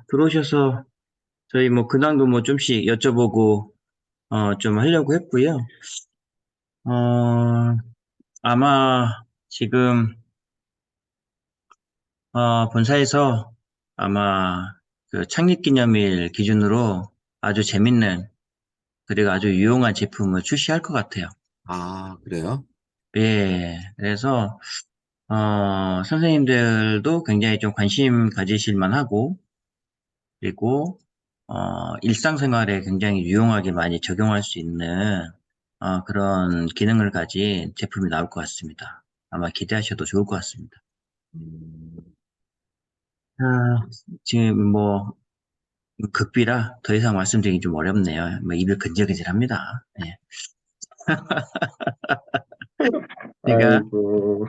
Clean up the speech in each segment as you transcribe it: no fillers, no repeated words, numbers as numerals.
들어오셔서 저희 뭐 근황도 뭐 좀씩 여쭤보고, 좀 하려고 했고요. 어, 아마 지금, 본사에서 아마 그 창립기념일 기준으로 아주 재밌는, 그리고 아주 유용한 제품을 출시할 것 같아요. 아, 그래요? 예, 그래서, 선생님들도 굉장히 좀 관심 가지실 만하고, 그리고 일상생활에 굉장히 유용하게 많이 적용할 수 있는 그런 기능을 가진 제품이 나올 것 같습니다. 아마 기대하셔도 좋을 것 같습니다. 음, 아, 지금 뭐 극비라 더 이상 말씀드리기 좀 어렵네요. 뭐 입이 근질근질합니다. 예. 제가 아이고,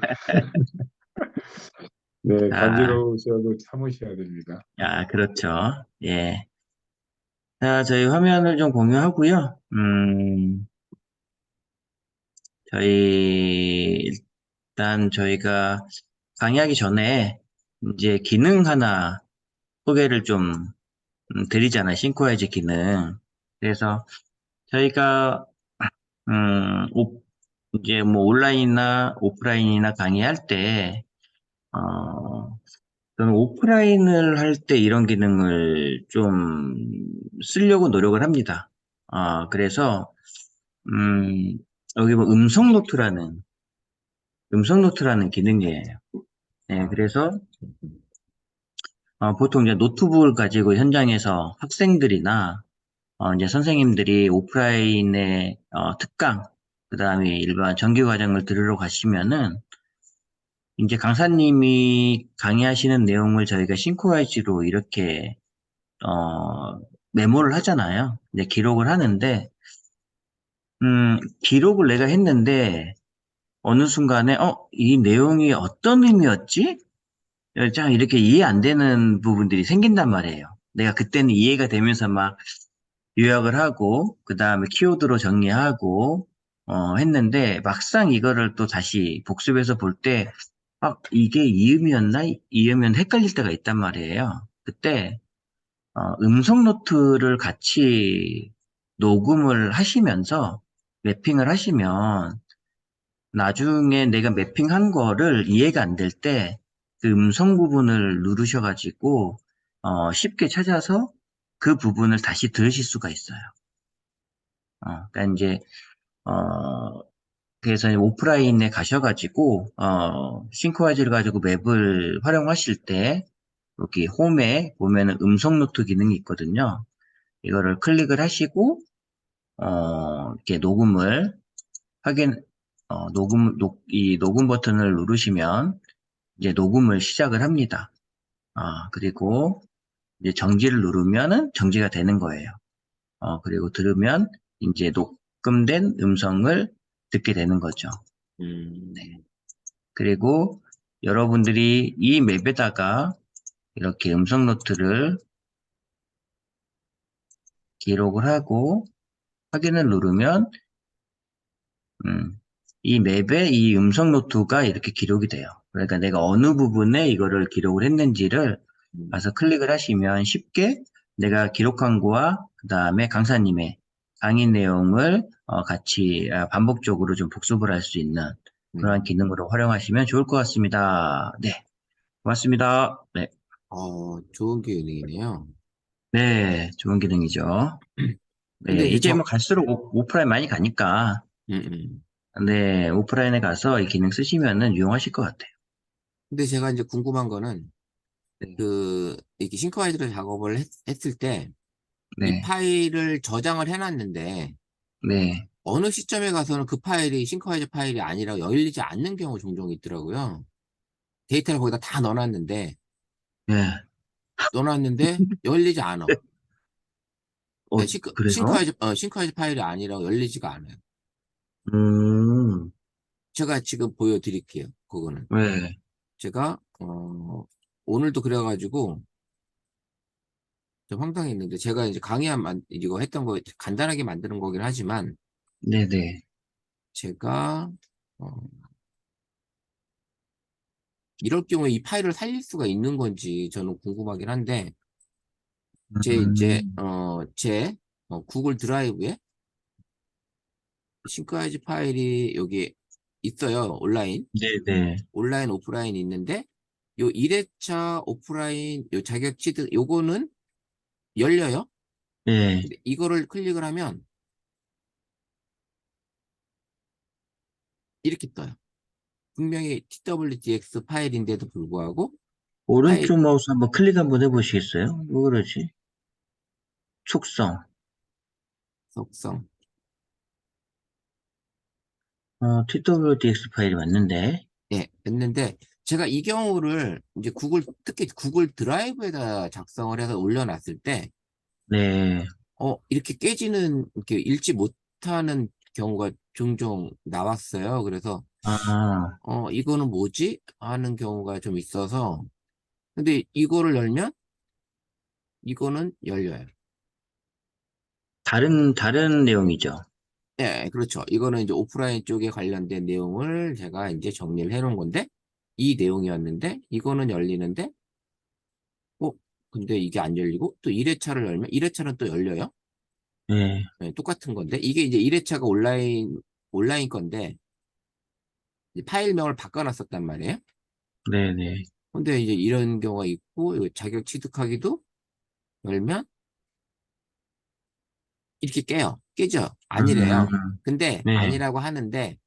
네, 아, 간지러우셔도 참으셔야 됩니다. 그렇죠. 예. 자, 저희 화면을 좀 공유하고요. 일단 저희가 강의하기 전에 이제 기능 하나 소개를 좀 드리잖아요. 싱크와이즈 기능. 그래서 저희가, 이제 뭐 온라인이나 오프라인이나 강의할 때, 저는 오프라인을 할 때 이런 기능을 좀 쓰려고 노력을 합니다. 그래서, 음, 여기 뭐 음성 노트라는 기능이에요. 네, 그래서 보통 이제 노트북을 가지고 현장에서 학생들이나 이제 선생님들이 오프라인의 특강, 그 다음에 일반 정규 과정을 들으러 가시면은 이제 강사님이 강의하시는 내용을 저희가 싱크로이즈로 이렇게 메모를 하잖아요. 이제 기록을 하는데 기록을 내가 했는데 어느 순간에 이 내용이 어떤 의미였지? 참 이렇게 이해 안 되는 부분들이 생긴단 말이에요. 내가 그때는 이해가 되면서 막 요약을 하고, 그 다음에 키워드로 정리하고, 했는데, 막상 이거를 또 다시 복습해서 볼 때, 이게 이 의미였나? 이 의미였나? 헷갈릴 때가 있단 말이에요. 그때, 음성 노트를 같이 녹음을 하시면서, 맵핑을 하시면, 나중에 내가 매핑한 거를 이해가 안 될 때 그 음성 부분을 누르셔가지고 쉽게 찾아서 그 부분을 다시 들으실 수가 있어요. 그러니까 이제 어, 그래서 오프라인에 가셔가지고 싱크와이즈를 가지고 맵을 활용하실 때 여기 홈에 보면은 음성 노트 기능이 있거든요. 이거를 클릭을 하시고 이렇게 녹음을 확인 이 녹음 버튼을 누르시면 이제 녹음을 시작을 합니다. 그리고 이제 정지를 누르면은 정지가 되는 거예요. 그리고 들으면 이제 녹음된 음성을 듣게 되는 거죠. 음, 그리고 여러분들이 이 맵에다가 이렇게 음성 노트를 기록을 하고 확인을 누르면 음, 이 맵에 이 음성 노트가 이렇게 기록이 돼요. 그러니까 내가 어느 부분에 이거를 기록을 했는지를 음, 가서 클릭을 하시면 쉽게 내가 기록한 거와 그 다음에 강사님의 강의 내용을 같이 반복적으로 좀 복습을 할 수 있는 그러한 음. 기능으로 활용하시면 좋을 것 같습니다. 네, 고맙습니다. 네, 좋은 기능이네요. 네, 좋은 기능이죠. 근데 네, 이제 이제 뭐 갈수록 오프라인 많이 가니까, 음, 음. 네, 오프라인에 가서 이 기능 쓰시면은 유용하실 것 같아요. 근데 제가 이제 궁금한 거는, 네, 이렇게 싱크와이즈를 작업을 했을 때, 이 네, 파일을 저장을 해놨는데, 네. 어느 시점에 가서는 그 파일이 싱크와이즈 파일이 아니라 열리지 않는 경우 종종 있더라고요. 데이터를 거기다 다 네. 넣어놨는데 열리지 않아. 네, 그래요? 싱크와이즈 파일이 아니라 열리지가 않아요. 음, 제가 지금 보여드릴게요. 그거는. 네, 제가, 오늘도 그래가지고 좀 황당했는데, 제가 이제 이거 했던 거 간단하게 만드는 거긴 하지만, 네네. 제가, 어, 이럴 경우에 이 파일을 살릴 수가 있는 건지 저는 궁금하긴 한데, 음, 구글 드라이브에 싱크하이즈 파일이 여기 있어요. 네네. 온라인, 오프라인 있는데, 요 1회차 오프라인, 요 자격 취득, 요거는 열려요. 네. 근데 이거를 클릭을 하면 이렇게 떠요. 분명히 TWDX 파일인데도 불구하고 파일 오른쪽 마우스 한번 클릭 한번 해보시겠어요? 왜 그러지? 속성. 속성. TWDX 파일이 맞는데. 예, 됐는데 제가 이 경우를 이제 특히 구글 드라이브에다 작성을 해서 올려놨을 때, 네. 이렇게 깨지는, 이렇게 읽지 못하는 경우가 종종 나왔어요. 그래서, 아, 이거는 뭐지? 하는 경우가 좀 있어서, 근데 이거를 열면 이거는 열려요. 다른 내용이죠. 예, 그렇죠. 이거는 이제 오프라인 쪽에 관련된 내용을 제가 이제 정리를 해놓은 건데, 이 내용이었는데, 이거는 열리는데, 어, 근데 이게 안 열리고, 또 1회차를 열면, 1회차는 또 열려요. 네. 예, 똑같은 건데, 이게 이제 1회차가 온라인 건데, 이제 파일명을 바꿔놨었단 말이에요. 네네. 근데 이제 이런 경우가 있고, 이거 자격 취득하기도 열면, 이렇게 깨요. 깨죠? 아니래요. 음, 근데 네. 아니라고 하는데,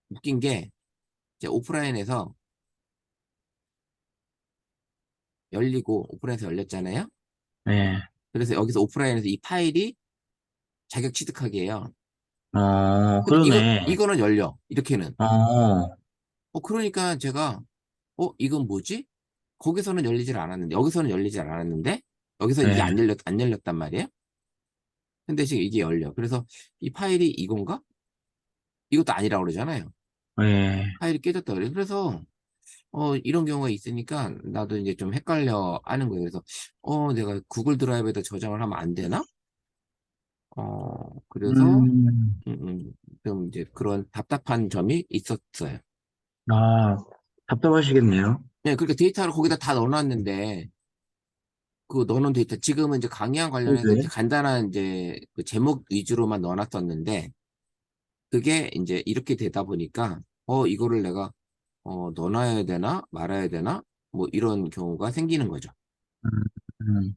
웃긴 게, 이제 오프라인에서 열렸잖아요. 네. 그래서 여기서 오프라인에서 이 파일이 자격 취득하기예요. 근데 그러네. 이거는 열려. 이렇게는. 어, 그러니까 제가, 이건 뭐지? 거기서는 열리질 않았는데, 여기서는 열리질 않았는데, 여기서 이게 네. 안 열렸단 말이에요. 근데 지금 이게 열려. 그래서 이 파일이 이건가? 이것도 아니라고 그러잖아요. 네. 파일이 깨졌다 그래. 그래서, 이런 경우가 있으니까 나도 이제 좀 헷갈려 하는 거예요. 그래서, 내가 구글 드라이브에다 저장을 하면 안 되나? 그래서, 음, 좀 이제 그런 답답한 점이 있었어요. 아, 답답하시겠네요. 네, 그러니까 데이터를 거기다 다 넣어놨는데, 그 넣어놓은 데이터, 지금은 이제 강의안 관련해서 이제 네. 간단한 이제 그 제목 위주로만 넣어놨었는데, 그게 이제 이렇게 되다 보니까, 이거를 내가, 넣어놔야 되나, 말아야 되나, 뭐 이런 경우가 생기는 거죠. 음,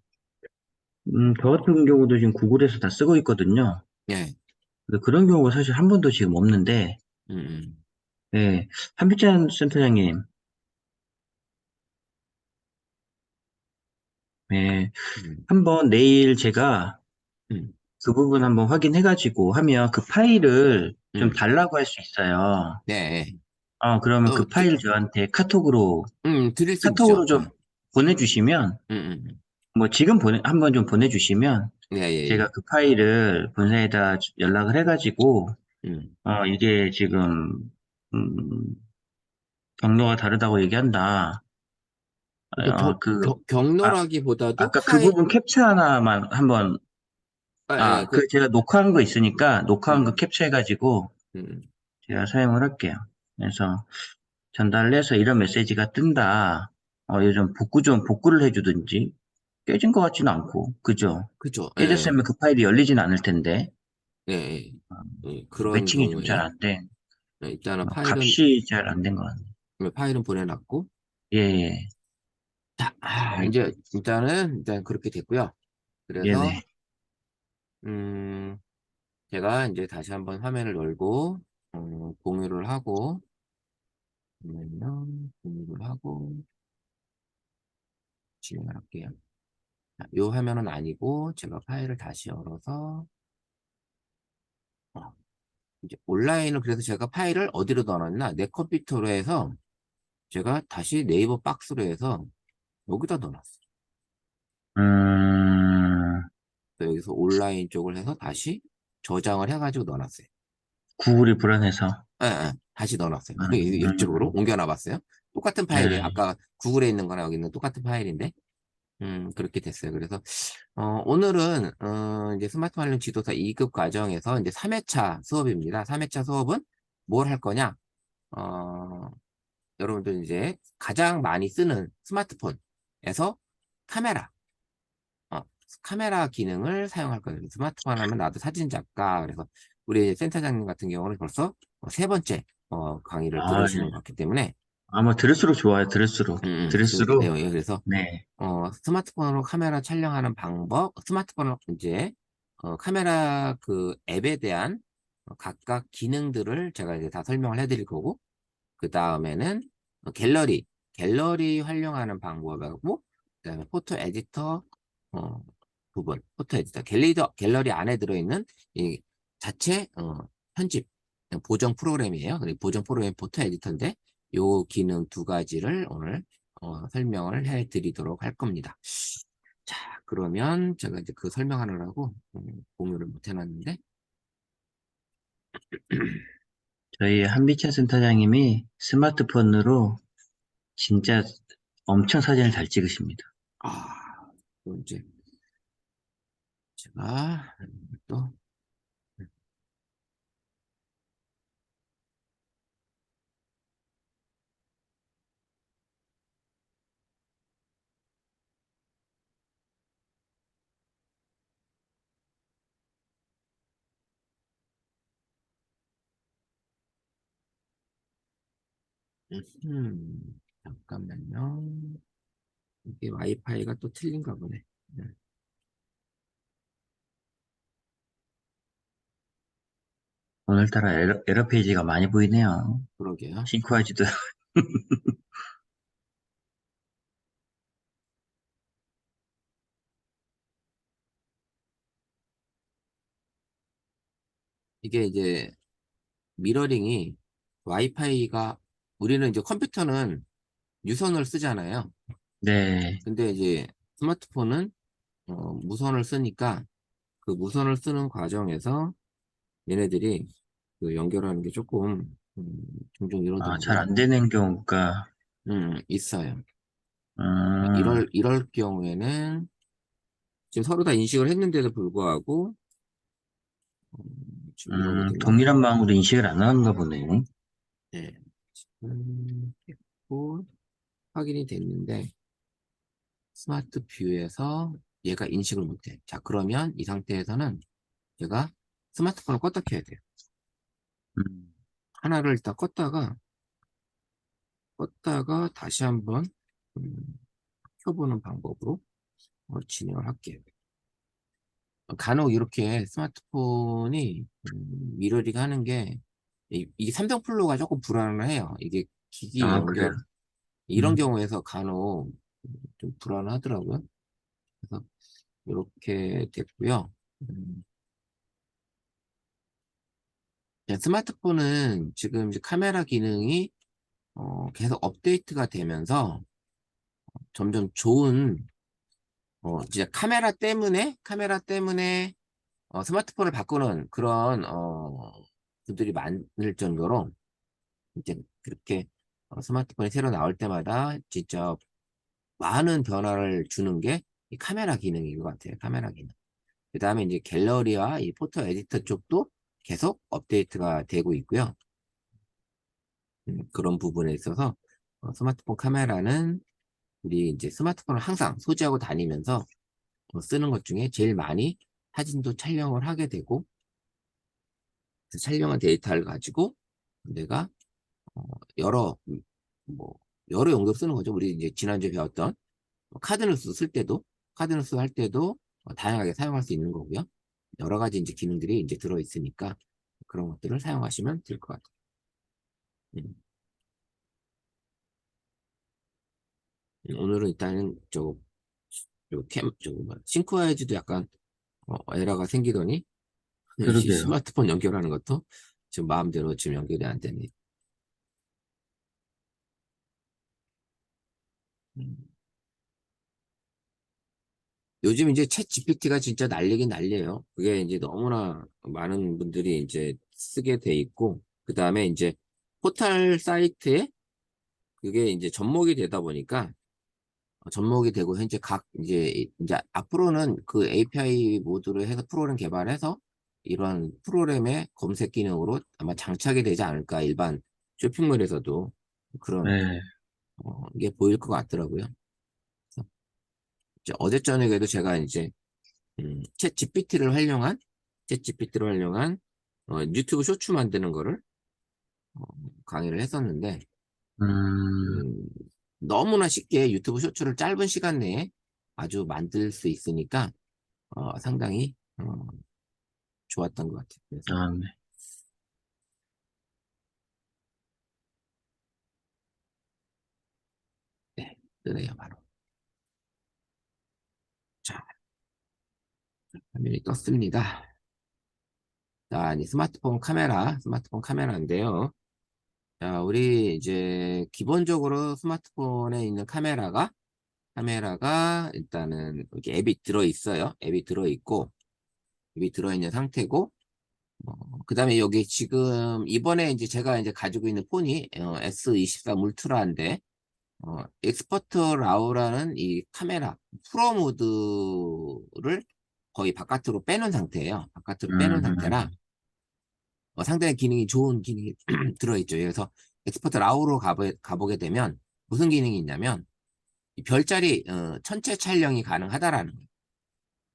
음. 저 같은 경우도 지금 구글에서 다 쓰고 있거든요. 예, 근데 그런 경우가 사실 한 번도 지금 없는데, 음, 음, 네. 한빛찬 센터장님, 네. 음, 한번 내일 제가 음, 그 부분 한번 확인해가지고 하면 그 파일을 좀 음. 달라고 할 수 있어요. 네, 그러면 그 파일 저한테 드릴 수 카톡으로 있죠. 좀 보내주시면, 뭐 지금 한번 좀 보내주시면, 예, 예, 제가 예. 그 파일을 본사에다 연락을 해가지고, 음. 이게 지금, 음, 경로가 다르다고 얘기한다. 그러니까 아, 경로라기보다도 아까 그 부분 캡처 하나만 한번, 예, 제가 녹화한 거 있으니까, 녹화한 거 음, 캡처해가지고, 음. 제가 사용을 할게요. 그래서 전달을 해서 이런 메시지가 뜬다. 요즘 복구를 해주든지, 깨진 것 같지는 않고, 그죠? 그죠, 예, 깨졌으면 그 파일이 열리진 않을 텐데, 예, 예. 예, 좀 그런 매칭이 좀 잘 경우에, 안 된, 일단은 값이 잘 안 된 것 같네. 파일은 보내놨고, 예, 예. 자, 이제, 알겠습니다. 일단 그렇게 됐고요. 그래서, 네네. 음, 제가 이제 다시 한번 화면을 열고, 공유를 하고, 공유를 하고, 진행을 할게요. 자, 요 화면은 아니고, 제가 파일을 다시 열어서, 어, 이제 온라인을, 그래서 제가 파일을 어디로 넣어놨나? 내 컴퓨터로 해서, 제가 다시 네이버 박스로 해서, 여기다 넣어놨어요. 음, 그래서 여기서 온라인 쪽을 해서 다시 저장을 해가지고 넣어놨어요. 구글이 불안해서. 다시 넣어놨어요. 음, 그게 이쪽으로 음, 옮겨놔봤어요. 똑같은 파일이에요. 네, 아까 구글에 있는 거랑 여기 있는 똑같은 파일인데, 그렇게 됐어요. 그래서, 오늘은, 이제 스마트 관련 지도사 2급 과정에서 이제 3회차 수업입니다. 3회차 수업은 뭘 할 거냐? 어, 여러분들 이제 가장 많이 쓰는 스마트폰에서 카메라, 카메라 기능을 사용할 거예요. 스마트폰 하면 나도 사진 작가. 그래서 우리 센터장님 같은 경우는 벌써 세 번째 강의를 아, 들으시는 것 같기 때문에 아마 들을수록 좋아요. 들을수록. 좋은 들을수록, 내용이에요. 그래서 네. 스마트폰으로 카메라 촬영하는 방법, 스마트폰으로 이제 카메라 그 앱에 대한 각각 기능들을 제가 이제 다 설명을 해드릴 거고, 그 다음에는 갤러리 활용하는 방법하고, 그 다음에 포토 에디터 어, 부분, 포토 에디터, 갤러리 안에 들어있는 이 자체 편집 보정 프로그램이에요. 그리고 보정 프로그램 포토 에디터인데, 요 기능 두 가지를 오늘 설명을 해드리도록 할 겁니다. 자, 그러면 제가 이제 그 설명하느라고 공유를 못 해놨는데, 저희 한비찬 센터장님이 스마트폰으로 진짜 엄청 사진을 잘 찍으십니다. 또 이제 제가 또 잠깐만요. 이게 와이파이가 또 틀린가 보네. 네, 오늘따라 에러 페이지가 많이 보이네요. 그러게요. 싱크하지도. 이게 이제 미러링이 와이파이가 우리는 이제 컴퓨터는 유선을 쓰잖아요. 네. 근데 이제 스마트폰은 무선을 쓰니까 그 무선을 쓰는 과정에서 얘네들이 그 연결하는 게 조금 종종 아, 잘 이러더라고요. 안 되는 경우가, 있어요. 음, 이럴 경우에는 지금 서로 다 인식을 했는데도 불구하고 지금 이러거든요. 동일한 마음으로 인식을 안 하는가 보네. 네. 됐고 확인이 됐는데 스마트 뷰에서 얘가 인식을 못해. 자, 그러면 이 상태에서는 제가 스마트폰을 껐다 켜야 돼요. 음, 하나를 일단 껐다가 다시 한번 음, 켜보는 방법으로 진행을 할게요. 간혹 이렇게 스마트폰이 미러링 하는 게 이게 삼성 플루가 조금 불안해요. 이게 기기 아, 그래요. 연결 이런 음, 경우에서 간혹 좀 불안하더라고요. 그래서 이렇게 됐고요. 음, 스마트폰은 지금 이제 카메라 기능이 계속 업데이트가 되면서 점점 좋은 진짜 카메라 때문에 스마트폰을 바꾸는 그런 분들이 많을 정도로 이제 그렇게 스마트폰이 새로 나올 때마다 진짜 많은 변화를 주는 게 이 카메라 기능인 것 같아요. 카메라 기능. 그 다음에 이제 갤러리와 이 포토 에디터 쪽도 계속 업데이트가 되고 있고요. 그런 부분에 있어서 스마트폰 카메라는 우리 이제 스마트폰을 항상 소지하고 다니면서 쓰는 것 중에 제일 많이 사진도 촬영을 하게 되고 그 촬영한 데이터를 가지고 내가 어, 여러 뭐 여러 용도로 쓰는 거죠. 우리 이제 지난주에 배웠던 카드뉴스 쓸 때도 카드뉴스 할 때도 다양하게 사용할 수 있는 거고요. 여러 가지 이제 기능들이 이제 들어 있으니까 그런 것들을 사용하시면 될 것 같아요. 음, 오늘은 일단은 싱크와이즈도 약간 에러가 생기더니 이 그러게요. 스마트폰 연결하는 것도 지금 마음대로 지금 연결이 안 되네. 음. 요즘 이제 챗 GPT가 진짜 난리긴 난리예요. 그게 이제 너무나 많은 분들이 이제 쓰게 돼 있고, 그 다음에 이제 포털 사이트에 그게 이제 접목이 되다 보니까 접목이 되고 현재 이제 앞으로는 그 API 모드를 해서 프로그램 개발해서 이런 프로그램의 검색 기능으로 아마 장착이 되지 않을까 일반 쇼핑몰에서도 그런 네. 게 보일 것 같더라고요. 그래서 이제 어제 저녁에도 제가 이제 챗 GPT를 활용한 유튜브 쇼츠 만드는 거를 어, 강의를 했었는데 음, 음, 너무나 쉽게 유튜브 쇼츠를 짧은 시간 내에 아주 만들 수 있으니까 상당히 좋았던 것 같아요. 그래서 아, 네. 네, 뜨네요 바로. 자, 화면이 떴습니다. 자, 이제 스마트폰 카메라인데요. 자, 우리 이제 기본적으로 스마트폰에 있는 카메라가 일단은 여기 앱이 들어있어요. 앱이 들어있는 상태고, 그 다음에 여기 지금 이번에 이제 제가 이제 가지고 있는 폰이 S23 울트라인데, 엑스퍼트 라우라는 이 카메라 프로 모드를 거의 바깥으로 빼놓은 상태예요. 바깥으로 빼놓은 상태라 음, 상당히 기능이 좋은 기능이 들어있죠. 그래서 엑스퍼트 라우로 가보게 되면 무슨 기능이 있냐면 이 별자리 천체 촬영이 가능하다라는 거예요.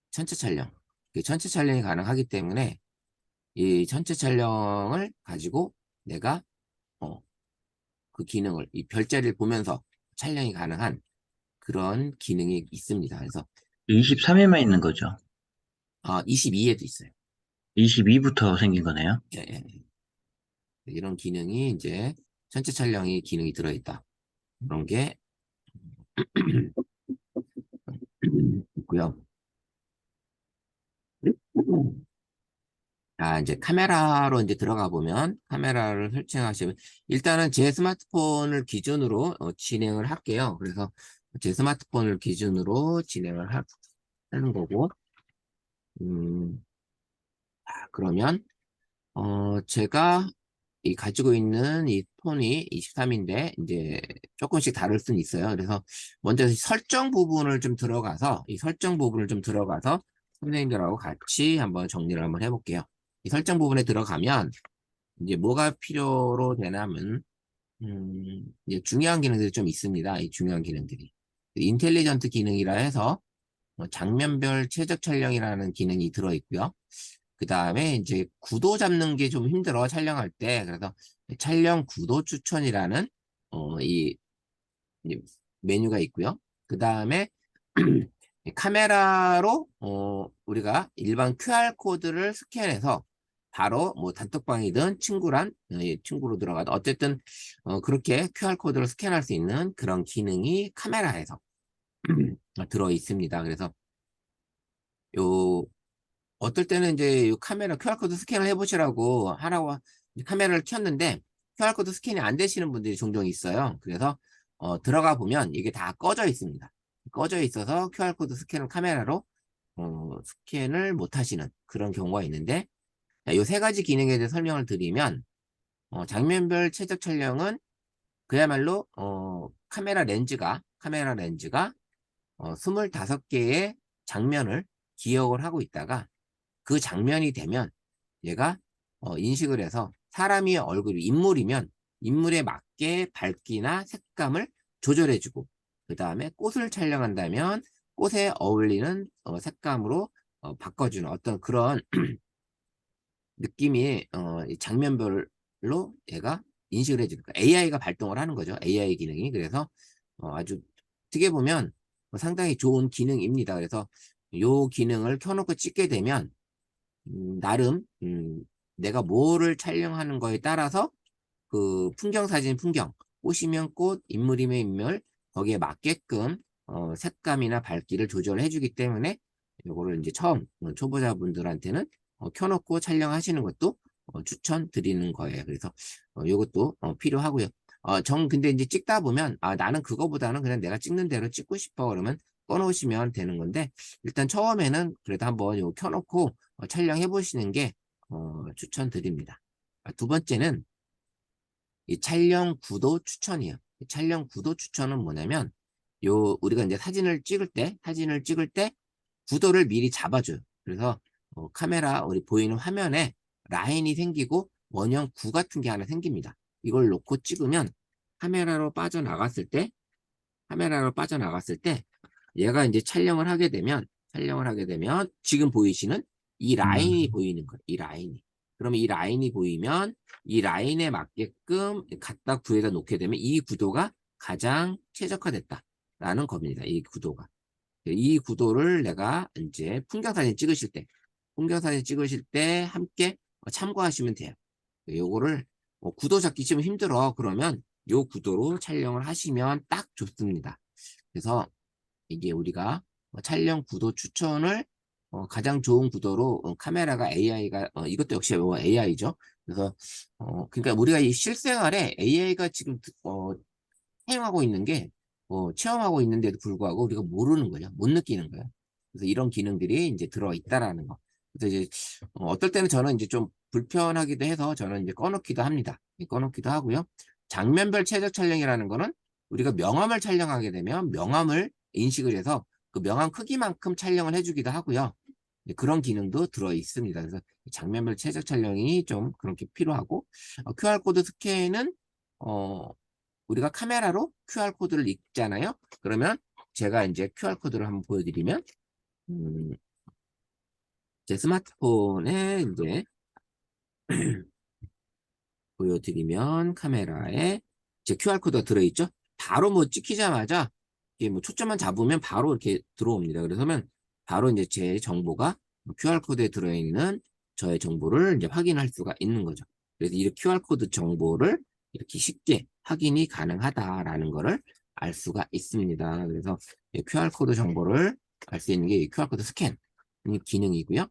천체 촬영. 그 천체 촬영이 가능하기 때문에 이 천체 촬영을 가지고 내가 어, 그 기능을 이 별자리를 보면서 촬영이 가능한 그런 기능이 있습니다. 그래서 23회만 있는 거죠. 22에도 있어요. 22부터 생긴 거네요. 예, 예. 예. 이런 기능이 이제 전체 촬영이 기능이 들어있다. 그런 게 있고요. 이제 카메라로 이제 들어가 보면 카메라를 설정하시면 일단은 제 스마트폰을 기준으로 진행을 할게요. 그래서 제 스마트폰을 기준으로 하는 거고, 음, 그러면 제가 이 가지고 있는 이 폰이 23인데 이제 조금씩 다를 수는 있어요. 그래서 먼저 이 설정 부분을 좀 들어가서 선생님들하고 같이 한번 정리를 한번 해볼게요. 이 설정 부분에 들어가면 이제 뭐가 필요로 되냐면 이제 중요한 기능들이 좀 있습니다. 이 중요한 기능들이 인텔리전트 기능이라 해서 장면별 최적 촬영이라는 기능이 들어있고요. 그 다음에 이제 구도 잡는 게 좀 힘들어, 촬영할 때. 그래서 촬영 구도 추천이라는, 이 메뉴가 있고요. 그 다음에 카메라로, 우리가 일반 QR코드를 스캔해서 바로 뭐 단톡방이든 친구로 들어가든 어쨌든, 그렇게 QR코드를 스캔할 수 있는 그런 기능이 카메라에서 들어 있습니다. 그래서 요 어떨 때는 이제 이 카메라 QR코드 스캔을 해보시라고 하라고 카메라를 켰는데 QR코드 스캔이 안 되시는 분들이 종종 있어요. 그래서 들어가 보면 이게 다 꺼져 있습니다. 꺼져 있어서 QR코드 스캔을 카메라로 스캔을 못 하시는 그런 경우가 있는데 이 세 가지 기능에 대해 설명을 드리면 장면별 최적 촬영은 그야말로 카메라 렌즈가 25개의 장면을 기억을 하고 있다가 그 장면이 되면 얘가 인식을 해서 사람이 얼굴이 인물이면 인물에 맞게 밝기나 색감을 조절해주고 그 다음에 꽃을 촬영한다면 꽃에 어울리는 색감으로 바꿔주는 어떤 그런 느낌이 이 장면별로 얘가 인식을 해주는 거예요. AI가 발동을 하는 거죠. AI 기능이. 그래서 아주 어떻게 보면 상당히 좋은 기능입니다. 그래서 이 기능을 켜놓고 찍게 되면 나름 내가 뭐를 촬영하는 거에 따라서 그 풍경, 꽃이면 꽃, 인물이면 인물 거기에 맞게끔 색감이나 밝기를 조절해 주기 때문에 요거를 이제 처음 초보자분들한테는 켜놓고 촬영하시는 것도 추천드리는 거예요. 그래서 요것도 필요하고요. 근데 이제 찍다 보면 나는 그거보다는 그냥 내가 찍는 대로 찍고 싶어 그러면 꺼놓으시면 되는 건데 일단 처음에는 그래도 한번 요 켜놓고 촬영해 보시는 게 추천드립니다. 두 번째는 이 촬영 구도 추천이에요. 이 촬영 구도 추천은 뭐냐면 우리가 이제 사진을 찍을 때 구도를 미리 잡아줘요. 그래서 카메라 우리 보이는 화면에 라인이 생기고 원형 구 같은 게 하나 생깁니다. 이걸 놓고 찍으면 카메라로 빠져나갔을 때 카메라로 빠져나갔을 때 얘가 이제 촬영을 하게 되면 촬영을 하게 되면 지금 보이시는 이 라인이 음, 보이는 거예요. 이 라인이. 그러면 이 라인이 보이면 이 라인에 맞게끔 갖다 구해다 놓게 되면 이 구도가 가장 최적화됐다라는 겁니다. 이 구도가. 이 구도를 내가 이제 풍경사진 찍으실 때 함께 참고하시면 돼요. 요거를 구도 잡기 좀 힘들어. 그러면 요 구도로 촬영을 하시면 딱 좋습니다. 그래서 이게 우리가 촬영 구도 추천을 가장 좋은 구도로 카메라가 AI가 이것도 역시 AI죠. 그래서 그러니까 우리가 이 실생활에 AI가 지금 사용하고 있는 게 체험하고 있는데도 불구하고 우리가 모르는 거죠. 못 느끼는 거예요. 그래서 이런 기능들이 이제 들어있다라는 거. 그래서 이제 어떨 때는 저는 이제 좀 불편하기도 해서 저는 이제 꺼놓기도 합니다. 꺼놓기도 하고요. 장면별 최적 촬영이라는 거는 우리가 명암을 촬영하게 되면 명암을 인식을 해서 그 명암 크기만큼 촬영을 해주기도 하고요. 그런 기능도 들어 있습니다. 그래서 장면별 최적 촬영이 좀 그렇게 필요하고 QR코드 스캔은 어, 우리가 카메라로 QR코드를 읽잖아요. 그러면 제가 이제 QR코드를 한번 보여드리면 음, 제 스마트폰에 이제 보여드리면 카메라에 제 QR코드가 들어있죠. 바로 뭐 찍히자마자 이게 뭐 초점만 잡으면 바로 이렇게 들어옵니다. 그래서면 바로 이제 제 정보가 QR코드에 들어있는 저의 정보를 이제 확인할 수가 있는 거죠. 그래서 이 QR코드 정보를 이렇게 쉽게 확인이 가능하다라는 거를 알 수가 있습니다. 그래서 QR코드 정보를 알 수 있는 게 QR코드 스캔 기능이고요.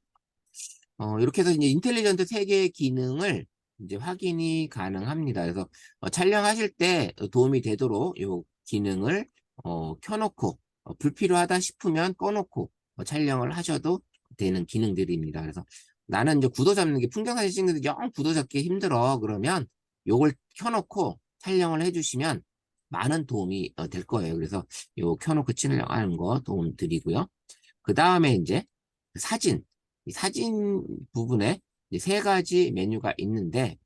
이렇게 해서 이제 인텔리전트 3개의 기능을 이제 확인이 가능합니다. 그래서 촬영하실 때 도움이 되도록 이 기능을 켜놓고 불필요하다 싶으면 꺼놓고 촬영을 하셔도 되는 기능들입니다. 그래서 나는 이제 구도 잡는 게 풍경사진 찍는데 영 구도 잡기 힘들어. 그러면 요걸 켜놓고 촬영을 해주시면 많은 도움이 될 거예요. 그래서 요 켜놓고 촬영하는 거 도움 드리고요. 그 다음에 이제 사진, 이 사진 부분에 이제 3가지 메뉴가 있는데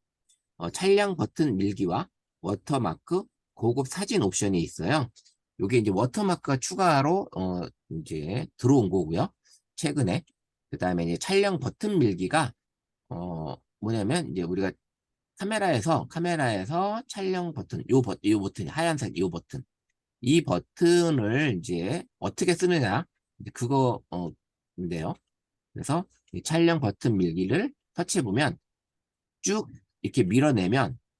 촬영 버튼 밀기와 워터마크, 고급 사진 옵션이 있어요. 이게 이제 워터마크가 추가로 이제 들어온 거고요. 최근에 그 다음에 이제 촬영 버튼 밀기가 뭐냐면 이제 우리가 카메라에서 촬영 버튼 요 버튼이 하얀색 요 버튼 이 버튼을 이제 어떻게 쓰느냐 이제 그거 인데요. 그래서 이 촬영 버튼 밀기를 터치해 보면 쭉 이렇게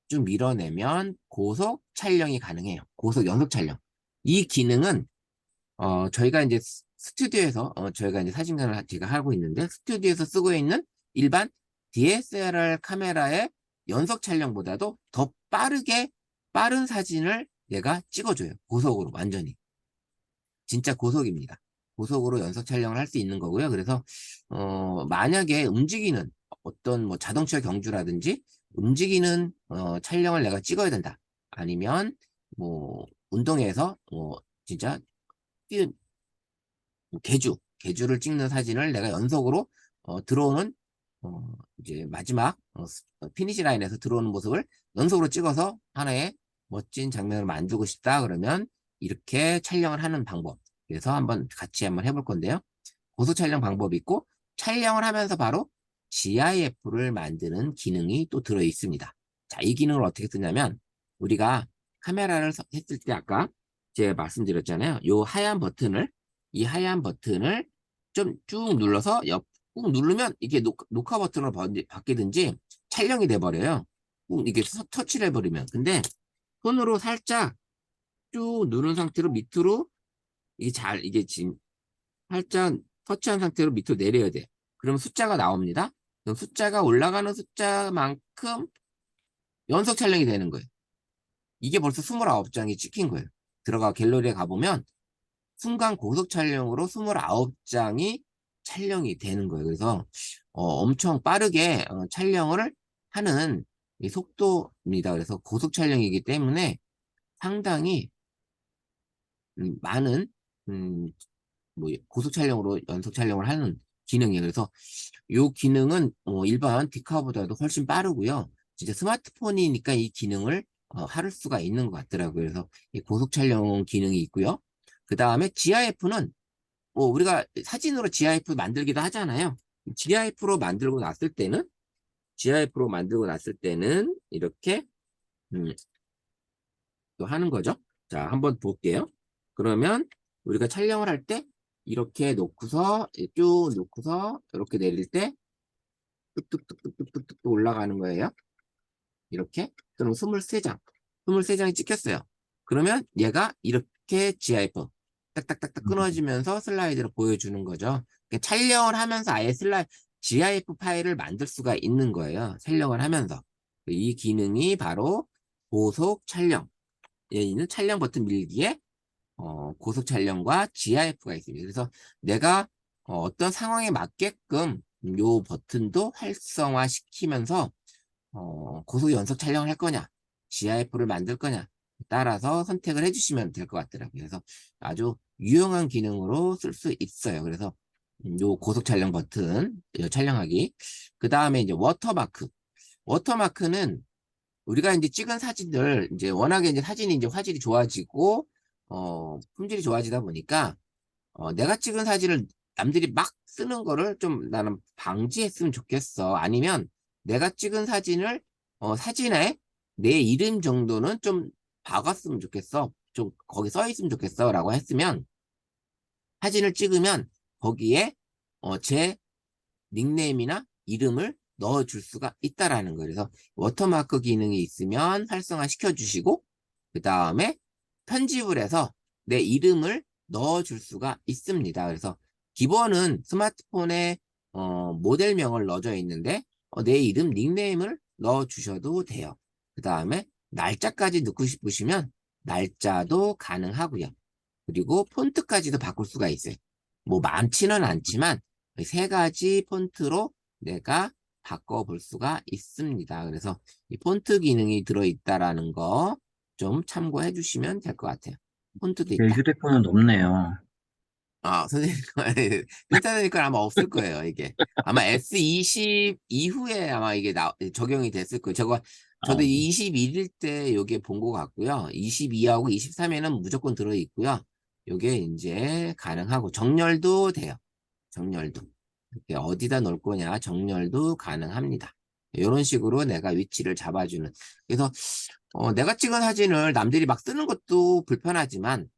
쭉 밀어내면 고속 촬영이 가능해요. 고속 연속 촬영. 이 기능은 저희가 이제 스튜디오에서 저희가 이제 사진관을 제가 하고 있는데 스튜디오에서 쓰고 있는 일반 DSLR 카메라의 연속 촬영보다도 더 빠른 사진을 얘가 찍어줘요. 고속으로 완전히. 진짜 고속입니다. 고속으로 연속 촬영을 할 수 있는 거고요. 그래서 만약에 움직이는 어떤 뭐 자동차 경주라든지 움직이는 촬영을 내가 찍어야 된다. 아니면 뭐 운동회에서 진짜 뭐 개주를 찍는 사진을 내가 연속으로 들어오는 이제 마지막 피니시 라인에서 들어오는 모습을 연속으로 찍어서 하나의 멋진 장면을 만들고 싶다 그러면 이렇게 촬영을 하는 방법. 그래서 같이 한번 해볼 건데요. 고속 촬영 방법이 있고 촬영을 하면서 바로 GIF를 만드는 기능이 또 들어 있습니다. 자, 이 기능을 어떻게 쓰냐면 우리가 카메라를 했을 때 아까 제가 말씀드렸잖아요. 이 하얀 버튼을 좀 쭉 눌러서 꾹 누르면 이게 녹화 버튼으로 바뀌든지 촬영이 돼버려요. 꾹 이게 터치를 해버리면. 근데 손으로 살짝 쭉 누른 상태로 밑으로 이게 지금 살짝 터치한 상태로 밑으로 내려야 돼요. 그럼 숫자가 나옵니다. 그럼 숫자가 올라가는 숫자만큼 연속 촬영이 되는 거예요. 이게 벌써 29장이 찍힌 거예요. 들어가 갤러리에 가보면 순간 고속 촬영으로 29장이 촬영이 되는 거예요. 그래서 엄청 빠르게 촬영을 하는 이 속도입니다. 그래서 고속 촬영이기 때문에 상당히 많은 음, 뭐 고속 촬영으로 연속 촬영을 하는 기능이에요. 그래서 이 기능은 일반 디카보다도 훨씬 빠르고요. 진짜 스마트폰이니까 이 기능을 할 수가 있는 것 같더라고요. 그래서 이 고속 촬영 기능이 있고요. 그 다음에 GIF는 뭐 우리가 사진으로 GIF 만들기도 하잖아요. GIF로 만들고 났을 때는 GIF로 만들고 났을 때는 이렇게 또 하는 거죠. 자, 한번 볼게요. 그러면 우리가 촬영을 할 때 이렇게 놓고서 쭉 놓고서 이렇게 내릴 때 뚝뚝뚝뚝뚝뚝 올라가는 거예요. 이렇게. 그럼 23장. 23장이 찍혔어요. 그러면 얘가 이렇게 GIF 딱딱딱딱 끊어지면서 슬라이드로 보여주는 거죠. 그러니까 촬영을 하면서 아예 GIF 파일을 만들 수가 있는 거예요. 촬영을 하면서. 이 기능이 바로 고속 촬영. 얘 있는 촬영 버튼 밀기에 고속 촬영과 GIF가 있습니다. 그래서 내가 어떤 상황에 맞게끔 요 버튼도 활성화시키면서 고속 연속 촬영을 할 거냐, GIF를 만들 거냐 따라서 선택을 해주시면 될 것 같더라고요. 그래서 아주 유용한 기능으로 쓸 수 있어요. 그래서 요 고속 촬영 버튼, 요 촬영하기. 그 다음에 이제 워터마크. 워터마크는 우리가 이제 찍은 사진들, 이제 워낙에 이제 사진이 이제 화질이 좋아지고, 품질이 좋아지다 보니까, 내가 찍은 사진을 남들이 막 쓰는 거를 좀 나는 방지했으면 좋겠어. 아니면 내가 찍은 사진을, 사진에 내 이름 정도는 좀 박았으면 좋겠어. 좀 거기 써 있으면 좋겠어. 라고 했으면, 사진을 찍으면 거기에, 제 닉네임이나 이름을 넣어줄 수가 있다라는 거예요. 그래서 워터마크 기능이 있으면 활성화 시켜주시고 그 다음에 편집을 해서 내 이름을 넣어줄 수가 있습니다. 그래서 기본은 스마트폰에 모델명을 넣어져 있는데 내 이름, 닉네임을 넣어주셔도 돼요. 그 다음에 날짜까지 넣고 싶으시면 날짜도 가능하고요. 그리고 폰트까지도 바꿀 수가 있어요. 뭐 많지는 않지만 세 가지 폰트로 내가 바꿔볼 수가 있습니다. 그래서 이 폰트 기능이 들어있다라는 거 좀 참고해 주시면 될 것 같아요. 폰트도 내 있다. 휴대폰은 없네요. 선생님, 비슷하니까 아마 없을 거예요, 이게. 아마 S20 이후에 아마 이게 적용이 됐을 거예요. 저도 어, 21일 때 요게 본 것 같고요. 22하고 23에는 무조건 들어있고요. 요게 이제 가능하고, 정렬도 돼요. 정렬도. 이렇게 어디다 놓을 거냐, 정렬도 가능합니다. 이런 식으로 내가 위치를 잡아주는. 그래서, 내가 찍은 사진을 남들이 막 쓰는 것도 불편하지만,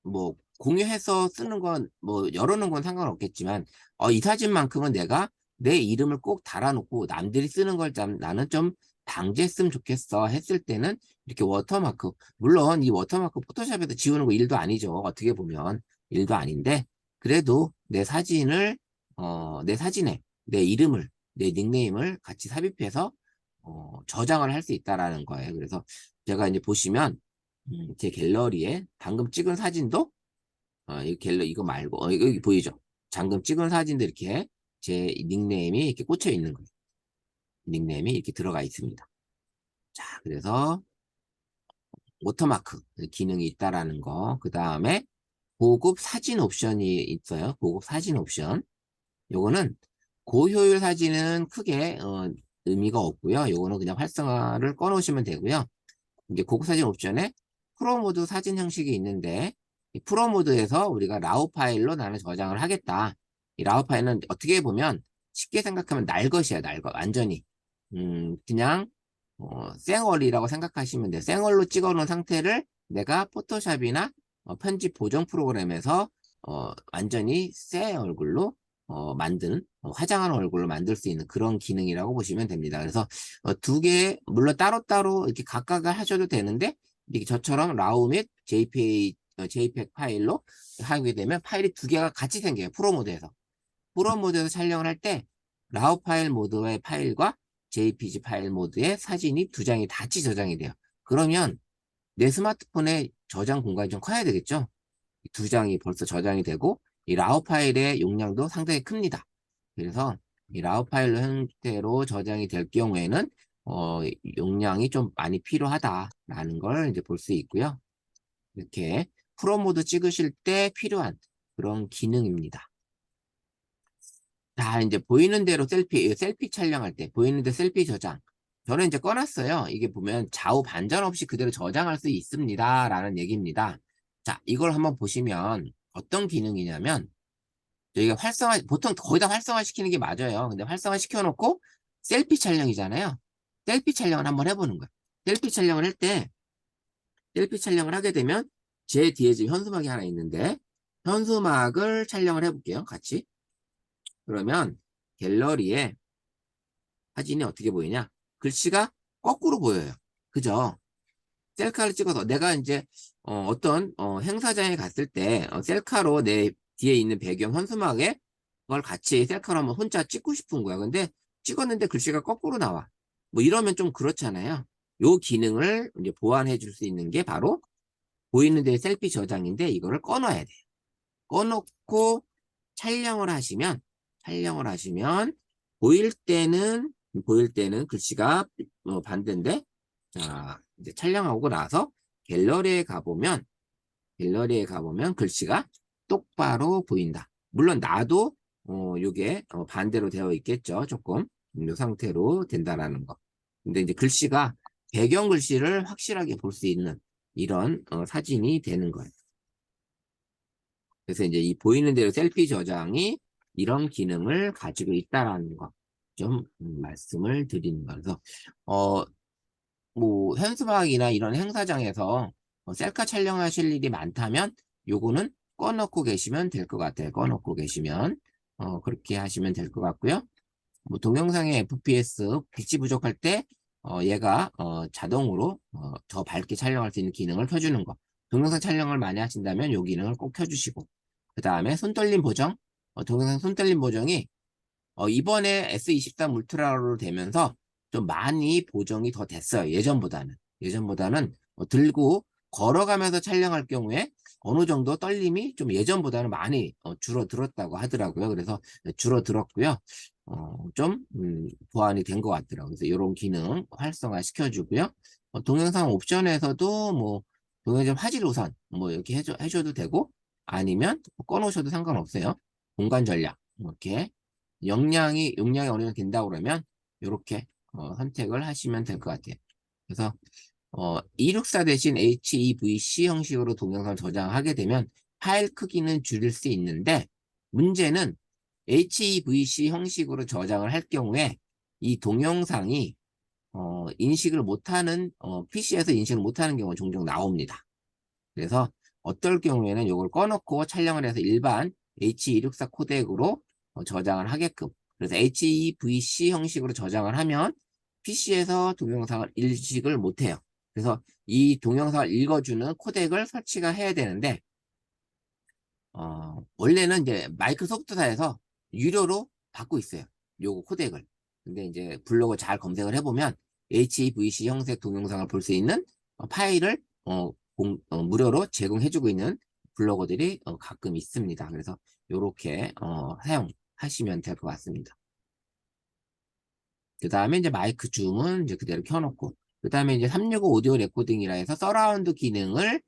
뭐 공유해서 쓰는 건 뭐 열어놓은 건 상관없겠지만 이 사진만큼은 내가 내 이름을 꼭 달아놓고 남들이 쓰는 걸 나는 좀 방지했으면 좋겠어 했을 때는 이렇게 워터마크 물론 이 워터마크 포토샵에서 지우는 거 일도 아니죠. 어떻게 보면 일도 아닌데 그래도 내 사진에 내 이름을 내 닉네임을 같이 삽입해서 저장을 할 수 있다라는 거예요. 그래서 제가 이제 보시면 제 갤러리에 방금 찍은 사진도 이 갤러리 이거 말고 여기 보이죠? 방금 찍은 사진도 이렇게 제 닉네임이 이렇게 꽂혀 있는 거예요. 닉네임이 이렇게 들어가 있습니다. 자, 그래서 워터마크 기능이 있다라는 거. 그 다음에 고급 사진 옵션이 있어요. 고급 사진 옵션. 요거는 고효율 사진은 크게 의미가 없고요. 요거는 그냥 활성화를 꺼놓으시면 되고요. 이제 고급 사진 옵션에 프로 모드 사진 형식이 있는데 이 프로 모드에서 우리가 라우 파일로 나는 저장을 하겠다. 이 라우 파일은 어떻게 보면 쉽게 생각하면 날 것이야, 날 것. 완전히. 그냥 생얼이라고 생각하시면 돼요. 생얼로 찍어놓은 상태를 내가 포토샵이나 편집 보정 프로그램에서 완전히 새 얼굴로 만드는 화장한 얼굴로 만들 수 있는 그런 기능이라고 보시면 됩니다. 그래서 두 개, 물론 따로따로 이렇게 각각을 하셔도 되는데, 이렇게 저처럼 라우 및 JPEG 파일로 하게 되면 파일이 두 개가 같이 생겨요. 프로 모드에서. 프로 모드에서 촬영을 할 때, 라우 파일 모드의 파일과 JPG 파일 모드의 사진이 두 장이 같이 저장이 돼요. 그러면 내 스마트폰의 저장 공간이 좀 커야 되겠죠? 두 장이 벌써 저장이 되고, 이 라우 파일의 용량도 상당히 큽니다. 그래서 이 라우 파일 형태로 저장이 될 경우에는 용량이 좀 많이 필요하다라는 걸 이제 볼 수 있고요. 이렇게 프로 모드 찍으실 때 필요한 그런 기능입니다. 자, 이제 보이는 대로 셀피 촬영할 때 보이는 대 셀피 저장. 저는 이제 꺼놨어요. 이게 보면 좌우 반전 없이 그대로 저장할 수 있습니다. 라는 얘기입니다. 자, 이걸 한번 보시면 어떤 기능이냐면 저희가 보통 거의 다 활성화 시키는 게 맞아요. 근데 활성화 시켜놓고 셀피 촬영이잖아요. 셀피 촬영을 한번 해보는 거예요. 셀피 촬영을 할 때, 셀피 촬영을 하게 되면 제 뒤에 지금 현수막이 하나 있는데, 현수막을 촬영을 해볼게요. 같이. 그러면 갤러리에 사진이 어떻게 보이냐? 글씨가 거꾸로 보여요. 그죠? 셀카를 찍어서 내가 이제 떤 행사장에 갔을 때 셀카로 내 뒤에 있는 배경 현수막에 그걸 같이 셀카로 한번 혼자 찍고 싶은 거야. 근데 찍었는데 글씨가 거꾸로 나와. 뭐 이러면 좀 그렇잖아요. 요 기능을 이제 보완해 줄 수 있는 게 바로 보이는 데 셀피 저장인데 이거를 꺼놔야 돼요. 꺼놓고 촬영을 하시면 보일 때는 글씨가 반대인데 자 이제 촬영하고 나서 갤러리에 가보면 글씨가 똑바로 보인다. 물론 나도 요게 반대로 되어 있겠죠. 조금 이 상태로 된다라는 거. 근데 이제 글씨가 배경 글씨를 확실하게 볼 수 있는 이런 사진이 되는 거예요. 그래서 이제 이 보이는 대로 셀피 저장이 이런 기능을 가지고 있다라는 거 좀 말씀을 드리는 거. 그래서 뭐 현수막이나 이런 행사장에서 셀카 촬영하실 일이 많다면 요거는 꺼놓고 계시면 될 것 같아요. 꺼놓고 계시면 그렇게 하시면 될 것 같고요. 뭐 동영상의 FPS 빛이 부족할 때 얘가 자동으로 더 밝게 촬영할 수 있는 기능을 켜주는 거. 동영상 촬영을 많이 하신다면 요 기능을 꼭 켜주시고 그 다음에 손떨림 보정. 동영상 손떨림 보정이 이번에 S23 울트라로 되면서 좀 많이 보정이 더 됐어요. 예전보다는 들고 걸어가면서 촬영할 경우에 어느 정도 떨림이 좀 예전보다는 많이 줄어들었다고 하더라고요. 그래서 줄어들었고요. 좀 보완이 된 것 같더라고요. 그래서 이런 기능 활성화 시켜주고요. 동영상 옵션에서도 뭐 동영상 화질 우선 뭐 이렇게 해줘도 되고 아니면 꺼놓으셔도 상관없어요. 공간 전략 이렇게 용량이 어느 정도 된다고 그러면 이렇게 선택을 하시면 될 것 같아요. 그래서 264 대신 HEVC 형식으로 동영상을 저장하게 되면 파일 크기는 줄일 수 있는데 문제는 HEVC 형식으로 저장을 할 경우에 이 동영상이 인식을 못하는 PC에서 인식을 못하는 경우가 종종 나옵니다. 그래서 어떨 경우에는 이걸 꺼놓고 촬영을 해서 일반 H264 코덱으로 저장을 하게끔 그래서 HEVC 형식으로 저장을 하면 PC에서 동영상을 인식을 못해요. 그래서 이 동영상을 읽어주는 코덱을 설치가 해야 되는데 원래는 이제 마이크로소프트사에서 유료로 받고 있어요. 요거 코덱을. 근데 이제 블로그 잘 검색을 해보면 HEVC 형식 동영상을 볼 수 있는 파일을 무료로 제공해주고 있는 블로거들이 가끔 있습니다. 그래서 요렇게 사용하시면 될 것 같습니다. 그 다음에 이제 마이크 줌은 이제 그대로 켜놓고 그 다음에 이제 365 오디오 레코딩이라 해서 서라운드 기능을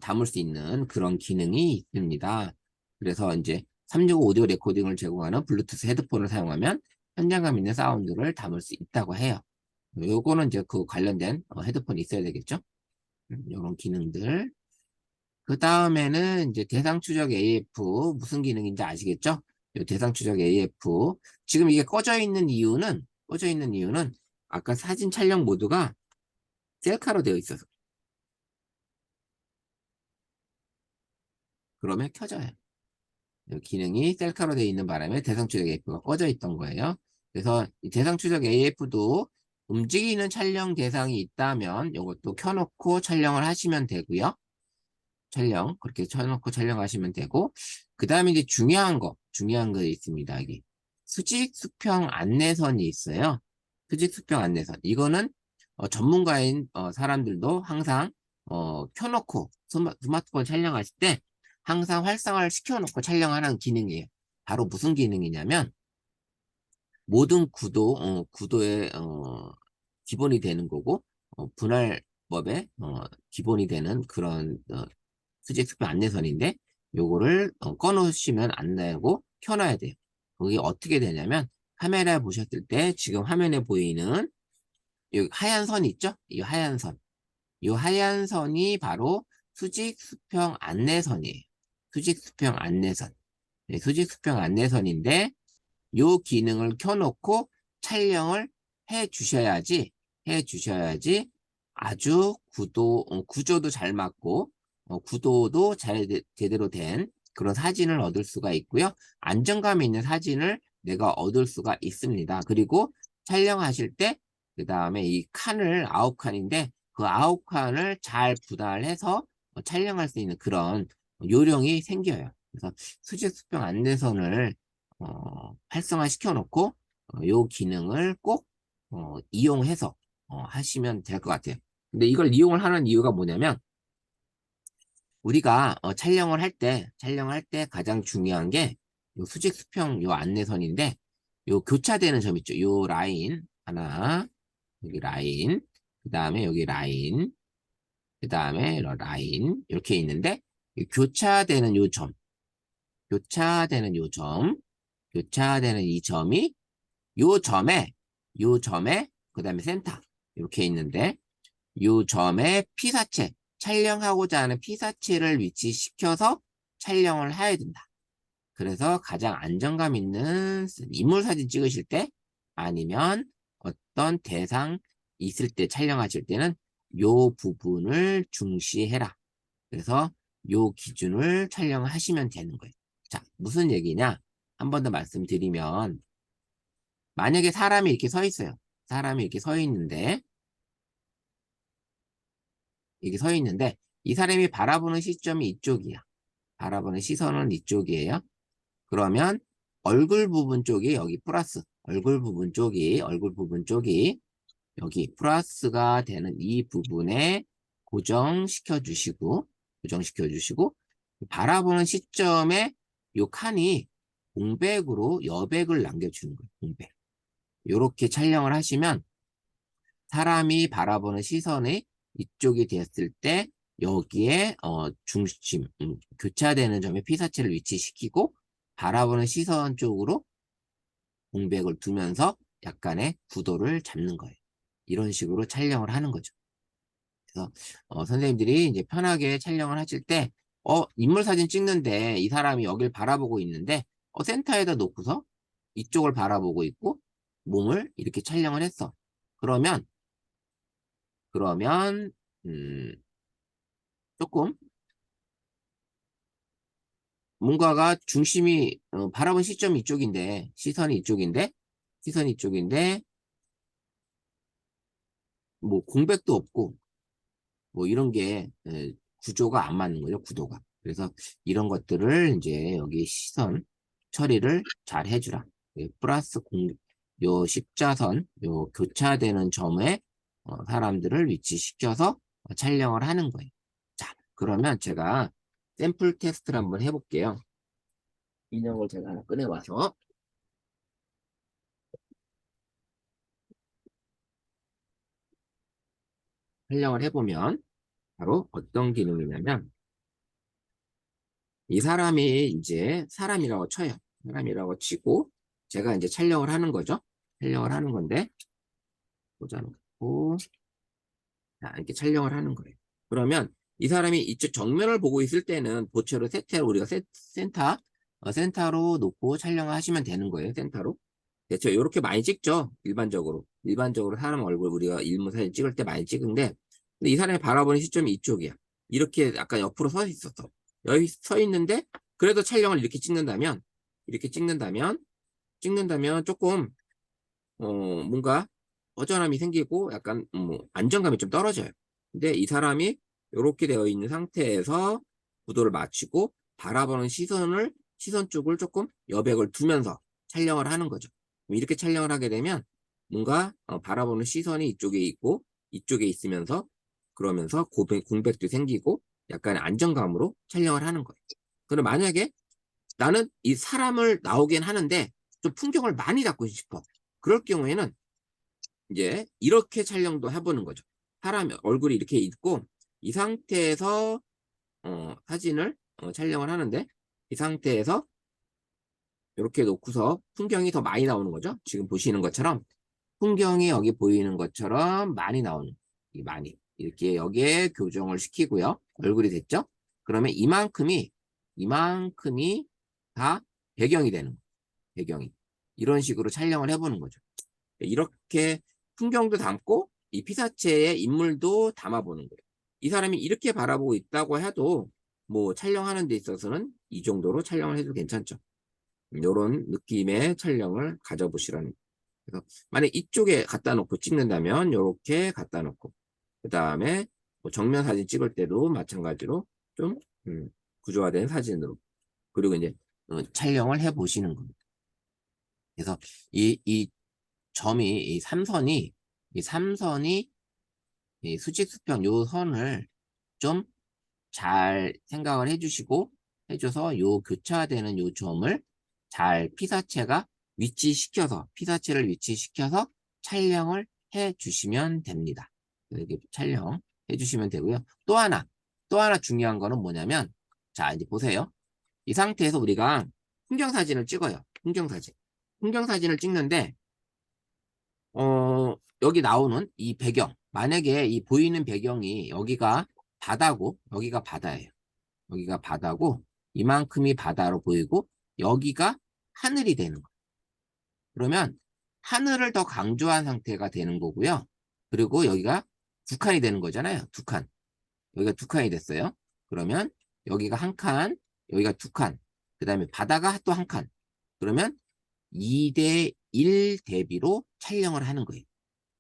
담을 수 있는 그런 기능이 있습니다. 그래서 이제 365 오디오 레코딩을 제공하는 블루투스 헤드폰을 사용하면 현장감 있는 사운드를 담을 수 있다고 해요. 요거는 이제 그 관련된 헤드폰이 있어야 되겠죠. 요런 기능들. 그 다음에는 이제 대상 추적 AF 무슨 기능인지 아시겠죠? 요 대상 추적 AF 지금 이게 꺼져 있는 이유는 아까 사진 촬영 모드가 셀카로 되어 있어서 그러면 켜져요. 이 기능이 셀카로 되어 있는 바람에 대상 추적 AF가 꺼져 있던 거예요. 그래서 이 대상 추적 AF도 움직이는 촬영 대상이 있다면 이것도 켜놓고 촬영을 하시면 되고요. 그렇게 켜놓고 촬영하시면 되고 그 다음에 이제 중요한 거 있습니다. 여기 수직 수평 안내선이 있어요. 수직 수평 안내선 이거는 전문가인 사람들도 항상 켜놓고 스마트폰 촬영하실 때 항상 활성화를 시켜놓고 촬영하는 기능이에요. 바로 무슨 기능이냐면 모든 구도의 기본이 되는 거고 분할법의 기본이 되는 그런 수직 수평 안내선인데 요거를 꺼놓으시면 안 되고 켜놔야 돼요. 그게 어떻게 되냐면 카메라 보셨을 때 지금 화면에 보이는 이 하얀 선 있죠? 이 하얀 선이 바로 수직 수평 안내선이에요. 수직 수평 안내선. 수직 수평 안내선인데 요 기능을 켜놓고 촬영을 해 주셔야지 아주 구조도 잘 맞고, 구도도 제대로 된 그런 사진을 얻을 수가 있고요. 안정감 있는 사진을 내가 얻을 수가 있습니다. 그리고 촬영하실 때, 그 다음에 이 칸을 9칸인데, 그 9칸을 잘 분할해서 촬영할 수 있는 그런 요령이 생겨요. 그래서 수직 수평 안내선을 활성화 시켜놓고 요 기능을 꼭 이용해서 하시면 될 것 같아요. 근데 이걸 이용을 하는 이유가 뭐냐면 우리가 촬영을 할 때 가장 중요한 게 요 수직 수평 요 안내선인데 요 교차되는 점 있죠. 요 라인 하나, 여기 라인, 그 다음에 여기 라인, 그 다음에 라인 이렇게 있는데 이 교차되는 요 점, 교차되는 이 점이 요 점에, 그 다음에 센터, 이렇게 있는데, 요 점에 피사체, 촬영하고자 하는 피사체를 위치시켜서 촬영을 해야 된다. 그래서 가장 안정감 있는 인물 사진 찍으실 때, 아니면 어떤 대상 있을 때 촬영하실 때는 요 부분을 중시해라. 그래서 요 기준을 촬영하시면 되는 거예요. 자, 무슨 얘기냐? 한 번 더 말씀드리면, 만약에 사람이 이렇게 서 있어요. 사람이 이렇게 서 있는데, 이 사람이 바라보는 시점이 이쪽이야. 바라보는 시선은 이쪽이에요. 그러면 얼굴 부분 쪽이 여기 플러스, 얼굴 부분 쪽이 여기 플러스가 되는 이 부분에 고정시켜 주시고, 바라보는 시점에 요 칸이 공백으로 여백을 남겨주는 거예요. 공백. 요렇게 촬영을 하시면 사람이 바라보는 시선이 이쪽이 됐을 때 여기에 중심, 교차되는 점에 피사체를 위치시키고 바라보는 시선 쪽으로 공백을 두면서 약간의 구도를 잡는 거예요. 이런 식으로 촬영을 하는 거죠. 그래서 선생님들이 이제 편하게 촬영을 하실 때 인물 사진 찍는데 이 사람이 여길 바라보고 있는데 센터에다 놓고서 이쪽을 바라보고 있고 몸을 이렇게 촬영을 했어. 그러면 그러면 음, 조금 뭔가가 중심이 바라본 시점이 이쪽인데 시선이 이쪽인데 뭐 공백도 없고 뭐 이런 게 구조가 안 맞는 거죠, 구도가. 그래서 이런 것들을 이제 여기 시선 처리를 잘 해주라. 플러스 요 십자선, 요 교차되는 점에 사람들을 위치시켜서 촬영을 하는 거예요. 자, 그러면 제가 샘플 테스트를 한번 해볼게요. 인형을 제가 하나 꺼내와서 촬영을 해보면 바로 어떤 기능이냐면 이 사람이 이제 사람이라고 쳐요. 사람이라고 치고 제가 이제 촬영을 하는 거죠. 촬영을 하는 건데 꽂아놓고 자, 이렇게 촬영을 하는 거예요. 그러면 이 사람이 이쪽 정면을 보고 있을 때는 보초로 우리가 센터로 놓고 촬영을 하시면 되는 거예요. 센터로. 대체 이렇게 많이 찍죠. 일반적으로 사람 얼굴 우리가 일무사진 찍을 때 많이 찍은데 근데 이 사람이 바라보는 시점이 이쪽이야. 이렇게 약간 옆으로 서 있었어. 여기 서 있는데 그래도 촬영을 이렇게 찍는다면 조금 뭔가 허전함이 생기고 약간 안정감이 좀 떨어져요. 근데 이 사람이 이렇게 되어 있는 상태에서 구도를 맞추고 바라보는 시선 쪽을 조금 여백을 두면서 촬영을 하는 거죠. 이렇게 촬영을 하게 되면 뭔가 바라보는 시선이 이쪽에 있고 이쪽에 있으면서 그러면서 공백도 생기고 약간의 안정감으로 촬영을 하는 거예요. 그럼 만약에 나는 이 사람을 나오긴 하는데 좀 풍경을 많이 잡고 싶어. 그럴 경우에는 이제 이렇게 촬영도 해보는 거죠. 사람 얼굴이 이렇게 있고 이 상태에서 사진을 촬영을 하는데 이 상태에서 이렇게 놓고서 풍경이 더 많이 나오는 거죠. 지금 보시는 것처럼 풍경이 여기 보이는 것처럼 많이 나오는 많이 이렇게 여기에 교정을 시키고요. 얼굴이 됐죠? 그러면 이만큼이 다 배경이 되는 거예요. 배경이. 이런 식으로 촬영을 해보는 거죠. 이렇게 풍경도 담고 이 피사체의 인물도 담아보는 거예요. 이 사람이 이렇게 바라보고 있다고 해도 뭐 촬영하는 데 있어서는 이 정도로 촬영을 해도 괜찮죠. 이런 느낌의 촬영을 가져보시라는 거예요. 그래서 만약 이쪽에 갖다 놓고 찍는다면 이렇게 갖다 놓고 그 다음에 뭐 정면 사진 찍을 때도 마찬가지로 좀 구조화된 사진으로 그리고 이제 촬영을 해 보시는 겁니다. 그래서 이 점이 이 삼선이 이 수직수평 요 선을 좀 잘 생각을 해주시고 해줘서 요 교차되는 요 점을 잘 피사체를 위치시켜서 촬영을 해 주시면 됩니다. 이렇게 촬영해 주시면 되고요. 또 하나 중요한 거는 뭐냐면 자 이제 보세요. 이 상태에서 우리가 풍경사진을 찍어요. 풍경사진을 찍는데 여기 나오는 이 배경 만약에 이 보이는 배경이 여기가 바다고 여기가 바다예요. 여기가 바다고 이만큼이 바다로 보이고 여기가 하늘이 되는 거예요. 그러면 하늘을 더 강조한 상태가 되는 거고요. 그리고 여기가 두 칸이 되는 거잖아요. 두 칸. 여기가 두 칸이 됐어요. 그러면 여기가 한 칸, 여기가 두 칸. 그 다음에 바다가 또 한 칸. 그러면 2대1 대비로 촬영을 하는 거예요.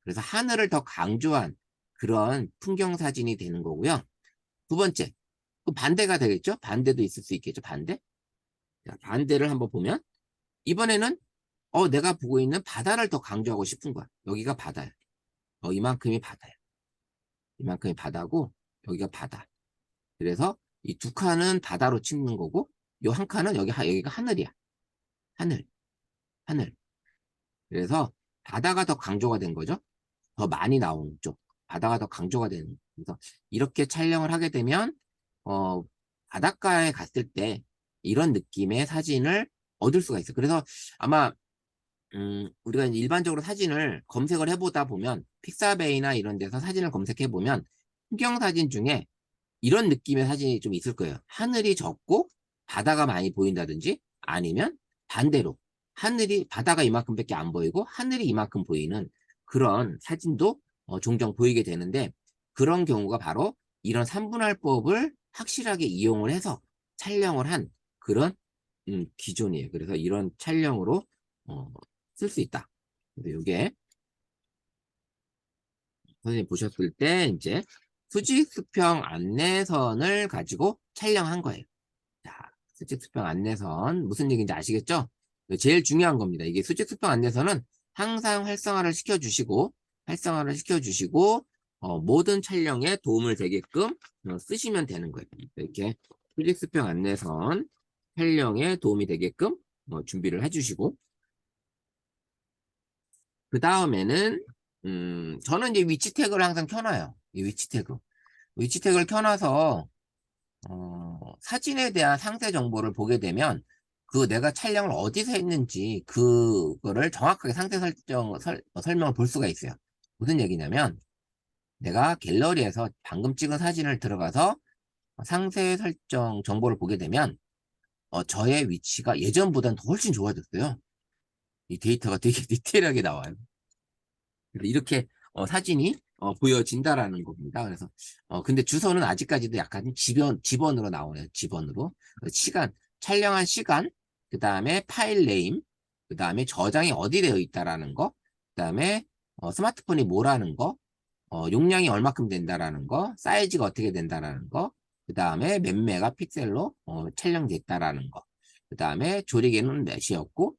그래서 하늘을 더 강조한 그런 풍경 사진이 되는 거고요. 두 번째, 그 반대가 되겠죠? 반대도 있을 수 있겠죠? 반대? 자, 반대를 한번 보면 이번에는 내가 보고 있는 바다를 더 강조하고 싶은 거야. 여기가 바다야. 이만큼이 바다야. 이만큼이 바다고 여기가 바다. 그래서 이 두 칸은 바다로 찍는 거고 요 한 칸은 여기가 하늘이야. 하늘. 그래서 바다가 더 강조가 된 거죠. 더 많이 나오는 쪽. 바다가 더 강조가 되는 거예요. 그래서 이렇게 촬영을 하게 되면 바닷가에 갔을 때 이런 느낌의 사진을 얻을 수가 있어요. 그래서 아마 우리가 일반적으로 사진을 검색을 해보다 보면 픽사베이나 이런 데서 사진을 검색해 보면 풍경 사진 중에 이런 느낌의 사진이 좀 있을 거예요. 하늘이 적고 바다가 많이 보인다든지 아니면 반대로 바다가 이만큼밖에 안 보이고 하늘이 이만큼 보이는 그런 사진도 종종 보이게 되는데 그런 경우가 바로 이런 3분할법을 확실하게 이용을 해서 촬영을 한 그런 기존이에요. 그래서 이런 촬영으로 쓸 수 있다. 그래서 이게 선생님 보셨을 때 이제 수직수평 안내선을 가지고 촬영한 거예요. 자, 수직수평 안내선 무슨 얘기인지 아시겠죠? 제일 중요한 겁니다. 이게 수직수평 안내선은 항상 활성화를 시켜주시고 모든 촬영에 도움을 되게끔 쓰시면 되는 거예요. 이렇게 수직수평 안내선 촬영에 도움이 되게끔 준비를 해주시고 그 다음에는 저는 이제 위치 태그를 항상 켜놔요. 이 위치 태그를 켜놔서 사진에 대한 상세 정보를 보게 되면 그 내가 촬영을 어디서 했는지 그거를 정확하게 상세 설명을 볼 수가 있어요. 무슨 얘기냐면 내가 갤러리에서 방금 찍은 사진을 들어가서 상세 설정 정보를 보게 되면 저의 위치가 예전보다는 더 훨씬 좋아졌어요. 이 데이터가 되게 디테일하게 나와요. 이렇게 사진이 보여진다라는 겁니다. 그래서 근데 주소는 아직까지도 약간 집원으로 나오네요. 집원으로 촬영한 시간, 그 다음에 파일 네임, 그 다음에 저장이 어디 되어 있다라는 거, 그 다음에 스마트폰이 뭐라는 거, 용량이 얼마큼 된다라는 거, 사이즈가 어떻게 된다라는 거, 그 다음에 몇 메가픽셀로 촬영됐다라는 거, 그 다음에 조리개는 몇이었고,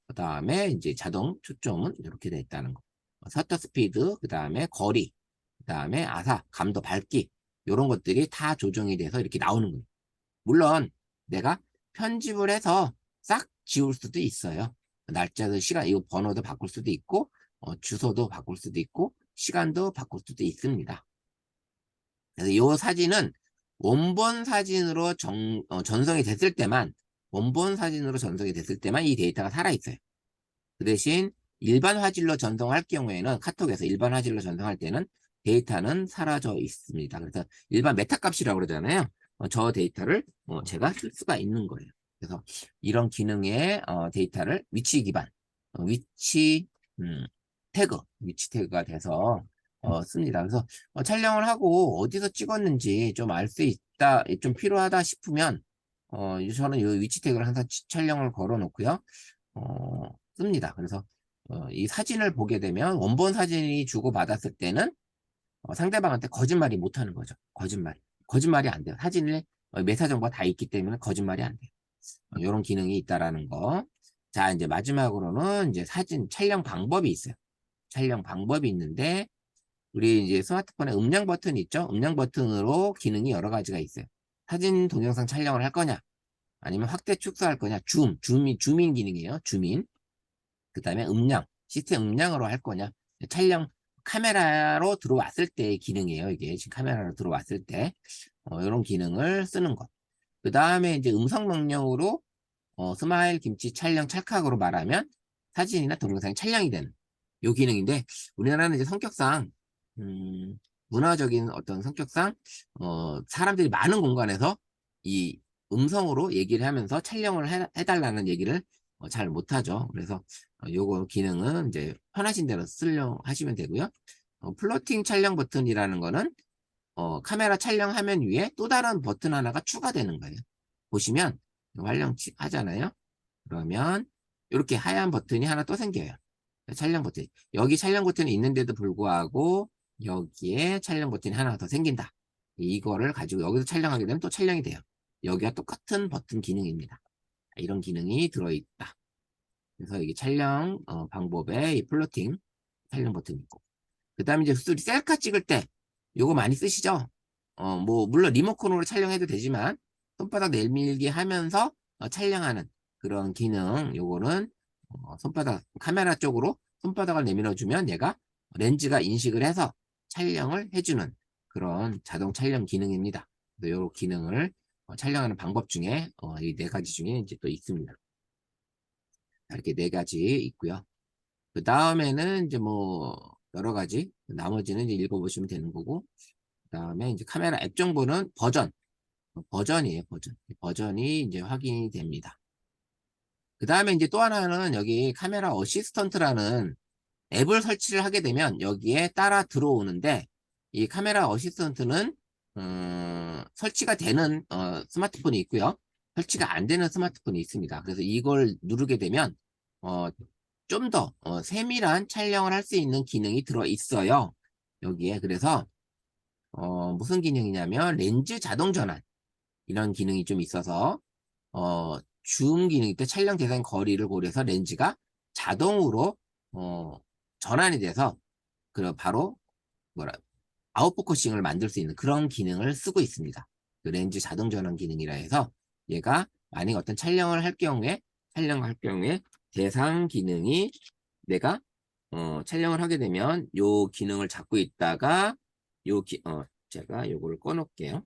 그 다음에 이제 자동 초점은 이렇게 돼 있다는 거. 셔터 스피드, 그 다음에 거리, 그 다음에 감도 밝기 이런 것들이 다 조정이 돼서 이렇게 나오는 거예요. 물론 내가 편집을 해서 싹 지울 수도 있어요. 날짜도 시간, 이거 번호도 바꿀 수도 있고 주소도 바꿀 수도 있고 시간도 바꿀 수도 있습니다. 그래서 이 사진은 원본 사진으로 전송이 됐을 때만 이 데이터가 살아있어요. 그 대신 일반 화질로 전송할 경우에는 카톡에서 일반 화질로 전송할 때는 데이터는 사라져 있습니다. 그래서 일반 메타 값이라고 그러잖아요. 저 데이터를 제가 쓸 수가 있는 거예요. 그래서 이런 기능의 데이터를 위치 기반, 위치 위치 태그가 돼서 씁니다. 그래서 촬영을 하고 어디서 찍었는지 좀 알 수 있다, 좀 필요하다 싶으면 저는 이 위치 태그를 항상 촬영을 걸어 놓고요. 씁니다. 그래서 이 사진을 보게 되면 원본 사진이 주고받았을 때는 상대방한테 거짓말이 못하는 거죠. 거짓말이 안 돼요. 사진에 메타 정보가 다 있기 때문에 거짓말이 안 돼요. 이런 기능이 있다라는 거. 자, 이제 마지막으로는 이제 사진 촬영 방법이 있어요. 촬영 방법이 있는데, 우리 이제 스마트폰에 음량 버튼이 있죠? 음량 버튼으로 기능이 여러 가지가 있어요. 사진, 동영상 촬영을 할 거냐? 아니면 확대 축소할 거냐? 줌인 기능이에요. 줌인. 그 다음에 음량, 시스템 음량으로 할 거냐? 촬영 카메라로 들어왔을 때의 기능이에요. 이게 지금 카메라로 들어왔을 때 이런 기능을 쓰는 것. 그 다음에 이제 음성 명령으로 스마일 김치 촬영 찰칵으로 말하면 사진이나 동영상이 촬영이 되는 요 기능인데, 우리나라는 이제 성격상 문화적인 어떤 성격상 사람들이 많은 공간에서 이 음성으로 얘기를 하면서 촬영을 해달라는 얘기를 잘 못하죠. 그래서 요거 기능은 이제 편하신 대로 쓰려 하시면 되고요. 플로팅 촬영 버튼이라는 거는 카메라 촬영 화면 위에 또 다른 버튼 하나가 추가되는 거예요. 보시면 활용 하잖아요. 그러면 이렇게 하얀 버튼이 하나 또 생겨요. 촬영 버튼. 여기 촬영 버튼이 있는데도 불구하고 여기에 촬영 버튼이 하나 더 생긴다. 이거를 가지고 여기서 촬영하게 되면 또 촬영이 돼요. 여기가 똑같은 버튼 기능입니다. 이런 기능이 들어있다. 그래서 이게 촬영 방법에 이 플로팅 촬영 버튼이 있고. 그 다음에 이제 우리 셀카 찍을 때 요거 많이 쓰시죠? 뭐 물론 리모컨으로 촬영해도 되지만 손바닥 내밀기 하면서 촬영하는 그런 기능, 요거는 손바닥 카메라 쪽으로 손바닥을 내밀어 주면 얘가 렌즈가 인식을 해서 촬영을 해주는 그런 자동 촬영 기능입니다. 요 기능을 촬영하는 방법 중에 이 네 가지 중에 이제 또 있습니다. 이렇게 네 가지 있고요. 그 다음에는 이제 뭐 여러 가지, 나머지는 이제 읽어보시면 되는 거고, 그 다음에 이제 카메라 앱 정보는 버전이에요, 버전. 버전이 이제 확인이 됩니다. 그 다음에 이제 또 하나는 여기 카메라 어시스턴트라는 앱을 설치를 하게 되면 여기에 따라 들어오는데, 이 카메라 어시스턴트는 설치가 되는 스마트폰이 있고요. 설치가 안 되는 스마트폰이 있습니다. 그래서 이걸 누르게 되면 어, 좀 더 세밀한 촬영을 할 수 있는 기능이 들어 있어요. 여기에. 그래서 무슨 기능이냐면 렌즈 자동 전환 이런 기능이 좀 있어서 줌 기능 때 촬영 대상 거리를 고려해서 렌즈가 자동으로 전환이 돼서 그 바로 뭐라 아웃포커싱을 만들 수 있는 그런 기능을 쓰고 있습니다. 그 렌즈 자동 전환 기능이라 해서 얘가 만약 어떤 촬영할 경우에 대상 기능이 내가 촬영을 하게 되면 요 기능을 잡고 있다가 제가 요거를 꺼놓을게요.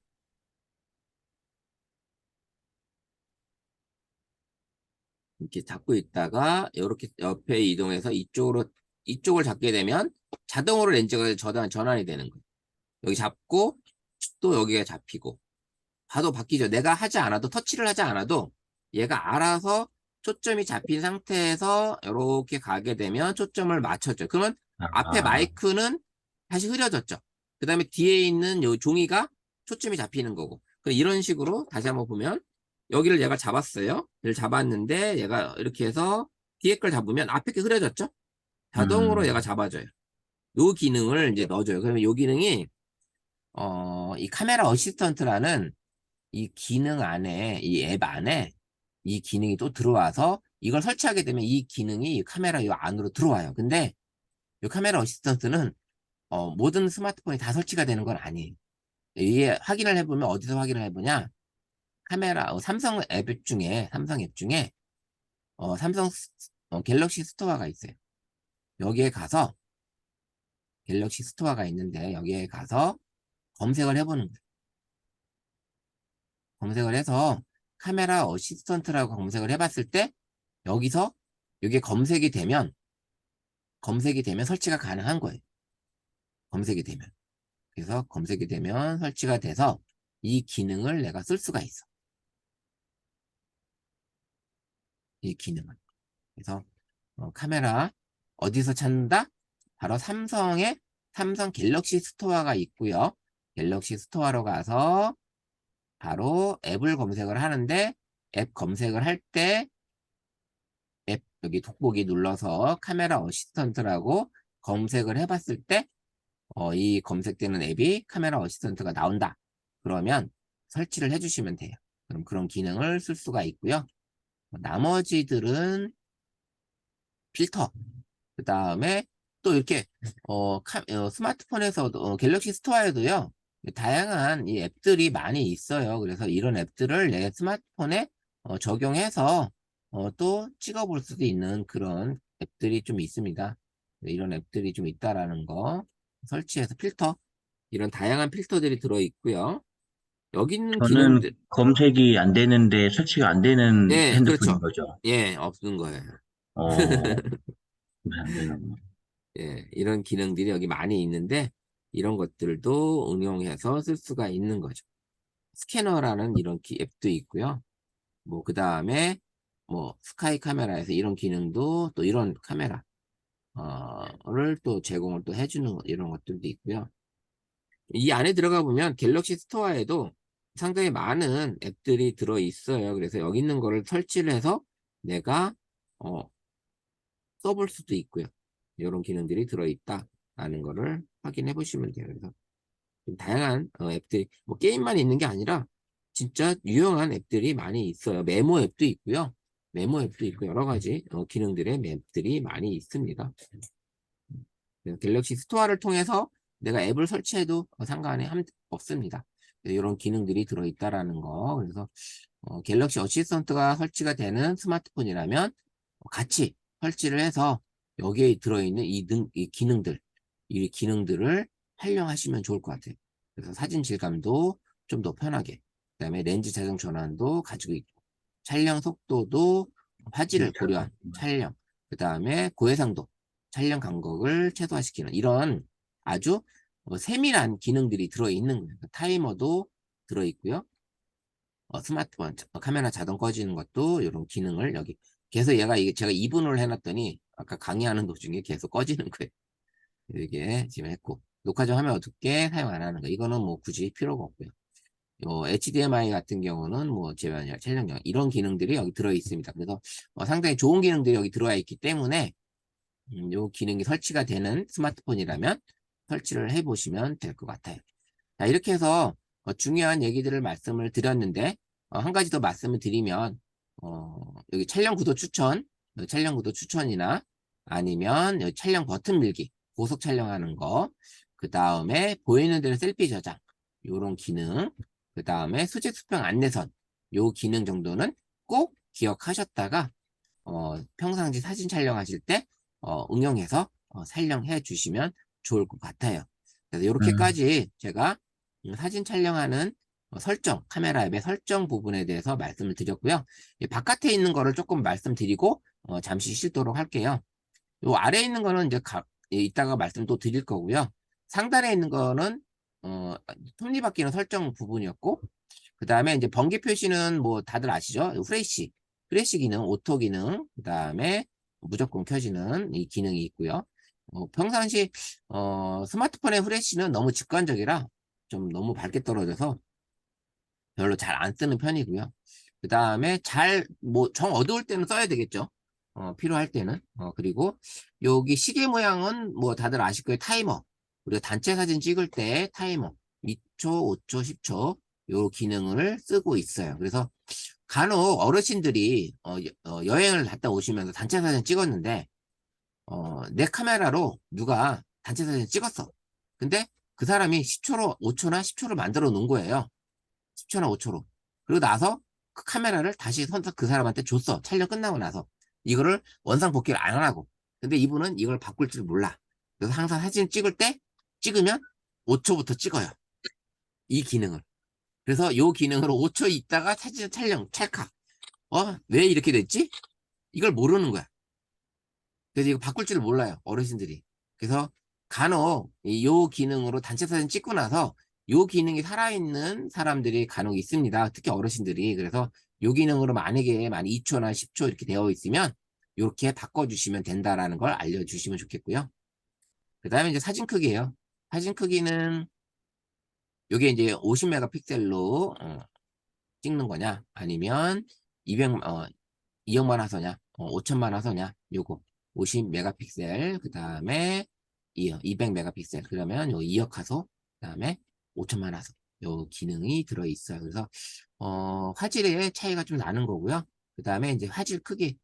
이렇게 잡고 있다가 이렇게 옆에 이동해서 이쪽을 잡게 되면 자동으로 렌즈가 전환이 되는 거예요. 여기 잡고 또 여기가 잡히고 봐도 바뀌죠. 내가 하지 않아도 터치를 하지 않아도 얘가 알아서 초점이 잡힌 상태에서 이렇게 가게 되면 초점을 맞췄죠. 그러면 앞에 아, 마이크는 다시 흐려졌죠. 그 다음에 뒤에 있는 요 종이가 초점이 잡히는 거고. 이런 식으로 다시 한번 보면 여기를 얘가 잡았어요. 얘를 잡았는데 얘가 이렇게 해서 뒤에 걸 잡으면 앞에 게 흐려졌죠. 자동으로 얘가 음, 잡아줘요. 요 기능을 이제 넣어줘요. 그러면 요 기능이 이 카메라 어시스턴트라는 이 기능 안에, 이 앱 안에 이 기능이 또 들어와서 이걸 설치하게 되면 이 기능이 이 카메라 이 안으로 들어와요. 근데 이 카메라 어시스턴트는 모든 스마트폰이 다 설치가 되는 건 아니에요. 이게 확인을 해보면 어디서 확인을 해보냐? 카메라 삼성 앱 중에 갤럭시 스토어가 있어요. 여기에 가서 갤럭시 스토어가 있는데 여기에 가서 검색을 해보는 거예요. 검색을 해서 카메라 어시스턴트라고 검색을 해봤을 때 여기서 이게 검색이 되면 설치가 가능한 거예요. 검색이 되면. 그래서 검색이 되면 설치가 돼서 이 기능을 내가 쓸 수가 있어. 이 기능은. 그래서 카메라 어디서 찾는다? 바로 삼성 갤럭시 스토어가 있고요. 갤럭시 스토어로 가서 바로 앱을 검색을 하는데 앱 검색을 할 때 앱 여기 돋보기 눌러서 카메라 어시스턴트라고 검색을 해봤을 때 이 검색되는 앱이 카메라 어시스턴트가 나온다. 그러면 설치를 해주시면 돼요. 그럼 그런 기능을 쓸 수가 있고요. 나머지들은 필터, 그 다음에 또 이렇게 스마트폰에서도 갤럭시 스토어에도요 다양한 이 앱들이 많이 있어요. 그래서 이런 앱들을 내 스마트폰에 적용해서 또 찍어볼 수도 있는 그런 앱들이 좀 있습니다. 네, 이런 앱들이 좀 있다라는 거 설치해서 필터 이런 다양한 필터들이 들어 있고요. 여기 있는 저는 기능들 검색이 안 되는데 설치가 안 되는 예 핸드폰인 그렇죠. 거죠. 예 없는 거예요. 어, 안 되는 거. 예, 이런 기능들이 여기 많이 있는데 이런 것들도 응용해서 쓸 수가 있는 거죠. 스캐너라는 이런 앱도 있고요. 뭐 그 다음에 뭐 스카이 카메라에서 이런 기능도 또 이런 카메라 를 또 제공을 또 해주는 이런 것들도 있고요. 이 안에 들어가 보면 갤럭시 스토어에도 상당히 많은 앱들이 들어 있어요. 그래서 여기 있는 거를 설치를 해서 내가 어, 써볼 수도 있고요. 이런 기능들이 들어있다라는 거를 확인해 보시면 돼요. 그래서 좀 다양한 앱들이 뭐 게임만 있는 게 아니라 진짜 유용한 앱들이 많이 있어요. 메모 앱도 있고요. 메모 앱도 있고 여러 가지 기능들의 앱들이 많이 있습니다. 그래서 갤럭시 스토어를 통해서 내가 앱을 설치해도 상관이 없습니다. 이런 기능들이 들어있다라는 거. 그래서 갤럭시 어시스턴트가 설치가 되는 스마트폰이라면 같이 설치를 해서 여기에 들어있는 이 기능들, 이 기능들을 활용하시면 좋을 것 같아요. 그래서 사진 질감도 좀 더 편하게, 그다음에 렌즈 자동 전환도 가지고 있고, 촬영 속도도 화질을 고려한 촬영, 그다음에 고해상도, 촬영 간격을 최소화시키는 이런 아주 세밀한 기능들이 들어있는 거예요. 타이머도 들어있고요. 스마트폰 카메라 자동 꺼지는 것도 이런 기능을 여기 계속 얘가 이게 제가 2분을 해놨더니 아까 강의하는 도중에 계속 꺼지는 거예요. 이게 지금 했고 녹화 중 하면 어떻게 사용 안 하는 거 이거는 뭐 굳이 필요가 없고요. HDMI 같은 경우는 뭐 재변이나 촬영용 이런 기능들이 여기 들어 있습니다. 그래서 상당히 좋은 기능들이 여기 들어와 있기 때문에 이 기능이 설치가 되는 스마트폰이라면 설치를 해보시면 될 것 같아요. 자, 이렇게 해서 중요한 얘기들을 말씀을 드렸는데 한 가지 더 말씀을 드리면 여기 촬영 구도 추천, 촬영 구도 추천이나 아니면 여기 촬영 버튼 밀기, 고속 촬영하는 거, 그 다음에 보이는 대로 셀피 저장, 요런 기능, 그 다음에 수직 수평 안내선, 요 기능 정도는 꼭 기억하셨다가 평상시 사진 촬영하실 때 응용해서 촬영해 주시면 좋을 것 같아요. 그래서 음, 이렇게까지 제가 사진 촬영하는 설정, 카메라 앱의 설정 부분에 대해서 말씀을 드렸고요. 바깥에 있는 거를 조금 말씀드리고 잠시 쉬도록 할게요. 요 아래에 있는 거는 이제 이따가 말씀 또 드릴 거고요. 상단에 있는 거는 톱니바퀴는 설정 부분이었고 그 다음에 이제 번개 표시는 뭐 다들 아시죠? 프레시 기능, 오토 기능, 그 다음에 무조건 켜지는 이 기능이 있고요. 평상시 스마트폰의 프레시는 너무 직관적이라 좀 너무 밝게 떨어져서 별로 잘 안 쓰는 편이고요. 그 다음에 뭐 정 어두울 때는 써야 되겠죠. 필요할 때는. 그리고 여기 시계 모양은 뭐 다들 아실 거예요. 타이머. 우리가 단체 사진 찍을 때 타이머. 2초, 5초, 10초. 요 기능을 쓰고 있어요. 그래서 간혹 어르신들이 여행을 갔다 오시면서 단체 사진 찍었는데 내 카메라로 누가 단체 사진 찍었어. 근데 그 사람이 10초로 5초나 10초로 만들어 놓은 거예요. 10초나 5초로. 그리고 나서 그 카메라를 다시 선착 그 사람한테 줬어. 촬영 끝나고 나서. 이거를 원상 복귀를 안 하고. 근데 이분은 이걸 바꿀 줄 몰라. 그래서 항상 사진 찍을 때 찍으면 5초부터 찍어요. 이 기능을. 그래서 이 기능으로 5초 있다가 사진 촬영, 찰칵. 왜 이렇게 됐지? 이걸 모르는 거야. 그래서 이거 바꿀 줄 몰라요. 어르신들이. 그래서 간혹 이 기능으로 단체 사진 찍고 나서 이 기능이 살아있는 사람들이 간혹 있습니다. 특히 어르신들이. 그래서 요 기능으로 만약에 2초나 10초 이렇게 되어 있으면 이렇게 바꿔주시면 된다라는 걸 알려주시면 좋겠고요. 그 다음에 이제 사진 크기예요. 사진 크기는 요게 이제 50메가픽셀로 찍는 거냐 아니면 2억만 화소냐 5천만 화소냐 요거 50메가픽셀 그 다음에 200메가픽셀 그러면 요 2억 화소 그 다음에 5천만 화소 요 기능이 들어있어요. 그래서 화질의 차이가 좀 나는 거고요. 그 다음에 이제 화질 크기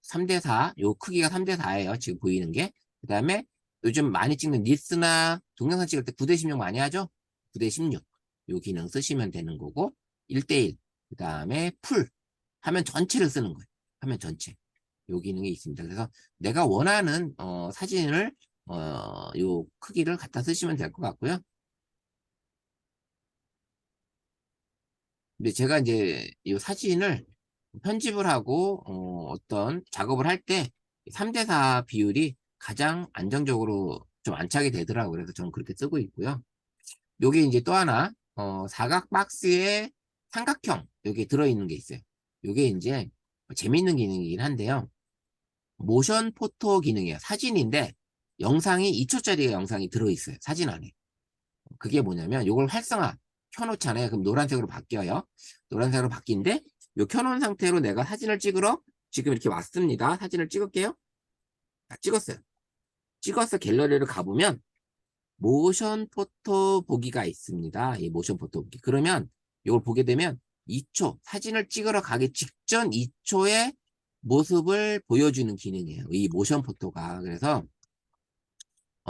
3대4 요 크기가 3대4예요. 지금 보이는 게. 그 다음에 요즘 많이 찍는 릴스나 동영상 찍을 때 9대16 많이 하죠. 9대16 요 기능 쓰시면 되는 거고 1대1 그 다음에 풀 화면 전체를 쓰는 거예요. 화면 전체 요 기능이 있습니다. 그래서 내가 원하는 사진을 요 크기를 갖다 쓰시면 될 것 같고요. 근데 제가 이제 이 사진을 편집을 하고 어떤 작업을 할 때 3대4 비율이 가장 안정적으로 좀 안착이 되더라고요. 그래서 저는 그렇게 쓰고 있고요. 요게 이제 또 하나 사각 박스에 삼각형 여기 들어있는 게 있어요. 요게 이제 재밌는 기능이긴 한데요. 모션 포토 기능이에요. 사진인데 영상이 2초짜리 영상이 들어있어요. 사진 안에. 그게 뭐냐면 요걸 활성화 켜놓잖아요. 그럼 노란색으로 바뀌어요. 노란색으로 바뀐데 요 켜놓은 상태로 내가 사진을 찍으러 지금 이렇게 왔습니다. 사진을 찍을게요. 찍었어요. 찍어서 갤러리를 가보면 모션 포토 보기가 있습니다. 이 모션 포토 보기. 그러면 이걸 보게 되면 2초 사진을 찍으러 가기 직전 2초의 모습을 보여주는 기능이에요. 이 모션 포토가. 그래서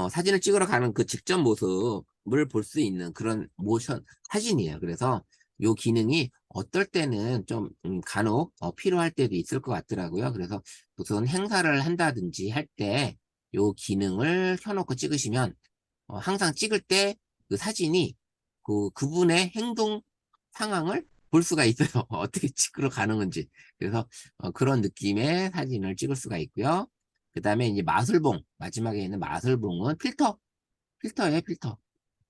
사진을 찍으러 가는 그 직전 모습을 볼 수 있는 그런 모션 사진이에요. 그래서 이 기능이 어떨 때는 좀 간혹 필요할 때도 있을 것 같더라고요. 그래서 무슨 행사를 한다든지 할 때 이 기능을 켜놓고 찍으시면 항상 찍을 때 그 사진이 그분의 행동 상황을 볼 수가 있어요. 어떻게 찍으러 가는 건지. 그래서 그런 느낌의 사진을 찍을 수가 있고요. 그 다음에 이제 마술봉, 마지막에 있는 마술봉은 필터예요, 필터.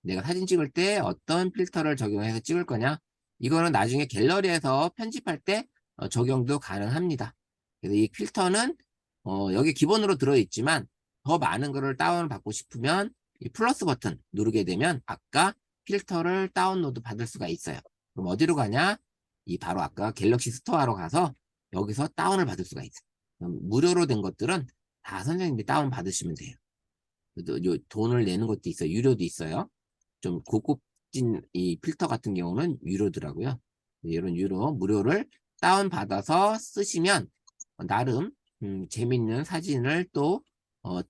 내가 사진 찍을 때 어떤 필터를 적용해서 찍을 거냐. 이거는 나중에 갤러리에서 편집할 때 적용도 가능합니다. 그래서 이 필터는 여기 기본으로 들어있지만 더 많은 거를 다운받고 싶으면 이 플러스 버튼 누르게 되면 아까 필터를 다운로드 받을 수가 있어요. 그럼 어디로 가냐? 이 바로 아까 갤럭시 스토어로 가서 여기서 다운을 받을 수가 있어요. 그럼 무료로 된 것들은 다 선생님이 다운 받으시면 돼요. 요 돈을 내는 것도 있어요. 유료도 있어요. 좀 고급진 이 필터 같은 경우는 유료더라고요. 이런 유료 무료를 다운 받아서 쓰시면 나름 재밌는 사진을 또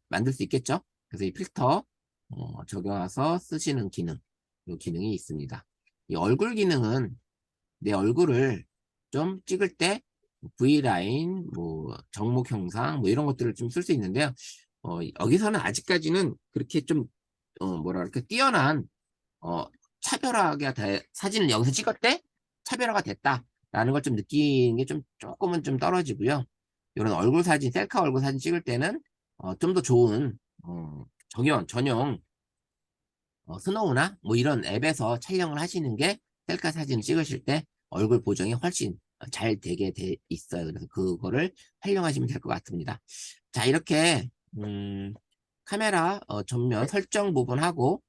만들 수 있겠죠. 그래서 이 필터 적용해서 쓰시는 기능, 이 기능이 있습니다. 이 얼굴 기능은 내 얼굴을 좀 찍을 때 V라인, 뭐 정목 형상, 뭐 이런 것들을 좀 쓸 수 있는데요. 여기서는 아직까지는 그렇게 좀 뭐랄까 뛰어난 어, 사진을 여기서 찍었대 차별화가 됐다라는 걸 좀 느끼는 게 좀 조금은 좀 떨어지고요. 이런 얼굴 사진, 셀카 얼굴 사진 찍을 때는 좀 더 좋은 전용 스노우나 뭐 이런 앱에서 촬영을 하시는 게 셀카 사진을 찍으실 때 얼굴 보정이 훨씬 잘 되게 돼 있어요. 그래서 그거를 활용하시면 될 것 같습니다. 자, 이렇게 카메라 전면 설정 부분하고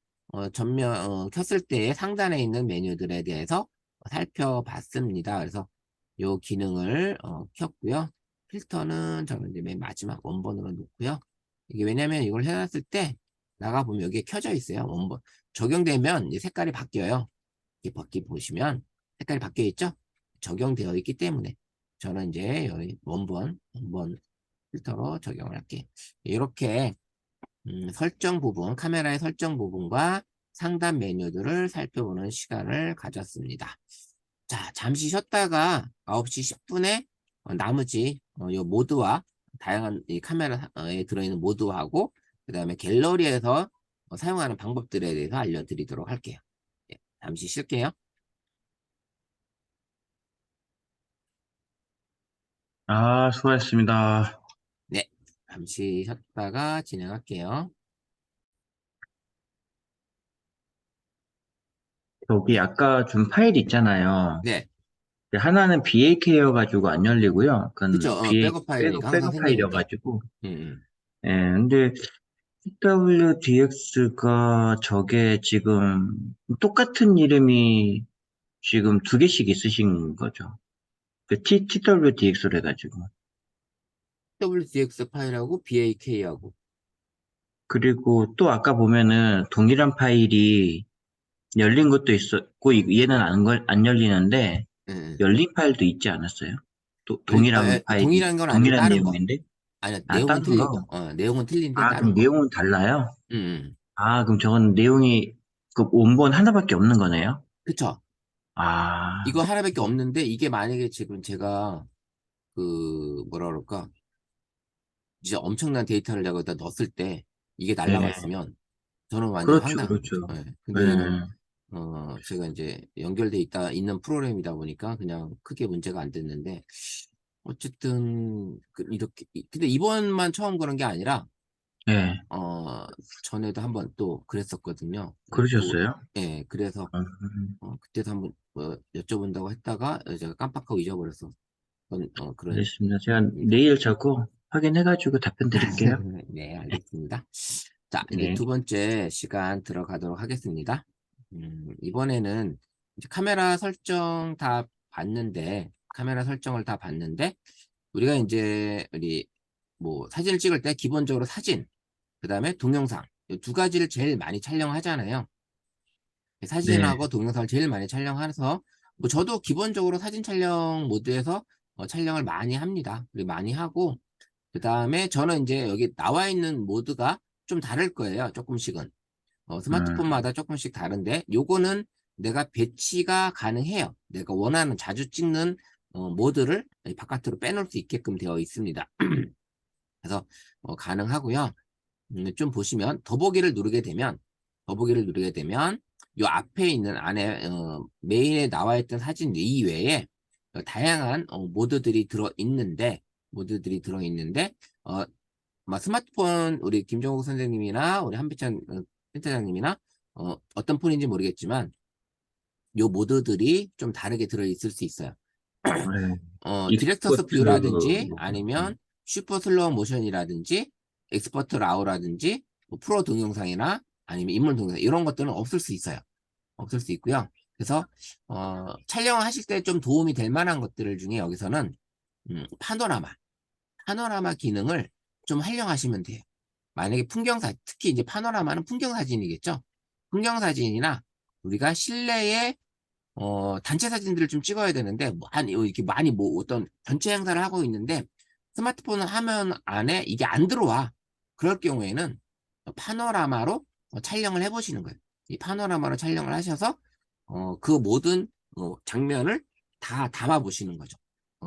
전면 켰을 때 상단에 있는 메뉴들에 대해서 살펴봤습니다. 그래서 이 기능을 켰고요. 필터는 저는 이제 맨 마지막 원본으로 놓고요. 이게 왜냐면 이걸 해놨을 때 나가보면 여기에 켜져 있어요. 원본. 적용되면 이제 색깔이 바뀌어요. 이렇게 보시면 색깔이 바뀌어 있죠? 적용되어 있기 때문에 저는 이제 여기 원본 필터로 적용을 할게요. 이렇게 설정 부분, 카메라의 설정 부분과 상단 메뉴들을 살펴보는 시간을 가졌습니다. 자, 잠시 쉬었다가 9시 10분에 나머지 이 모드와 다양한 이 카메라에 들어있는 모드하고 그 다음에 갤러리에서 사용하는 방법들에 대해서 알려드리도록 할게요. 예, 잠시 쉴게요. 아, 수고하셨습니다. 네, 잠시 쉬었다가 진행할게요. 여기 네, 아까 준 파일 있잖아요. 네, 하나는 BAK여가지고 안 열리고요. 그건 그쵸? 백업 파일이니까 항상 백업 생기니까. 파일이어가지고. 음, 음. 예, 근데 TWDX가 저게 지금 똑같은 이름이 지금 두 개씩 있으신 거죠. TWDX로 해가지고. WDX 파일하고 BAK하고. 그리고 또 아까 보면은 동일한 파일이 열린 것도 있었고, 얘는 안 열리는데, 예, 예. 열린 파일도 있지 않았어요? 동일한 파일이, 동일한 건 아니고 동일한 다른 거. 내용인데? 아니야, 아, 내용은 다른 틀리고, 거. 내용은 틀린데 아, 다른 그럼 거. 내용은 달라요? 음, 음. 아, 그럼 저건 내용이 그 원본 하나밖에 없는 거네요? 그쵸? 아, 이거 하나밖에 없는데, 이게 만약에 지금 제가, 뭐라 그럴까, 진짜 엄청난 데이터를 내가 여기다 넣었을 때, 이게 날라가 네. 있으면, 저는 완전 그렇죠, 황당한 거죠. 그렇죠. 예. 네. 근데 얘는, 제가 이제 있는 프로그램이다 보니까 그냥 크게 문제가 안 됐는데, 어쨌든, 근데 이번만 처음 그런 게 아니라, 네. 어, 전에도 한번 또 그랬었거든요. 그러셨어요? 예, 그래서, 그때도 한번 여쭤본다고 했다가 제가 깜빡하고 잊어버려서, 그런 알겠습니다. 제가 일입니다. 내일 자고 확인해가지고 답변 드릴게요. 네, 알겠습니다. 자, 이제 네. 두 번째 시간 들어가도록 하겠습니다. 이번에는 이제 카메라 설정을 다 봤는데, 우리가 이제, 뭐, 사진을 찍을 때 기본적으로 사진, 그 다음에 동영상, 이 두 가지를 제일 많이 촬영하잖아요. 네. 사진하고 동영상을 제일 많이 촬영해서, 뭐, 저도 기본적으로 사진 촬영 모드에서 촬영을 많이 합니다. 그리고 많이 하고, 그 다음에 저는 이제 여기 나와 있는 모드가 좀 다를 거예요. 조금씩은. 음, 스마트폰마다 조금씩 다른데, 요거는 내가 배치가 가능해요. 내가 원하는 자주 찍는 모드를 바깥으로 빼놓을 수 있게끔 되어 있습니다. 그래서 가능하고요. 좀 보시면 더보기를 누르게 되면 요 앞에 있는 안에 메인에 나와 있던 사진 이외에 다양한 모드들이 들어 있는데 어, 스마트폰 우리 김종국 선생님이나 우리 한비찬 센터장님이나 어떤 폰인지 모르겠지만 요 모드들이 좀 다르게 들어있을 수 있어요. 네. 디렉터스 익스포트, 뷰라든지 아니면 슈퍼 슬로우 모션이라든지 엑스퍼트 라우라든지 뭐 프로 동영상이나 아니면 인물 동영상 이런 것들은 없을 수 있어요. 없을 수 있고요. 그래서 촬영하실 때 좀 도움이 될 만한 것들 중에 여기서는 파노라마 기능을 좀 활용하시면 돼요. 만약에 특히 이제 파노라마는 풍경 사진이겠죠. 풍경 사진이나 우리가 실내에 단체 사진들을 좀 찍어야 되는데, 뭐, 이렇게 많이 뭐, 어떤 전체 행사를 하고 있는데, 스마트폰 화면 안에 이게 안 들어와. 그럴 경우에는 파노라마로 촬영을 해보시는 거예요. 이 파노라마로 촬영을 하셔서, 그 모든 장면을 다 담아보시는 거죠.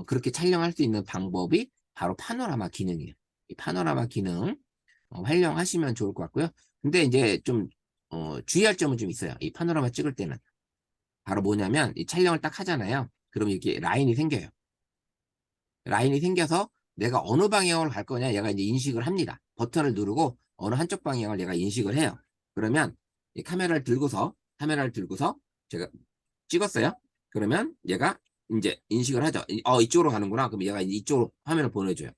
그렇게 촬영할 수 있는 방법이 바로 파노라마 기능이에요. 이 파노라마 기능 활용하시면 좋을 것 같고요. 근데 이제 좀, 주의할 점은 좀 있어요. 이 파노라마 찍을 때는. 바로 뭐냐면 이 촬영을 딱 하잖아요. 그럼 이렇게 라인이 생겨요. 라인이 생겨서 내가 어느 방향으로 갈 거냐 얘가 이제 인식을 합니다. 버튼을 누르고 어느 한쪽 방향을 얘가 인식을 해요. 그러면 이 카메라를 들고서 제가 찍었어요. 그러면 얘가 이제 인식을 하죠. 이쪽으로 가는구나. 그럼 얘가 이제 이쪽으로 화면을 보내줘요.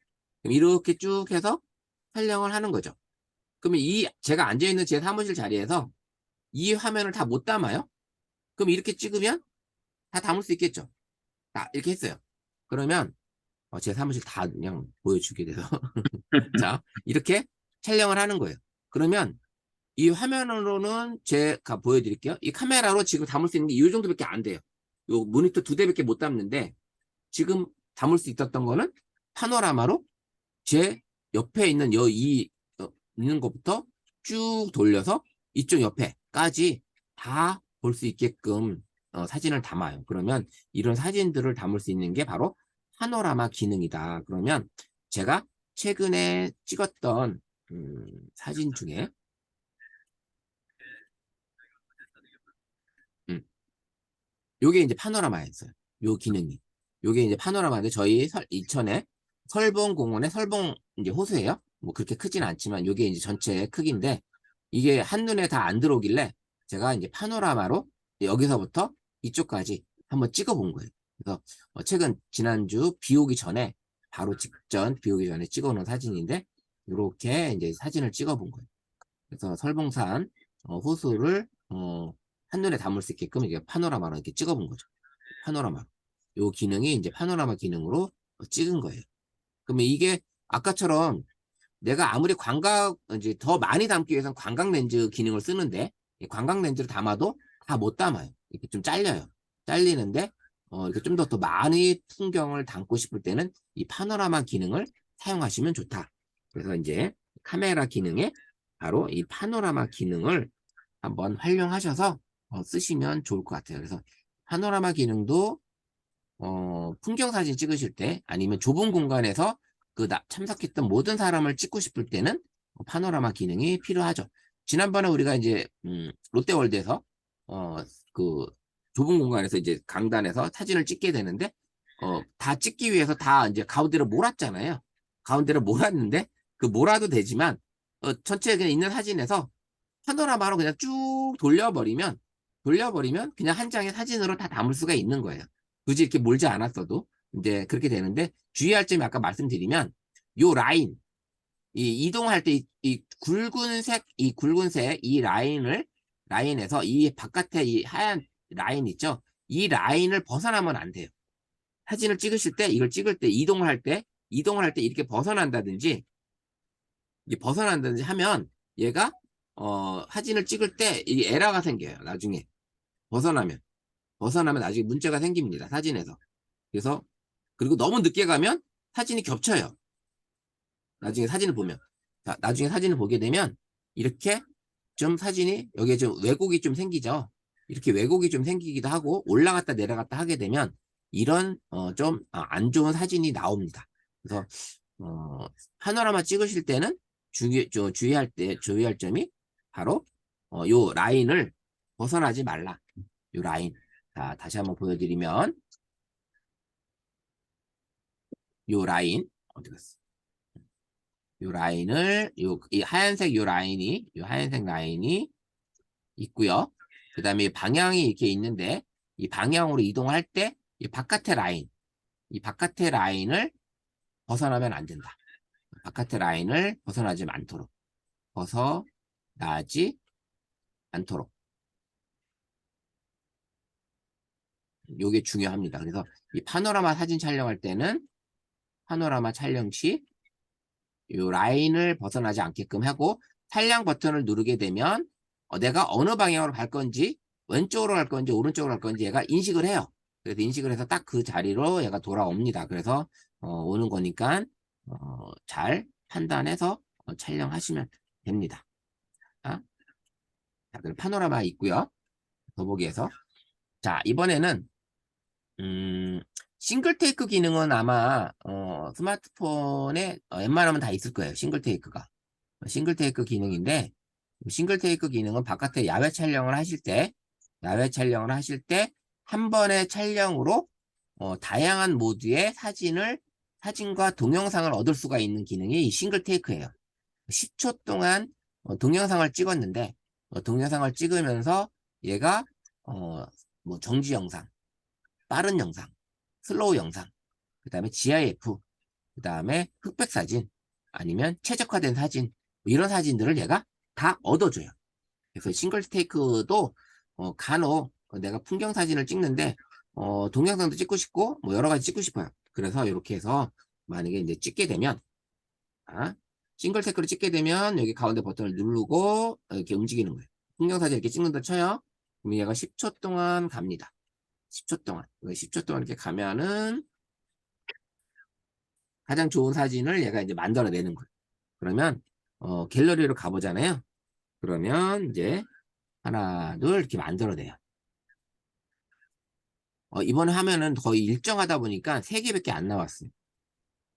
그럼 이렇게 쭉 해서 촬영을 하는 거죠. 그러면 제가 앉아있는 제 사무실 자리에서 이 화면을 다 못 담아요. 그럼 이렇게 찍으면 다 담을 수 있겠죠. 이렇게 했어요. 그러면 제 사무실 다 그냥 보여주게 돼서 자 이렇게 촬영을 하는 거예요. 그러면 이 화면으로는 제가 보여드릴게요. 이 카메라로 지금 담을 수 있는 게 이 정도밖에 안 돼요. 요 모니터 2대밖에 못 담는데 지금 담을 수 있었던 거는 파노라마로 제 옆에 있는 있는 것부터 쭉 돌려서 이쪽 옆에까지 다 볼 수 있게끔 사진을 담아요. 그러면 이런 사진들을 담을 수 있는 게 바로 파노라마 기능이다. 그러면 제가 최근에 찍었던 사진 중에 음, 요게 이제 파노라마였어요. 요 기능이. 요게 이제 파노라마인데 저희 이천에 설봉공원의 설봉 이제 호수예요. 뭐 그렇게 크진 않지만 요게 이제 전체 크기인데 이게 한눈에 다 안 들어오길래 제가 이제 파노라마로 여기서부터 이쪽까지 한번 찍어 본 거예요. 그래서 최근 지난주 비 오기 전에 바로 직전 비 오기 전에 찍어놓은 사진인데 이렇게 이제 사진을 찍어본 거예요. 그래서 설봉산 호수를 한눈에 담을 수 있게끔 이게 파노라마로 이렇게 찍어본 거죠. 파노라마. 요 기능이 이제 파노라마 기능으로 찍은 거예요. 그러면 이게 아까처럼 내가 아무리 이제 더 많이 담기 위해서는 광각 렌즈 기능을 쓰는데 이 광각 렌즈를 담아도 다 못 담아요. 이렇게 좀 잘려요. 잘리는데 이렇게 좀 더 많이 풍경을 담고 싶을 때는 이 파노라마 기능을 사용하시면 좋다. 그래서 이제 카메라 기능에 바로 이 파노라마 기능을 한번 활용하셔서 쓰시면 좋을 것 같아요. 그래서 파노라마 기능도 풍경 사진 찍으실 때 아니면 좁은 공간에서 참석했던 모든 사람을 찍고 싶을 때는 파노라마 기능이 필요하죠. 지난번에 우리가 이제 롯데월드에서 그 좁은 공간에서 이제 강단에서 사진을 찍게 되는데 다 찍기 위해서 다 이제 가운데로 몰았잖아요. 가운데로 몰았는데 그 몰아도 되지만 전체 그냥 있는 사진에서 파노라마로 그냥 쭉 돌려버리면 그냥 한 장의 사진으로 다 담을 수가 있는 거예요. 굳이 이렇게 몰지 않았어도 이제 그렇게 되는데 주의할 점이 아까 말씀드리면 요 라인 이동할 때 이 굵은색 이 라인에서 이 바깥에 이 하얀 라인 있죠? 이 라인을 벗어나면 안 돼요. 사진을 찍으실 때 이걸 찍을 때 이동을 할 때 이렇게 벗어난다든지 하면 얘가 사진을 찍을 때 이 에러가 생겨요. 나중에 벗어나면 나중에 문제가 생깁니다. 사진에서. 그래서 그리고 너무 늦게 가면 사진이 겹쳐요. 나중에 사진을 보면. 자, 나중에 사진을 보게 되면 이렇게 좀 사진이 여기에 좀 왜곡이 좀 생기죠. 이렇게 왜곡이 좀 생기기도 하고 올라갔다 내려갔다 하게 되면 이런 좀 안 좋은 사진이 나옵니다. 그래서 파노라마 찍으실 때는 주의할 점이 바로 요 라인을 벗어나지 말라. 요 라인. 자, 다시 한번 보여드리면 요 라인 어디 갔어? 요 라인을 이 하얀색 라인이 있고요. 그다음에 방향이 이렇게 있는데 이 방향으로 이동할 때 이 바깥의 라인을 벗어나면 안 된다. 바깥의 라인을 벗어나지 않도록. 요게 중요합니다. 그래서 이 파노라마 사진 촬영할 때는 파노라마 촬영 시 요 라인을 벗어나지 않게끔 하고 촬영 버튼을 누르게 되면 내가 어느 방향으로 갈 건지 왼쪽으로 갈 건지 오른쪽으로 갈 건지 얘가 인식을 해요. 그래서 인식을 해서 딱 그 자리로 얘가 돌아옵니다. 그래서 오는 거니까 잘 판단해서 촬영하시면 됩니다. 자, 그럼 파노라마 있고요. 더보기에서 자, 이번에는 싱글 테이크 기능은 아마 스마트폰에 웬만하면 다 있을 거예요. 싱글 테이크가. 싱글 테이크 기능인데 싱글 테이크 기능은 바깥에 야외 촬영을 하실 때 한 번의 촬영으로 다양한 모드의 사진과 동영상을 얻을 수가 있는 기능이 이 싱글 테이크예요. 10초 동안 동영상을 찍었는데 동영상을 찍으면서 얘가 뭐 정지 영상, 빠른 영상, 슬로우 영상, 그 다음에 GIF, 그 다음에 흑백 사진, 아니면 최적화된 사진, 뭐 이런 사진들을 얘가 다 얻어줘요. 그래서 싱글 테이크도 간혹 내가 풍경 사진을 찍는데 동영상도 찍고 싶고 뭐 여러 가지 찍고 싶어요. 그래서 이렇게 해서 만약에 이제 찍게 되면 싱글 테이크를 찍게 되면 여기 가운데 버튼을 누르고 이렇게 움직이는 거예요. 풍경 사진 이렇게 찍는다 쳐요. 그럼 얘가 10초 동안 갑니다. 10초 동안 이렇게 가면은 가장 좋은 사진을 얘가 이제 만들어내는 거예요. 그러면 갤러리로 가보잖아요. 그러면 이제 하나, 둘 이렇게 만들어내요. 이번에 화면은 거의 일정하다 보니까 3개밖에 안 나왔어요.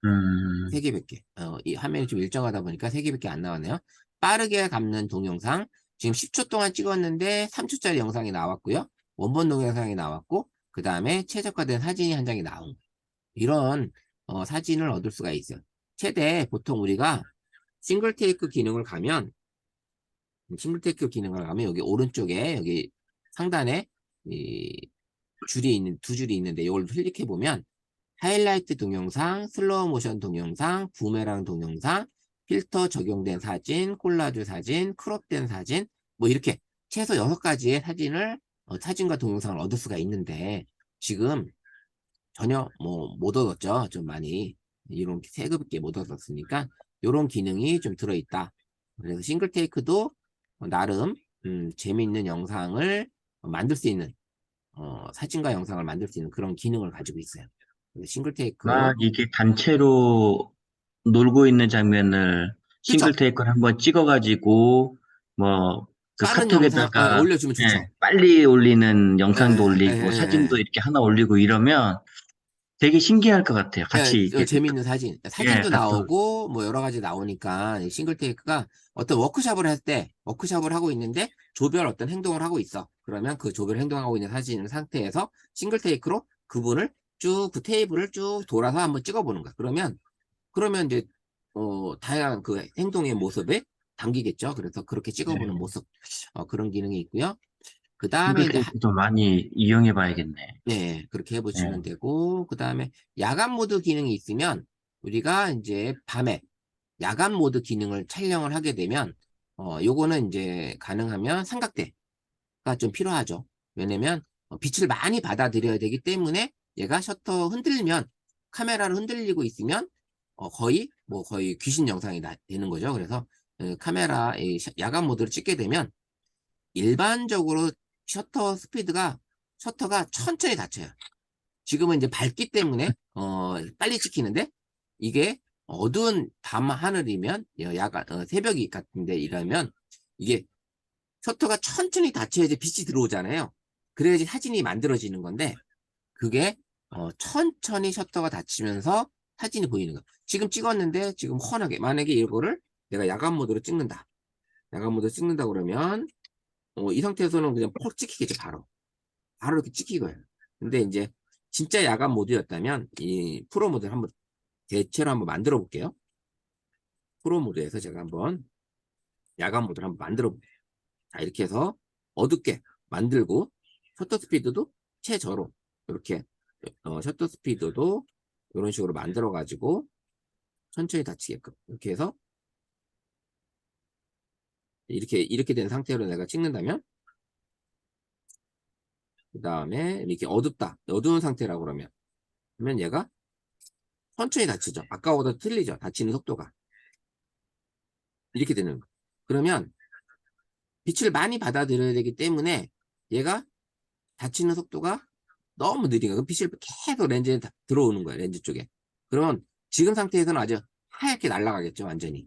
음, 3개밖에. 이 화면이 좀 일정하다 보니까 3개밖에 안 나왔네요. 빠르게 감는 동영상. 지금 10초 동안 찍었는데 3초짜리 영상이 나왔고요. 원본 동영상이 나왔고, 그 다음에 최적화된 사진이 한 장이 나온 이런 사진을 얻을 수가 있어요. 최대 보통 우리가 싱글 테이크 기능을 가면 여기 오른쪽에 여기 상단에 이 두 줄이 있는데 이걸 클릭해 보면 하이라이트 동영상, 슬로우 모션 동영상, 부메랑 동영상, 필터 적용된 사진, 콜라주 사진, 크롭된 사진, 뭐 이렇게 최소 6가지의 사진과 동영상을 얻을 수가 있는데 지금 전혀 뭐 못 얻었죠. 좀 많이 이런 세급 있게 못 얻었으니까 이런 기능이 좀 들어있다. 그래서 싱글 테이크도 나름 재미있는 영상을 만들 수 있는 사진과 영상을 만들 수 있는 그런 기능을 가지고 있어요. 싱글 테이크 막 이게 단체로 놀고 있는 장면을 싱글 그쵸? 테이크를 한번 찍어가지고, 뭐, 그 빠른 영상 카톡에다가, 올려주면 예, 좋죠. 빨리 올리는 영상도 에, 에, 올리고, 사진도 에, 이렇게 하나 올리고 이러면 되게 신기할 것 같아요. 같이 이렇게, 재미있는 사진. 예, 사진도 카톡. 나오고, 뭐, 여러 가지 나오니까, 이 싱글 테이크가 어떤 워크숍을 할 때, 워크숍을 하고 있는데, 조별 어떤 행동을 하고 있어. 그러면 그 조별 행동하고 있는 사진 상태에서 싱글 테이크로 그분을 쭉, 그 테이블을 쭉 돌아서 한번 찍어보는 거야. 그러면 이제, 다양한 그 행동의 모습에 담기겠죠. 그래서 그렇게 찍어보는 네. 모습. 그런 기능이 있고요. 그 다음에 싱글 이제 테이크도 많이 이용해 봐야겠네. 네, 그렇게 해보시면 예. 되고, 그 다음에 야간 모드 기능이 있으면 우리가 이제 밤에 야간 모드 기능을 촬영을 하게 되면, 요거는 이제 가능하면 삼각대가 좀 필요하죠. 왜냐면 빛을 많이 받아들여야 되기 때문에 얘가 셔터 흔들면, 카메라를 흔들리고 있으면, 거의 귀신 영상이 되는 거죠. 그래서 카메라, 야간 모드를 찍게 되면 일반적으로 셔터가 천천히 닫혀요. 지금은 이제 밝기 때문에 빨리 찍히는데 이게 어두운 밤 하늘이면 야간 새벽이 같은데 이러면 이게 셔터가 천천히 닫혀야지 빛이 들어오잖아요. 그래야지 사진이 만들어지는 건데 그게 천천히 셔터가 닫히면서 사진이 보이는 거야. 지금 찍었는데 지금 훤하게 만약에 이거를 내가 야간 모드로 찍는다. 야간 모드 찍는다 그러면 이 상태에서는 그냥 퍽 찍히겠죠 바로 이렇게 찍히고요. 근데 이제 진짜 야간 모드였다면 이 프로 모드를 한번 대체로 한번 만들어 볼게요. 프로 모드에서 제가 한번 야간 모드를 한번 만들어 볼게요. 자, 이렇게 해서 어둡게 만들고 셔터 스피드도 최저로 이렇게 셔터 스피드도 이런 식으로 만들어 가지고 천천히 닫히게끔 이렇게 해서 이렇게 된 상태로 내가 찍는다면 그 다음에 이렇게 어두운 상태라고 그러면 얘가 천천히 닫히죠. 아까보다 틀리죠. 닫히는 속도가 이렇게 되는 거. 그러면 빛을 많이 받아들여야 되기 때문에 얘가 닫히는 속도가 너무 느린 거예요. 빛이 계속 렌즈에 들어오는 거예요. 렌즈 쪽에. 그러면 지금 상태에서는 아주 하얗게 날아가겠죠. 완전히.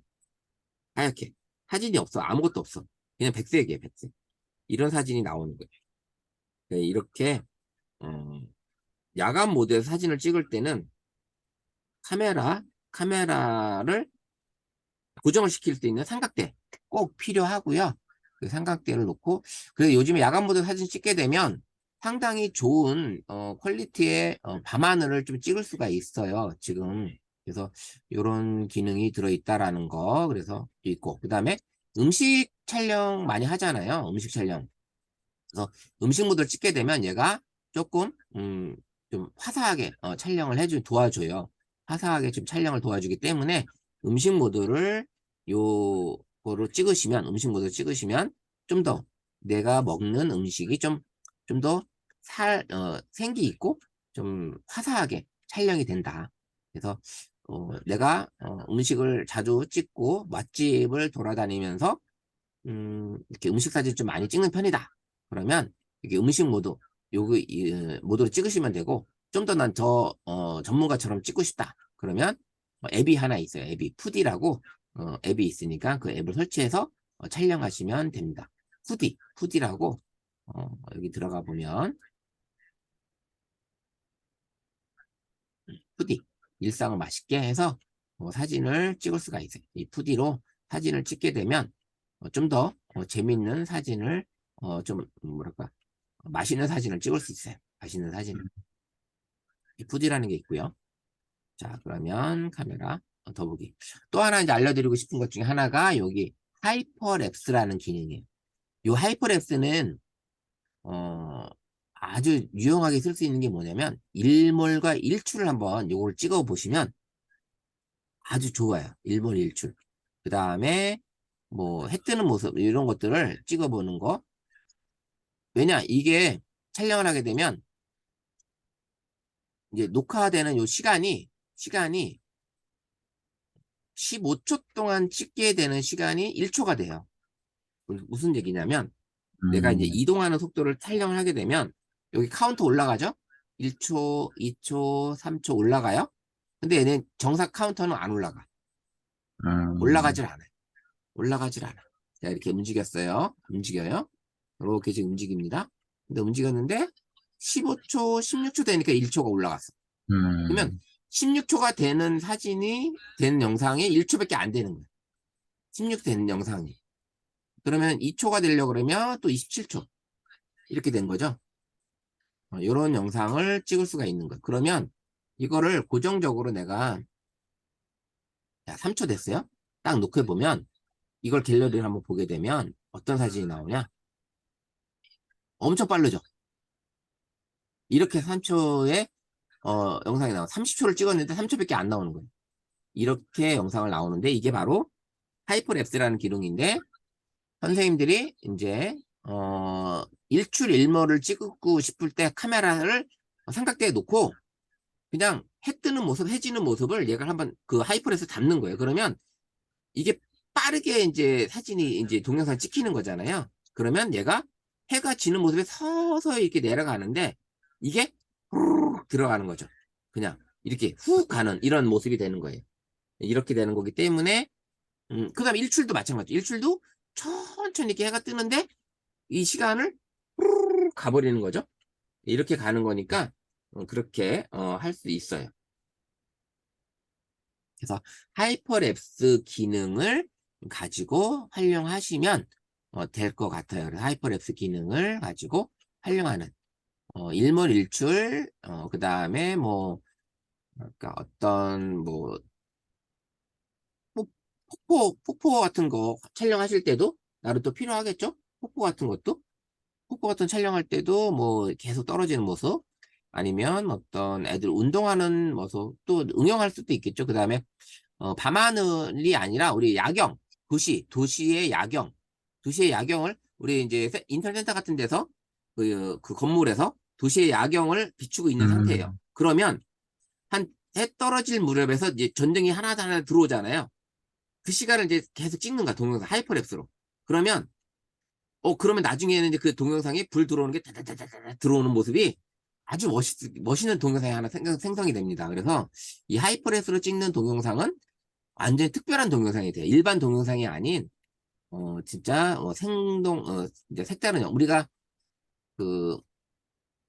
하얗게. 사진이 없어. 아무것도 없어. 그냥 백색이에요. 백색. 이런 사진이 나오는 거예요. 네, 이렇게 어, 야간 모드에서 사진을 찍을 때는 카메라를 고정을 시킬 수 있는 삼각대 꼭 필요하고요. 그 삼각대를 놓고 그래서 요즘에 야간 모드 사진 찍게 되면 상당히 좋은 퀄리티의 밤하늘을 좀 찍을 수가 있어요. 지금 그래서 이런 기능이 들어있다라는 거 그래서 있고 그 다음에 음식 촬영 많이 하잖아요. 음식 촬영. 그래서 음식 모드를 찍게 되면 얘가 조금 좀 화사하게 촬영을 도와줘요. 화사하게 좀 촬영을 도와주기 때문에 음식 모드를 요거로 찍으시면 음식 모드를 찍으시면 좀 더 내가 먹는 음식이 좀 더 생기 있고 좀 화사하게 촬영이 된다. 그래서 내가 음식을 자주 찍고 맛집을 돌아다니면서 이렇게 음식 사진 좀 많이 찍는 편이다. 그러면 이게 음식 모드, 모드로 찍으시면 되고, 좀 더 난 전문가처럼 찍고 싶다. 그러면 앱이 하나 있어요. 앱이 푸디라고 앱이 있으니까 그 앱을 설치해서 촬영하시면 됩니다. 푸디라고 여기 들어가 보면 푸디 일상을 맛있게 해서 사진을 찍을 수가 있어요. 이 푸디로 사진을 찍게 되면 좀 더 재밌는 사진을 좀 뭐랄까 맛있는 사진을 찍을 수 있어요. 맛있는 사진을. 이 푸디라는 게 있고요. 자, 그러면 카메라 더보기. 또 하나 이제 알려드리고 싶은 것 중에 하나가 여기 하이퍼랩스라는 기능이에요. 이 하이퍼랩스는 어, 아주 유용하게 쓸 수 있는 게 뭐냐면 일몰과 일출을 한번 요걸 찍어 보시면 아주 좋아요. 일몰 일출. 그 다음에 뭐 해 뜨는 모습 이런 것들을 찍어 보는 거. 왜냐 이게 촬영을 하게 되면 이제 녹화되는 요 시간이 15초 동안 찍게 되는 시간이 1초가 돼요. 무슨 얘기냐면 내가 이제 음, 이동하는 속도를 촬영을 하게 되면 여기 카운트 올라가죠? 1초, 2초, 3초 올라가요? 근데 얘는 정상 카운터는 안 올라가. 음, 올라가질 않아요. 올라가질 않아. 자, 이렇게 움직였어요. 움직여요. 이렇게 지금 움직입니다. 근데 움직였는데 15초, 16초 되니까 1초가 올라갔어. 그러면 음, 16초가 되는 사진이, 되는 영상이 1초밖에 안 되는 거야. 16초 되는 영상이. 그러면 2초가 되려고 그러면 또 27초. 이렇게 된 거죠. 이런 영상을 찍을 수가 있는 거예요. 그러면 이거를 고정적으로 내가, 야, 3초 됐어요? 딱 놓고 보면 이걸 갤러리를 한번 보게 되면 어떤 사진이 나오냐? 엄청 빠르죠? 이렇게 3초에 영상이 나와. 30초를 찍었는데 3초밖에 안 나오는 거예요. 이렇게 영상을 나오는데 이게 바로 하이퍼랩스라는 기능인데 선생님들이 이제 일출일모를 찍고 싶을 때 카메라를 삼각대에 놓고 그냥 해 뜨는 모습, 해 지는 모습을 얘가 한번 그 하이퍼랩스 담는 거예요. 그러면 이게 빠르게 이제 사진이 이제 동영상 찍히는 거잖아요. 그러면 얘가 해가 지는 모습에 서서히 이렇게 내려가는데 이게 후루룩 들어가는 거죠. 그냥 이렇게 훅 가는 이런 모습이 되는 거예요. 이렇게 되는 거기 때문에 그다음에 일출도 마찬가지. 일출도 천천히 이렇게 해가 뜨는데 이 시간을 후루룩 가버리는 거죠. 이렇게 가는 거니까 그렇게 할 수 있어요. 그래서 하이퍼랩스 기능을 가지고 활용하시면 될 것 같아요. 그래서 하이퍼랩스 기능을 가지고 활용하는 일몰일출 그 다음에 뭐 그러니까 어떤 뭐 폭포 같은 거 촬영하실 때도 나름 또 필요하겠죠? 폭포 같은 것도 폭포 같은 촬영할 때도 뭐 계속 떨어지는 모습 아니면 어떤 애들 운동하는 모습 또 응용할 수도 있겠죠. 그 다음에 밤하늘이 아니라 우리 야경, 도시의 야경을 우리 이제 인터넷 센터 같은 데서 그 건물에서 도시의 야경을 비추고 있는 상태예요. 음, 그러면 한 해 떨어질 무렵에서 이제 전등이 하나 들어오잖아요. 그 시간을 이제 계속 찍는 거야, 동영상 하이퍼랩스로. 그러면 그러면 나중에는 이제 그 동영상에 불 들어오는 게 다다다다다 들어오는 모습이 아주 멋있는 동영상이 하나 생성이 됩니다. 그래서 이 하이퍼랩스로 찍는 동영상은 완전히 특별한 동영상이 돼요. 일반 동영상이 아닌, 진짜, 이제 색다른, 우리가 그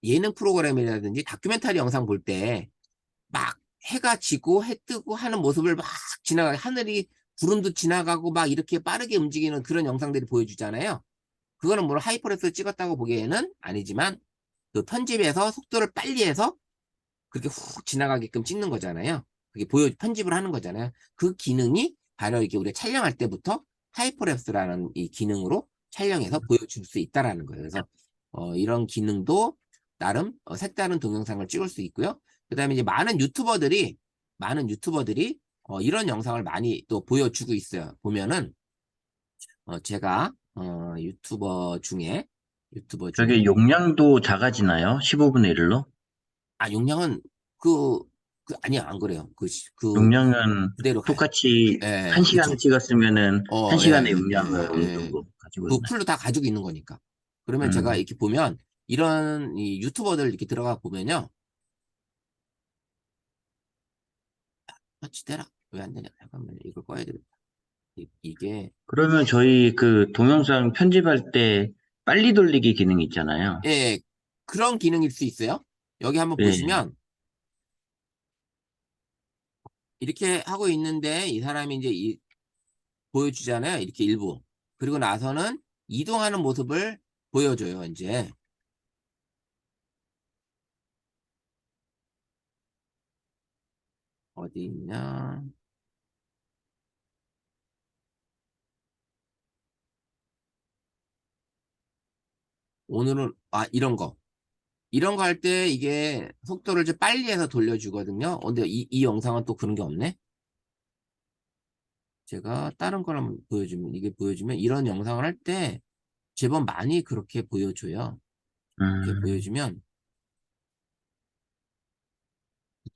예능 프로그램이라든지 다큐멘터리 영상 볼 때 막 해가 지고 해 뜨고 하는 모습을 막 하늘이 구름도 지나가고 막 이렇게 빠르게 움직이는 그런 영상들이 보여주잖아요. 그거는 뭐 하이퍼랩스를 찍었다고 보기에는 아니지만 그 편집에서 속도를 빨리 해서 그렇게 훅 지나가게끔 찍는 거잖아요. 그게 편집을 하는 거잖아요. 그 기능이 바로 이게 우리가 촬영할 때부터 하이퍼랩스라는 이 기능으로 촬영해서 보여줄 수 있다라는 거예요. 그래서 이런 기능도 나름 색다른 동영상을 찍을 수 있고요. 그다음에 이제 많은 유튜버들이 이런 영상을 많이 또 보여주고 있어요. 보면은 제가 유튜버 중에 저게 용량도 작아지나요? 15분의 1로? 용량은 아니야, 안 그래요. 용량은 그대로 가요. 똑같이 예, 1시간을 그쵸. 찍었으면은 예, 1시간의 용량을 어느 예. 정도 가지고 그 있나요? 풀로 다 가지고 있는 거니까. 그러면 제가 음, 이렇게 보면, 이런 이 유튜버들 이렇게 들어가 보면요. 터치대라. 왜 안 되냐? 잠깐만요. 이걸 꺼야 되겠다. 이게, 그러면 저희 그 동영상 편집할 때 빨리 돌리기 기능 있잖아요. 예, 그런 기능일 수 있어요. 여기 한번 예. 보시면, 이렇게 하고 있는데, 이 사람이 이제 보여주잖아요. 이렇게 일부. 그리고 나서는 이동하는 모습을 보여줘요, 이제. 어디 있냐. 오늘은, 이런 거. 이런 거 할 때 이게 속도를 좀 빨리 해서 돌려주거든요. 근데 이 영상은 또 그런 게 없네. 제가 다른 걸 한번 보여주면, 이게 보여주면 이런 영상을 할 때 제법 많이 그렇게 보여줘요. 이렇게 음, 보여주면,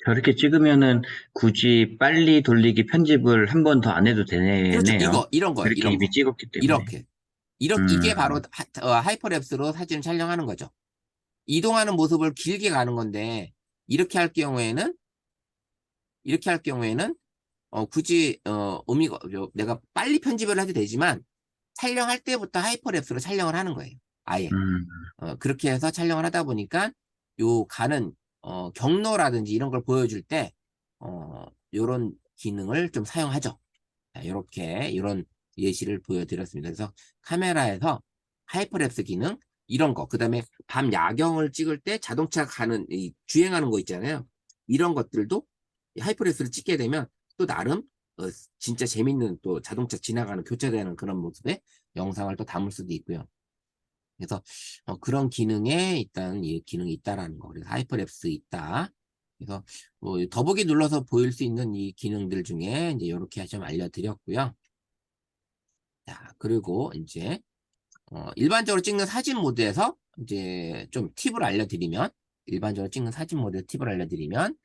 저렇게 찍으면은 굳이 빨리 돌리기 편집을 한 번 더 안 해도 그렇죠. 되네요. 이런 거예요. 그렇게 이런 이미 거. 찍었기 때문에. 이렇게. 이게 바로 음, 하이퍼랩스로 사진을 촬영하는 거죠. 이동하는 모습을 길게 가는 건데, 이렇게 할 경우에는, 이렇게 할 경우에는, 굳이, 내가 빨리 편집을 해도 되지만, 촬영할 때부터 하이퍼랩스로 촬영을 하는 거예요. 아예. 음, 그렇게 해서 촬영을 하다 보니까, 요 가는, 경로라든지 이런 걸 보여줄 때, 요런 기능을 좀 사용하죠. 자, 이런 예시를 보여드렸습니다. 그래서 카메라에서 하이퍼랩스 기능, 이런 거, 그 다음에 밤 야경을 찍을 때 자동차 가는, 주행하는 거 있잖아요. 이런 것들도 하이퍼랩스를 찍게 되면 또 나름, 진짜 재밌는 또 자동차 지나가는, 교차되는 그런 모습의 영상을 또 담을 수도 있고요. 그래서 그런 기능에 일단 이 기능이 있다라는 거. 그래서 하이퍼랩스 있다. 그래서 뭐 더보기 눌러서 보일 수 있는 이 기능들 중에 이제 이렇게 좀 알려드렸고요. 자, 그리고 이제 일반적으로 찍는 사진 모드에서 이제 좀 팁을 알려드리면, 일반적으로 찍는 사진 모드 팁을 알려드리면,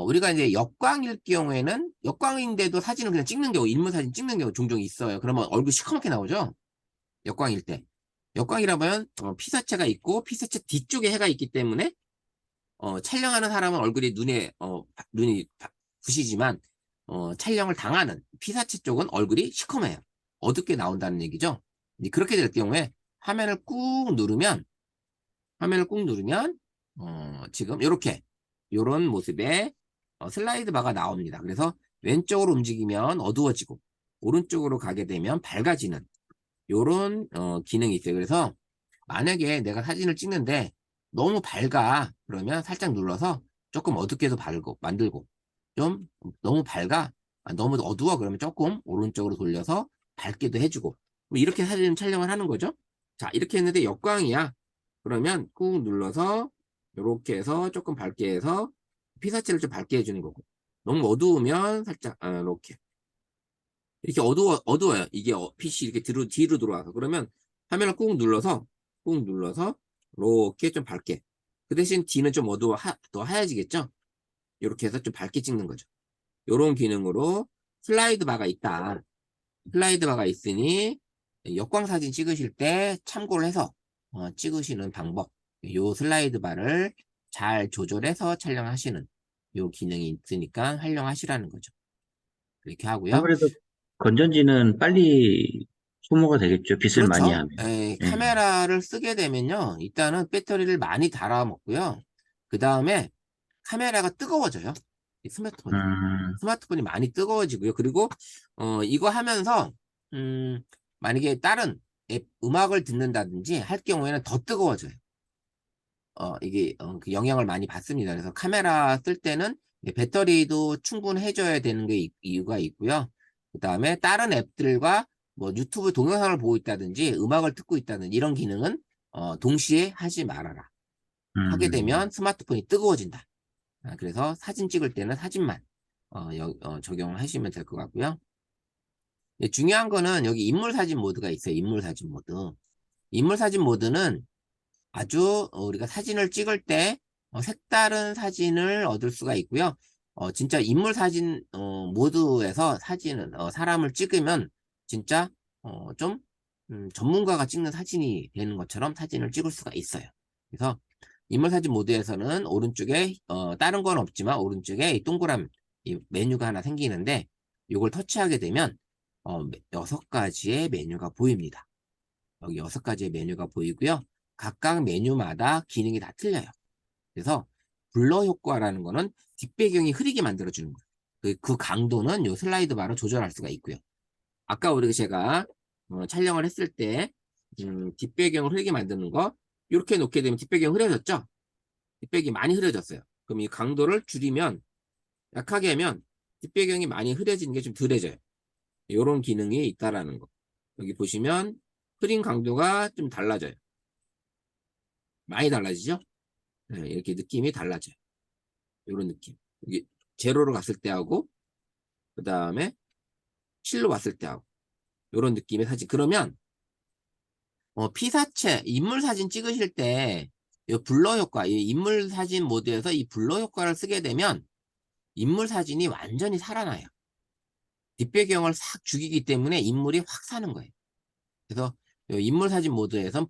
우리가 이제 역광일 경우에는 역광인데도 사진을 그냥 찍는 경우, 인물 사진 찍는 경우 종종 있어요. 그러면 얼굴 시커멓게 나오죠? 역광일 때. 역광이라면 피사체가 있고 피사체 뒤쪽에 해가 있기 때문에 촬영하는 사람은 얼굴이 눈이 부시지만 촬영을 당하는 피사체 쪽은 얼굴이 시커매요. 어둡게 나온다는 얘기죠. 이제 그렇게 될 경우에 화면을 꾹 누르면 화면을 꾹 누르면 지금 이렇게 이런 모습의 슬라이드 바가 나옵니다. 그래서 왼쪽으로 움직이면 어두워지고 오른쪽으로 가게 되면 밝아지는 요런 기능이 있어요. 그래서 만약에 내가 사진을 찍는데 너무 밝아 그러면 살짝 눌러서 조금 어둡게 해서 만들고 좀 너무 밝아 너무 어두워 그러면 조금 오른쪽으로 돌려서 밝게도 해주고 뭐 이렇게 사진 촬영을 하는 거죠. 자, 이렇게 했는데 역광이야. 그러면 꾹 눌러서 이렇게 해서 조금 밝게 해서 피사체를 좀 밝게 해주는 거고 너무 어두우면 살짝 이렇게 어두워요. 이게 PC 이렇게 뒤로 들어와서. 그러면 화면을 꾹 눌러서, 이렇게 좀 밝게. 그 대신 뒤는 좀 더 하얘지겠죠? 이렇게 해서 좀 밝게 찍는 거죠. 이런 기능으로 슬라이드 바가 있다. 슬라이드 바가 있으니, 역광 사진 찍으실 때 참고를 해서, 찍으시는 방법. 요 슬라이드 바를 잘 조절해서 촬영하시는 요 기능이 있으니까 활용하시라는 거죠. 이렇게 하고요. 아무래도 건전지는 빨리 소모가 되겠죠. 빛을 많이 그렇죠. 하면. 예. 카메라를 쓰게 되면요. 일단은 배터리를 많이 달아먹고요. 그 다음에 카메라가 뜨거워져요. 이 스마트폰이. 음, 스마트폰이 많이 뜨거워지고요. 그리고, 이거 하면서, 만약에 다른 앱, 음악을 듣는다든지 할 경우에는 더 뜨거워져요. 이게, 그 영향을 많이 받습니다. 그래서 카메라 쓸 때는 배터리도 충분해져야 되는 게 이유가 있고요. 그 다음에 다른 앱들과 뭐 유튜브 동영상을 보고 있다든지 음악을 듣고 있다든지 이런 기능은 동시에 하지 말아라. 하게 음. 되면 스마트폰이 뜨거워진다. 그래서 사진 찍을 때는 사진만 적용을 하시면 될 것 같고요. 중요한 거는 여기 인물 사진 모드가 있어요. 인물 사진 모드. 인물 사진 모드는 아주 우리가 사진을 찍을 때 색다른 사진을 얻을 수가 있고요. 진짜 인물 사진 모드에서 사람을 찍으면 진짜 좀 전문가가 찍는 사진이 되는 것처럼 사진을 찍을 수가 있어요. 그래서 인물 사진 모드에서는 오른쪽에 다른 건 없지만 오른쪽에 이 동그란 이 메뉴가 하나 생기는데 이걸 터치하게 되면 6가지의 메뉴가 보입니다. 여기 6가지의 메뉴가 보이고요. 각각 메뉴마다 기능이 다 틀려요. 그래서 블러 효과라는 거는 뒷배경이 흐리게 만들어주는 거예요. 그 강도는 요 슬라이드 바로 조절할 수가 있고요. 아까 제가 촬영을 했을 때 뒷배경을 흐리게 만드는 거 이렇게 놓게 되면 뒷배경 흐려졌죠? 뒷배경이 많이 흐려졌어요. 그럼 이 강도를 줄이면 약하게 하면 뒷배경이 많이 흐려지는 게 좀 덜해져요. 이런 기능이 있다라는 거. 여기 보시면 흐린 강도가 좀 달라져요. 많이 달라지죠? 네, 이렇게 느낌이 달라져요. 이런 느낌. 이게 제로로 갔을 때하고 그 다음에 실로 왔을 때하고 이런 느낌의 사진. 그러면 피사체 인물 사진 찍으실 때 이 블러 효과, 이 인물 사진 모드에서 이 블러 효과를 쓰게 되면 인물 사진이 완전히 살아나요. 뒷배경을 싹 죽이기 때문에 인물이 확 사는 거예요. 그래서 이 인물 사진 모드에선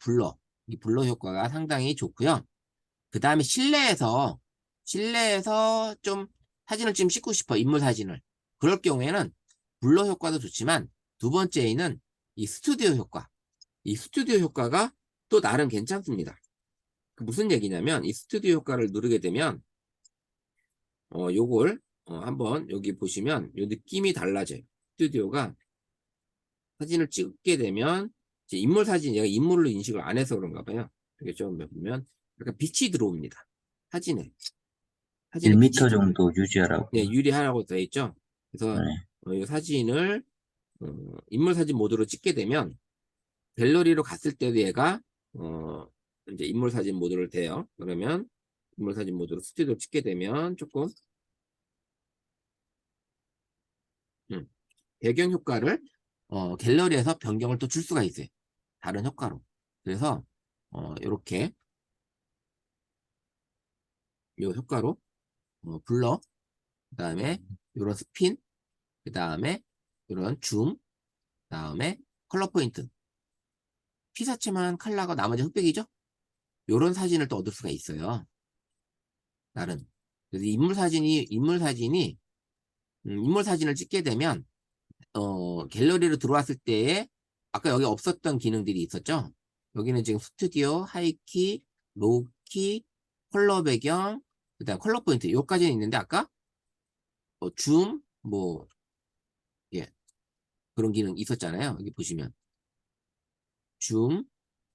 이 블러 효과가 상당히 좋고요. 그 다음에 실내에서 좀 사진을 좀 찍고 싶어, 인물 사진을. 그럴 경우에는 블러 효과도 좋지만 두 번째에는 이 스튜디오 효과. 이 스튜디오 효과가 또 나름 괜찮습니다. 그 무슨 얘기냐면 이 스튜디오 효과를 누르게 되면 요걸 한번 여기 보시면 요 느낌이 달라져요. 스튜디오가 사진을 찍게 되면 이제 인물 사진 얘가 인물로 인식을 안 해서 그런가 봐요. 이게 좀 보면 약간 빛이 들어옵니다. 사진에 빛이 1m 들어와요. 정도 유지하라고. 네, 유리하라고 되어 있죠. 그래서 네. 이 사진을 인물 사진 모드로 찍게 되면 갤러리로 갔을 때도 얘가 이제 인물 사진 모드를 돼요. 그러면 인물 사진 모드로 스튜디오 찍게 되면 조금 음, 배경 효과를 갤러리에서 변경을 또 줄 수가 있어요. 다른 효과로. 그래서 이렇게 이 효과로 블러, 그 다음에 이런 스핀, 그 다음에 이런 줌, 그 다음에 컬러 포인트. 피사체만 컬러가 나머지 흑백이죠? 이런 사진을 또 얻을 수가 있어요. 다른. 그래서 인물 사진을 찍게 되면 갤러리로 들어왔을 때에 아까 여기 없었던 기능들이 있었죠. 여기는 지금 스튜디오, 하이키, 로우키, 컬러 배경, 그다음 컬러 포인트 요까지는 있는데 아까 줌, 예, 그런 기능 있었잖아요. 여기 보시면 줌,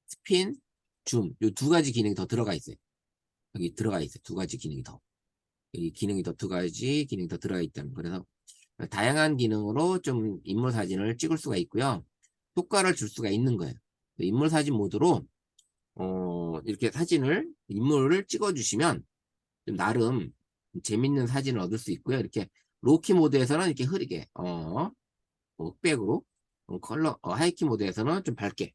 스핀, 줌 요 두 가지 기능이 더 들어가 있어요. 여기 들어가 있어요. 두 가지 기능이 더. 여기 기능이 더 두 가지 기능이 더 들어가 있다는 거. 그래서 다양한 기능으로 좀 인물 사진을 찍을 수가 있고요. 효과를 줄 수가 있는 거예요. 인물 사진 모드로 이렇게 인물을 찍어주시면 좀 나름 재밌는 사진을 얻을 수 있고요. 이렇게 로키 모드에서는 이렇게 흐리게, 흑백으로, 하이키 모드에서는 좀 밝게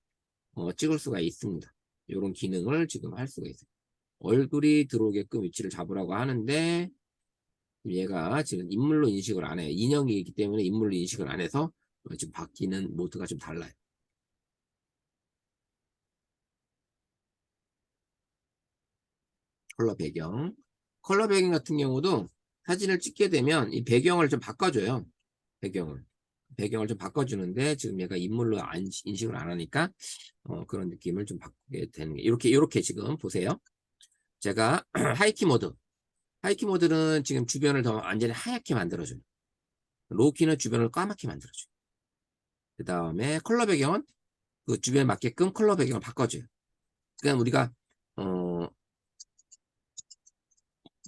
찍을 수가 있습니다. 이런 기능을 지금 할 수가 있어요. 얼굴이 들어오게끔 위치를 잡으라고 하는데 얘가 지금 인물로 인식을 안 해요. 인형이기 때문에 인물로 인식을 안 해서 지금 바뀌는 모드가 좀 달라요. 컬러 배경. 컬러 배경 같은 경우도 사진을 찍게 되면 이 배경을 좀 바꿔줘요. 배경을 좀 바꿔주는데 지금 얘가 인물로 인식을 안 하니까 그런 느낌을 좀 바꾸게 되는 게 이렇게 지금 보세요. 제가 하이키 모드는 지금 주변을 더 완전히 하얗게 만들어줘요. 로우키는 주변을 까맣게 만들어줘요. 그 다음에 컬러 배경은 그 주변에 맞게끔 컬러 배경을 바꿔줘요. 그냥 우리가 어,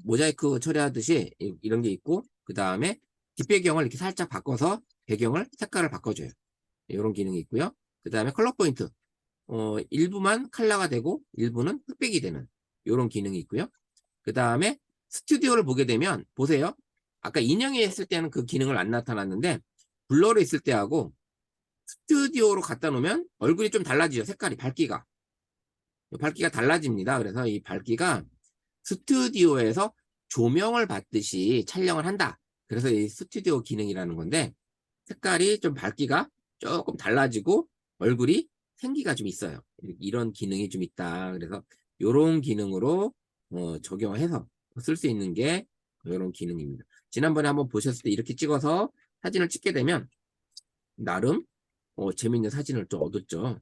모자이크 처리하듯이 이런 게 있고 그 다음에 뒷배경을 이렇게 살짝 바꿔서 배경을 색깔을 바꿔줘요. 이런 기능이 있고요. 그 다음에 컬러 포인트 일부만 컬러가 되고 일부는 흑백이 되는 이런 기능이 있고요. 그 다음에 스튜디오를 보게 되면 보세요. 아까 인형이 했을 때는 그 기능을 안 나타났는데 블러로 있을 때하고 스튜디오로 갖다 놓으면 얼굴이 좀 달라지죠. 색깔이 밝기가 달라집니다. 그래서 이 밝기가 스튜디오에서 조명을 받듯이 촬영을 한다. 그래서 이 스튜디오 기능이라는 건데 색깔이 좀 밝기가 조금 달라지고 얼굴이 생기가 좀 있어요. 이런 기능이 좀 있다. 그래서 이런 기능으로 적용해서 쓸 수 있는 게 이런 기능입니다. 지난번에 한번 보셨을 때 이렇게 찍어서 사진을 찍게 되면 나름 재밌는 사진을 좀 얻었죠.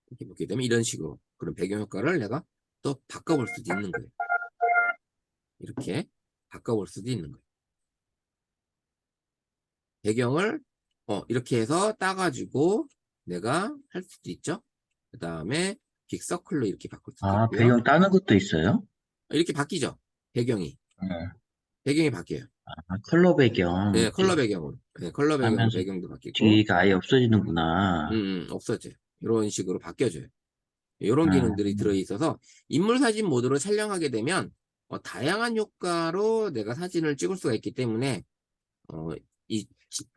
이렇게 보게 되면 이런 식으로 그런 배경 효과를 내가 또 바꿔볼 수도 있는 거예요. 이렇게 바꿔볼 수도 있는 거예요. 배경을 이렇게 해서 따가지고 내가 할 수도 있죠. 그 다음에 빅서클로 이렇게 바꿀 수도 아, 있고요. 배경 따는 것도 있어요? 이렇게 바뀌죠. 배경이. 네. 배경이 바뀌어요. 아, 컬러 배경 네, 이렇게 컬러 배경으로. 네, 컬러 배경으로 하면서 배경도 바뀌고 뒤가 아예 없어지는구나. 없어져요. 이런 식으로 바뀌어져요. 이런 기능들이 음, 들어있어서 인물 사진 모드로 촬영하게 되면 다양한 효과로 내가 사진을 찍을 수가 있기 때문에 어,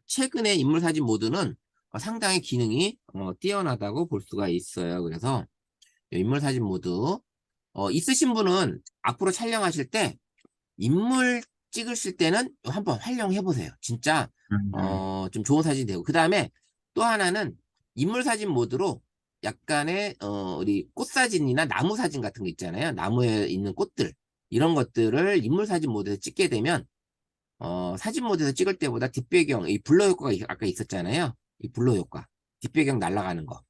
최근에 인물 사진 모드는 상당히 기능이 뛰어나다고 볼 수가 있어요. 그래서 인물 사진 모드 있으신 분은 앞으로 촬영하실 때 인물 찍으실 때는 한번 활용해 보세요. 진짜 음, 좀 좋은 사진이 되고 그 다음에 또 하나는 인물 사진 모드로 약간의 우리 꽃 사진이나 나무 사진 같은 거 있잖아요. 나무에 있는 꽃들 이런 것들을 인물 사진 모드에서 찍게 되면 사진 모드에서 찍을 때보다 뒷배경 이 블러 효과가 아까 있었잖아요. 이 블러 효과 뒷배경 날아가는 거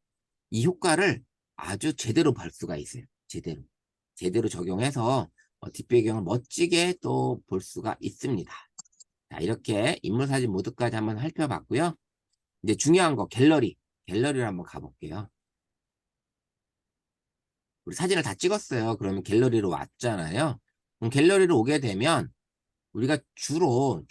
이 효과를 아주 제대로 볼 수가 있어요. 제대로 적용해서 뒷배경을 멋지게 또 볼 수가 있습니다. 자, 이렇게 인물 사진 모드까지 한번 살펴봤고요. 이제 중요한 거 갤러리를 한번 가볼게요. 우리 사진을 다 찍었어요. 그러면 갤러리로 왔잖아요. 그럼 갤러리로 오게 되면 우리가 주로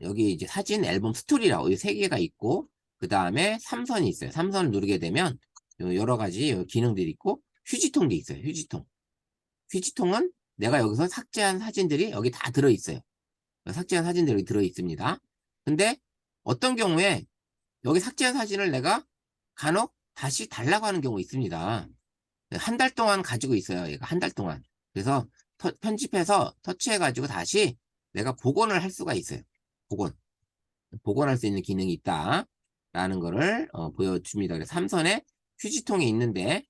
여기 이제 사진 앨범 스토리라고 세 개가 있고 그 다음에 삼선이 있어요. 삼선을 누르게 되면 여러 가지 기능들이 있고 휴지통도 있어요. 휴지통은 내가 여기서 삭제한 사진들이 여기 다 들어있어요. 삭제한 사진들이 들어있습니다. 근데 어떤 경우에 여기 삭제한 사진을 내가 간혹 다시 달라고 하는 경우 있습니다. 한 달 동안 가지고 있어요. 얘가 한 달 동안. 그래서 편집해서 터치해가지고 다시 내가 복원을 할 수가 있어요. 복원. 복원할 수 있는 기능이 있다. 라는 거를 보여줍니다. 그래서 삼선에 휴지통이 있는데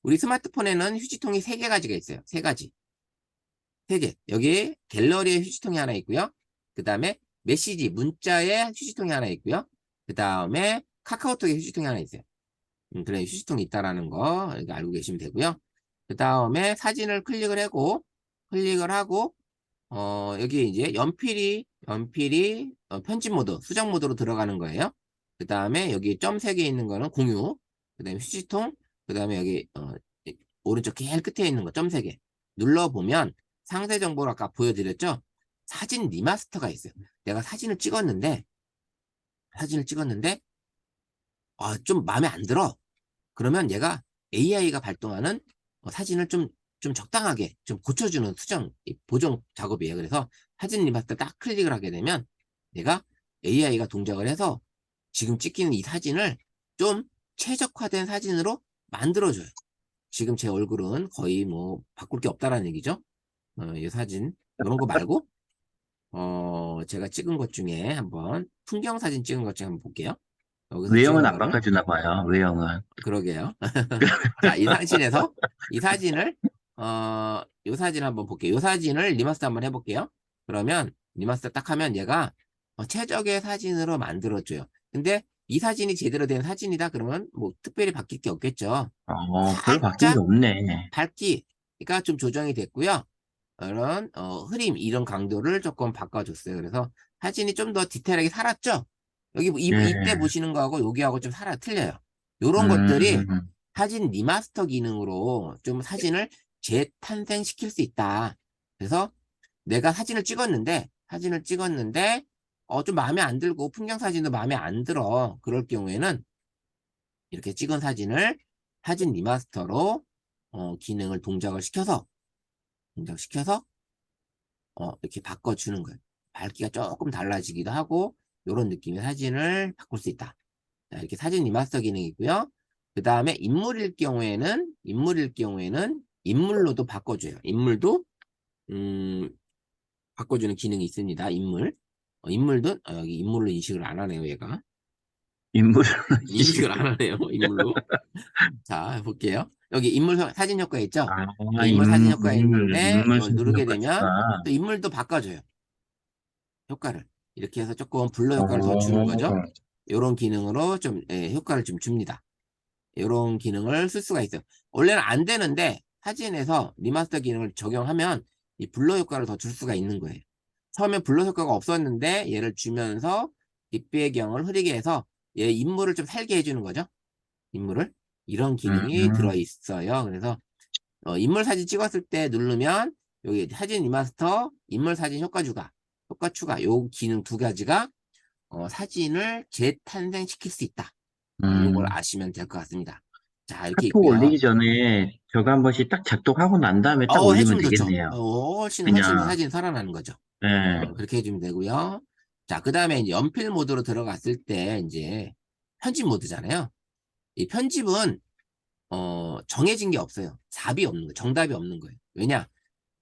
우리 스마트폰에는 휴지통이 세 개 가지가 있어요. 세 가지. 세 개. 여기 갤러리에 휴지통이 하나 있고요. 그 다음에 메시지, 문자에 휴지통이 하나 있고요. 그 다음에 카카오톡에 휴지통이 하나 있어요. 그래, 휴지통이 있다라는 거 이렇게 알고 계시면 되고요. 그 다음에 사진을 클릭을 하고, 여기 이제 연필이 편집 모드, 수정 모드로 들어가는 거예요. 그 다음에 여기 점 3개 있는 거는 공유, 그 다음에 휴지통, 그 다음에 여기, 오른쪽 제일 끝에 있는 거 점 3개. 눌러보면 상세 정보를 아까 보여드렸죠? 사진 리마스터가 있어요. 내가 사진을 찍었는데, 좀 마음에 안 들어. 그러면 얘가 AI가 발동하는 사진을 좀 적당하게 좀 고쳐주는 보정 작업이에요. 그래서 사진 리마스터 딱 클릭을 하게 되면 얘가 AI가 동작을 해서 지금 찍히는 이 사진을 좀 최적화된 사진으로 만들어줘요. 지금 제 얼굴은 거의 뭐 바꿀 게 없다라는 얘기죠. 이 사진 이런 거 말고 제가 찍은 것 중에 한번 풍경 사진 찍은 것 중에 한번 볼게요. 여기서 외형은 찍은 안 거를 바꿔주나 봐요, 외형은. 그러게요. 자, 이 사진을, 이 사진 한번 볼게요. 이 사진을 리마스터 한번 해볼게요. 그러면, 리마스터 딱 하면 얘가 최적의 사진으로 만들어줘요. 근데 이 사진이 제대로 된 사진이다 그러면 뭐 특별히 바뀔 게 없겠죠. 별 바뀐 게 살짝 없네. 밝기가 좀 조정이 됐고요. 이런, 흐림, 이런 강도를 조금 바꿔줬어요. 그래서 사진이 좀 더 디테일하게 살았죠? 여기, 이때 예, 보시는 거하고 여기하고 좀 틀려요. 요런 것들이 음, 사진 리마스터 기능으로 좀 사진을 재탄생시킬 수 있다. 그래서 내가 사진을 찍었는데, 좀 마음에 안 들고, 풍경 사진도 마음에 안 들어. 그럴 경우에는 이렇게 찍은 사진을 사진 리마스터로, 기능을 동작시켜서, 이렇게 바꿔주는 거예요. 밝기가 조금 달라지기도 하고, 이런 느낌의 사진을 바꿀 수 있다. 자, 이렇게 사진 리마스터 기능이 있고요. 그 다음에 인물일 경우에는 인물로도 바꿔줘요. 인물도, 음, 바꿔주는 기능이 있습니다. 인물도, 여기 인물로 인식을 안 하네요, 얘가. 인물, 인식을 안 하네요, 인물로. 자, 볼게요. 여기 사진 효과 있죠? 인물 사진 효과 있는데, 인물 이걸 사진 누르게 효과 되면 추가. 또 인물도 바꿔줘요. 효과를. 이렇게 해서 조금 블러 효과를 더 주는 어, 거죠. 이런 기능으로 좀, 효과를 좀 줍니다. 이런 기능을 쓸 수가 있어요. 원래는 안 되는데 사진에서 리마스터 기능을 적용하면 이 블러 효과를 더 줄 수가 있는 거예요. 처음에 블러 효과가 없었는데 얘를 주면서 뒷배경을 흐리게 해서 얘 인물을 좀 살게 해주는 거죠. 인물을. 이런 기능이 음, 들어있어요. 그래서 인물 사진 찍었을 때 누르면 여기 사진 리마스터, 인물 사진 효과 추가 요 기능 두 가지가 사진을 재탄생시킬 수 있다. 요걸 음. 아시면 될 것 같습니다. 자, 이렇게 카톡 있고요. 올리기 전에 저거 한 번씩 딱 작동하고 난 다음에 딱 올리면 해주면 좋죠. 되겠네요. 훨씬 그냥, 사진 살아나는 거죠. 예. 그렇게 해주면 되고요. 자, 그 다음에 이제 연필 모드로 들어갔을 때 이제 편집 모드잖아요. 이 편집은 정해진 게 없어요. 답이 없는 거예요. 정답이 없는 거예요. 왜냐?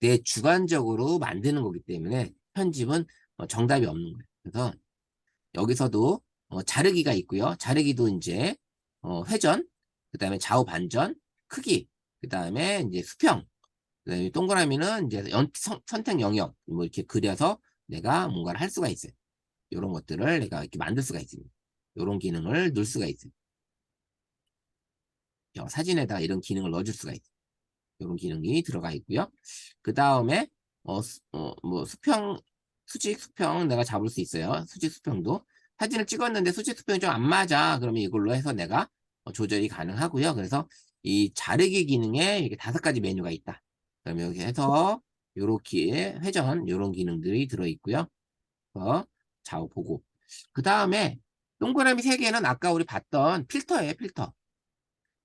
내 주관적으로 만드는 거기 때문에 편집은 정답이 없는 거예요. 그래서 여기서도 자르기가 있고요. 자르기도 이제 회전, 그 다음에 좌우 반전, 크기, 그 다음에 이제 수평, 그다음에 동그라미는 이제 선택 영역 뭐 이렇게 그려서 내가 뭔가를 할 수가 있어요. 이런 것들을 내가 이렇게 만들 수가 있습니다. 이런 기능을 넣을 수가 있어요. 사진에다가 이런 기능을 넣어줄 수가 있어요. 이런 기능이 들어가 있고요. 그 다음에 뭐 수직 수평 내가 잡을 수 있어요. 수직 수평도 사진을 찍었는데 수직 수평이 좀 안 맞아. 그러면 이걸로 해서 내가 조절이 가능하고요. 그래서 이 자르기 기능에 이렇게 5가지 메뉴가 있다. 그럼 여기 해서 요렇게 회전 요런 기능들이 들어있고요. 좌우 보고 그 다음에 동그라미 3개는 아까 우리 봤던 필터예요. 필터.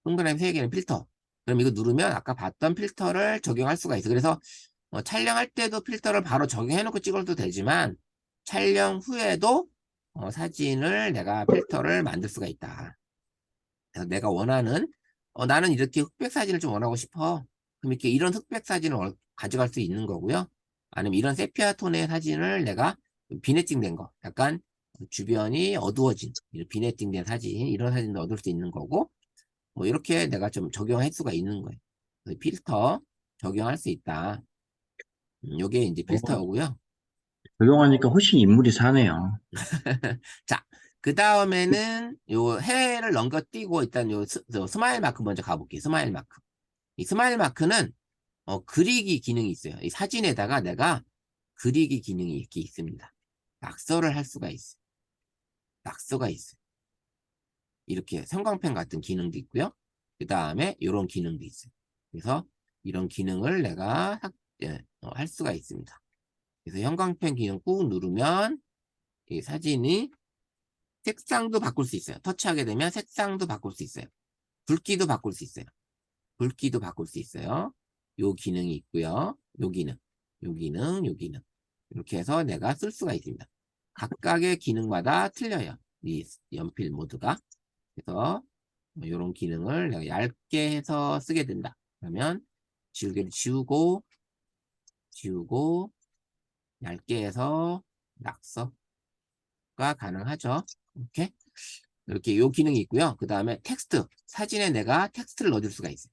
동그라미 3개는 필터. 그럼 이거 누르면 아까 봤던 필터를 적용할 수가 있어. 그래서 촬영할 때도 필터를 바로 적용해놓고 찍어도 되지만 촬영 후에도 사진을 내가 필터를 만들 수가 있다. 그래서 내가 원하는 나는 이렇게 흑백 사진을 좀 원하고 싶어. 그럼 이렇게 이런 흑백 사진을 가져갈 수 있는 거고요. 아니면 이런 세피아 톤의 사진을 내가 비네팅 된 거, 약간 주변이 어두워진 이런 비네팅 된 사진, 이런 사진도 얻을 수 있는 거고 뭐 이렇게 내가 좀 적용할 수가 있는 거예요. 그래서 필터 적용할 수 있다. 요게 이제 어, 필터고요. 적용하니까 훨씬 인물이 사네요. 자, 그 다음에는 요 해를 넘겨띄고 일단 저 스마일 마크 먼저 가볼게요. 스마일 마크. 이 스마일 마크는 그리기 기능이 있어요. 이 사진에다가 내가 그리기 기능이 이렇게 있습니다. 낙서를 할 수가 있어요. 낙서가 있어요. 이렇게 형광펜 같은 기능도 있고요. 그 다음에 이런 기능도 있어요. 그래서 이런 기능을 내가 할 수가 있습니다. 그래서 형광펜 기능 꾹 누르면 이 사진이 색상도 바꿀 수 있어요. 터치하게 되면 색상도 바꿀 수 있어요. 굵기도 바꿀 수 있어요. 굵기도 바꿀 수 있어요. 요 기능이 있고요. 요 기능, 요 기능, 요 기능. 이렇게 해서 내가 쓸 수가 있습니다. 각각의 기능마다 틀려요. 이 연필 모드가. 그래서 이런 기능을 내가 얇게 해서 쓰게 된다. 그러면 지우개를 지우고, 얇게 해서 낙서가 가능하죠. 이렇게. 이렇게 요 기능이 있고요. 그 다음에 텍스트. 사진에 내가 텍스트를 넣어줄 수가 있어요.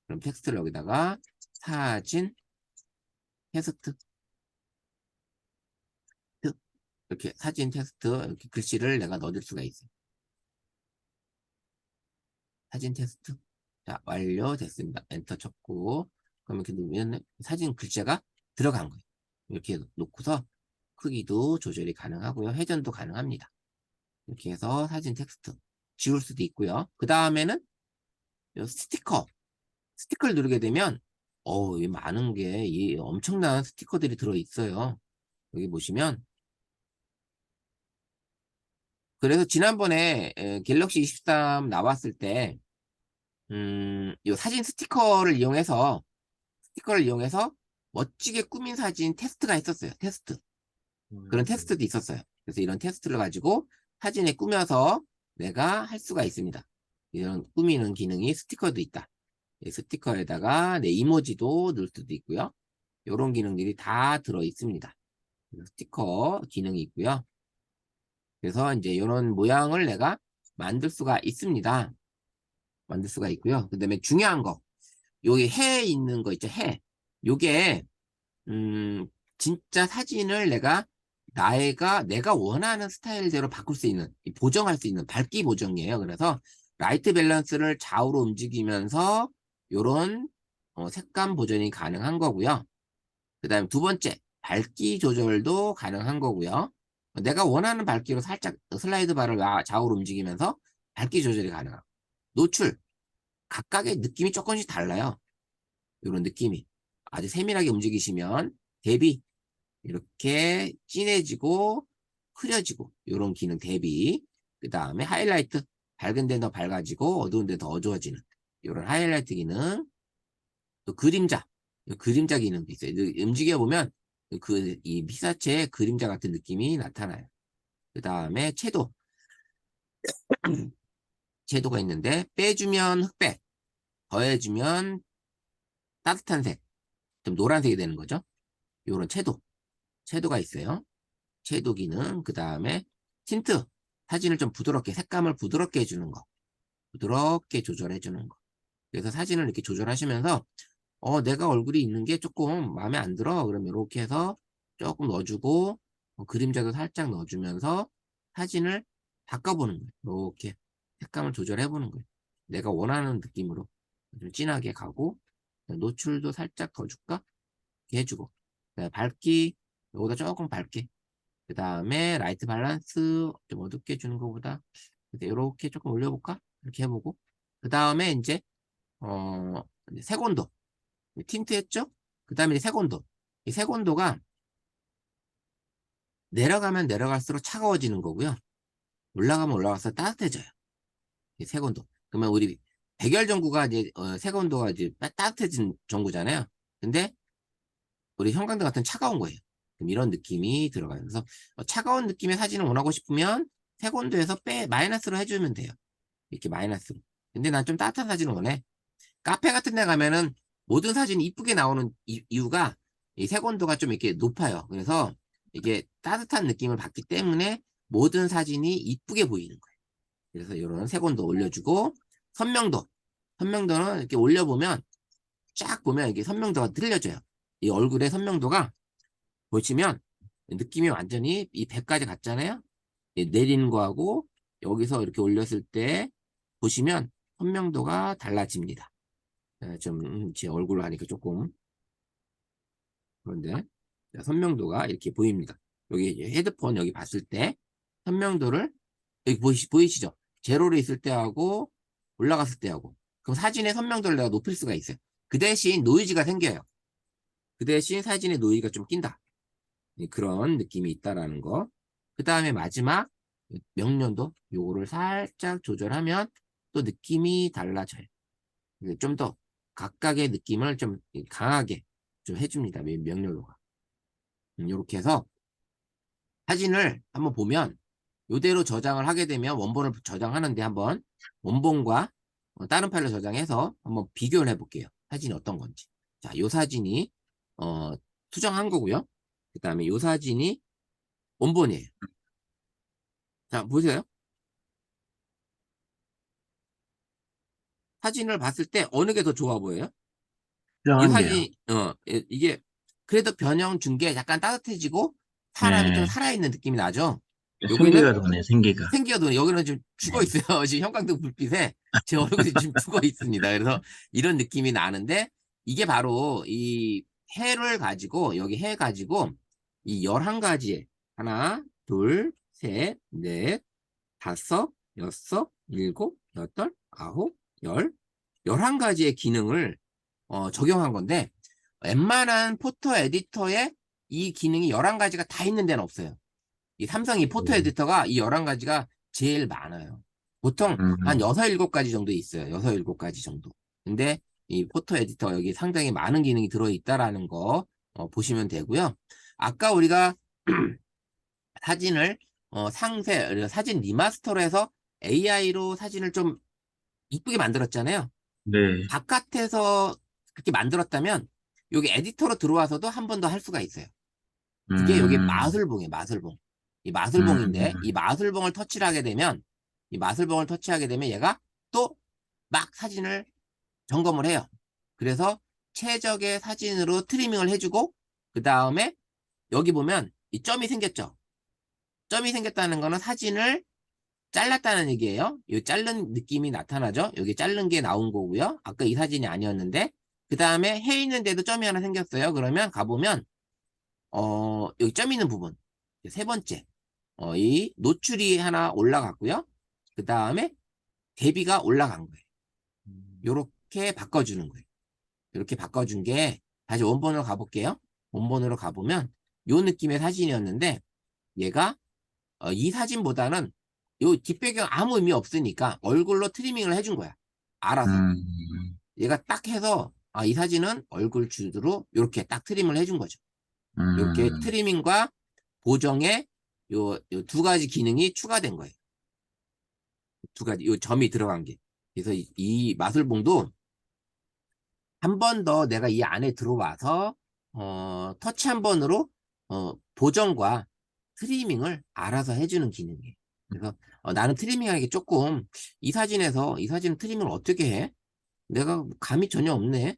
그럼 텍스트를 여기다가 사진 테스트 이렇게 사진 테스트 이렇게 글씨를 내가 넣어줄 수가 있어요. 사진 테스트. 자, 완료됐습니다. 엔터 쳤고 그럼 이렇게 누르면 사진 글자가 들어간 거예요. 이렇게 놓고서 크기도 조절이 가능하고요. 회전도 가능합니다. 이렇게 해서 사진 텍스트 지울 수도 있고요. 그 다음에는 스티커. 스티커를 누르게 되면 이 많은 게 이 엄청난 스티커들이 들어있어요. 여기 보시면 그래서 지난번에 갤럭시 23 나왔을 때 이 사진 스티커를 이용해서 멋지게 꾸민 사진 테스트가 있었어요. 테스트. 그런 테스트도 있었어요. 그래서 이런 테스트를 가지고 사진에 꾸며서 내가 할 수가 있습니다. 이런 꾸미는 기능이 스티커도 있다. 이 스티커에다가 내 이모지도 넣을 수도 있고요. 이런 기능들이 다 들어 있습니다. 스티커 기능이 있고요. 그래서 이제 이런 모양을 내가 만들 수가 있습니다. 만들 수가 있고요. 그 다음에 중요한 거. 여기 해 있는 거 있죠, 해. 요게, 진짜 사진을 내가 원하는 스타일대로 바꿀 수 있는, 보정할 수 있는 밝기 보정이에요. 그래서 라이트 밸런스를 좌우로 움직이면서 요런 색감 보정이 가능한 거고요. 그 다음에 두 번째, 밝기 조절도 가능한 거고요. 내가 원하는 밝기로 살짝 슬라이드 바를 좌우로 움직이면서 밝기 조절이 가능하고 노출, 각각의 느낌이 조금씩 달라요. 이런 느낌이. 아주 세밀하게 움직이시면 대비 이렇게 진해지고 흐려지고 이런 기능 대비. 그 다음에 하이라이트 밝은 데는 더 밝아지고 어두운 데는 더 어두워지는 이런 하이라이트 기능. 또 그림자, 이 그림자 기능도 있어요. 움직여 보면 이 피사체의 그림자 같은 느낌이 나타나요. 그 다음에 채도가 있는데 빼주면 흑백, 더해주면 따뜻한 색, 좀 노란색이 되는 거죠. 이런 채도가 있어요. 채도 기능. 그 다음에 틴트, 사진을 좀 부드럽게, 색감을 부드럽게 해주는 거, 부드럽게 조절해주는 거. 그래서 사진을 이렇게 조절하시면서 내가 얼굴이 있는 게 조금 마음에 안 들어. 그러면 이렇게 해서 조금 넣어주고, 그림자도 살짝 넣어주면서 사진을 바꿔보는 거예요. 이렇게 색감을 조절해보는 거예요. 내가 원하는 느낌으로 좀 진하게 가고, 노출도 살짝 더 줄까? 이렇게 해주고, 밝기, 이거보다 조금 밝게. 그 다음에 라이트 밸런스 좀 어둡게 주는 것보다 이렇게 조금 올려볼까? 이렇게 해보고, 그 다음에 이제 색온도. 틴트 했죠? 그 다음에 색온도. 이 색온도가 내려가면 내려갈수록 차가워지는 거고요. 올라가면 올라갈수록 따뜻해져요. 이 색온도. 그러면 우리 백열 전구가 이제 색온도가 이제 따뜻해진 전구잖아요. 근데 우리 형광등 같은 차가운 거예요. 그럼 이런 느낌이 들어가요. 그래서 차가운 느낌의 사진을 원하고 싶으면 색온도에서 마이너스로 해주면 돼요. 이렇게 마이너스로. 근데 난 좀 따뜻한 사진을 원해. 카페 같은 데 가면은 모든 사진이 이쁘게 나오는 이유가 이 색온도가 좀 이렇게 높아요. 그래서 이게 따뜻한 느낌을 받기 때문에 모든 사진이 이쁘게 보이는 거예요. 그래서 이런 색온도 올려주고 선명도. 선명도는 이렇게 올려보면 쫙 보면 이게 선명도가 틀려져요. 이 얼굴의 선명도가 보시면 느낌이 완전히 이 100까지 갔잖아요. 내리는 거하고 여기서 이렇게 올렸을 때 보시면 선명도가 달라집니다. 제 얼굴로 하니까 조금 그런데 선명도가 이렇게 보입니다. 여기 헤드폰 여기 봤을 때 선명도를 여기 보이시죠? 제로로 있을 때하고 올라갔을 때하고 그럼 사진의 선명도를 내가 높일 수가 있어요. 그 대신 노이즈가 생겨요. 그 대신 사진에 노이즈가 좀 낀다. 그런 느낌이 있다라는 거. 그 다음에 마지막 명료도 요거를 살짝 조절하면 또 느낌이 달라져요. 좀 더 각각의 느낌을 좀 강하게 좀 해줍니다. 명료도가. 이렇게 해서 사진을 한번 보면 이대로 저장을 하게 되면 원본을 저장하는데 한번 원본과 다른 파일로 저장해서 한번 비교를 해볼게요. 사진이 어떤 건지. 자, 이 사진이 수정한 거고요. 그 다음에 이 사진이 원본이에요. 자, 보세요. 사진을 봤을 때 어느 게 더 좋아 보여요? 이 필요한데요. 사진, 이게 그래도 변형 준 게 약간 따뜻해지고 사람이 좀 네. 살아있는 느낌이 나죠? 여기는 생기가 도네, 생기가. 생기어도 여기는 지금 죽어 네. 있어요. 지금 형광등 불빛에 제 얼굴이 지금 죽어 있습니다. 그래서 이런 느낌이 나는데 이게 바로 이 해를 가지고 여기 해 가지고 이 11가지의 하나, 둘, 셋, 넷, 다섯, 여섯, 일곱, 여덟, 아홉, 11가지의 기능을 적용한 건데 웬만한 포토 에디터에 이 기능이 11가지가 다 있는 데는 없어요. 이 삼성이 포토 에디터가 이 11가지가 제일 많아요. 보통 한 음, 6, 7가지 정도 있어요. 6, 7가지 정도. 근데 이 포토 에디터 여기 상당히 많은 기능이 들어있다라는 거 보시면 되고요. 아까 우리가 사진을 사진 리마스터로 해서 AI로 사진을 좀 이쁘게 만들었잖아요. 네. 바깥에서 그렇게 만들었다면 여기 에디터로 들어와서도 한 번 더 할 수가 있어요. 그게 여기 음, 마술봉이에요, 마술봉. 이 음, 마술봉인데, 이 마술봉을 터치를 하게 되면, 이 마술봉을 터치하게 되면 얘가 또 막 사진을 점검을 해요. 그래서 최적의 사진으로 트리밍을 해주고, 그 다음에 여기 보면 이 점이 생겼죠? 점이 생겼다는 거는 사진을 잘랐다는 얘기예요. 이 자른 느낌이 나타나죠? 여기 자른 게 나온 거고요. 아까 이 사진이 아니었는데, 그 다음에 해 있는데도 점이 하나 생겼어요. 그러면 가보면, 여기 점 있는 부분. 세 번째. 이 노출이 하나 올라갔고요. 그 다음에 대비가 올라간 거예요. 요렇게 바꿔주는 거예요. 이렇게 바꿔준 게 다시 원본으로 가볼게요. 원본으로 가보면 요 느낌의 사진이었는데 얘가 이 사진보다는 요 뒷배경 아무 의미 없으니까 얼굴로 트리밍을 해준 거야. 알아서. 음, 얘가 딱 해서, 이 사진은 얼굴 주드로 이렇게 딱 트림을 해준 거죠. 이렇게 음, 트리밍과 보정에 요 두 가지 기능이 추가된 거예요. 두 가지, 요 점이 들어간 게. 그래서 이 마술봉도 한 번 더 내가 이 안에 들어와서, 터치 한 번으로, 보정과 트리밍을 알아서 해주는 기능이에요. 그래서, 나는 트리밍하는 게 조금, 이 사진 트리밍을 어떻게 해? 내가 감이 전혀 없네.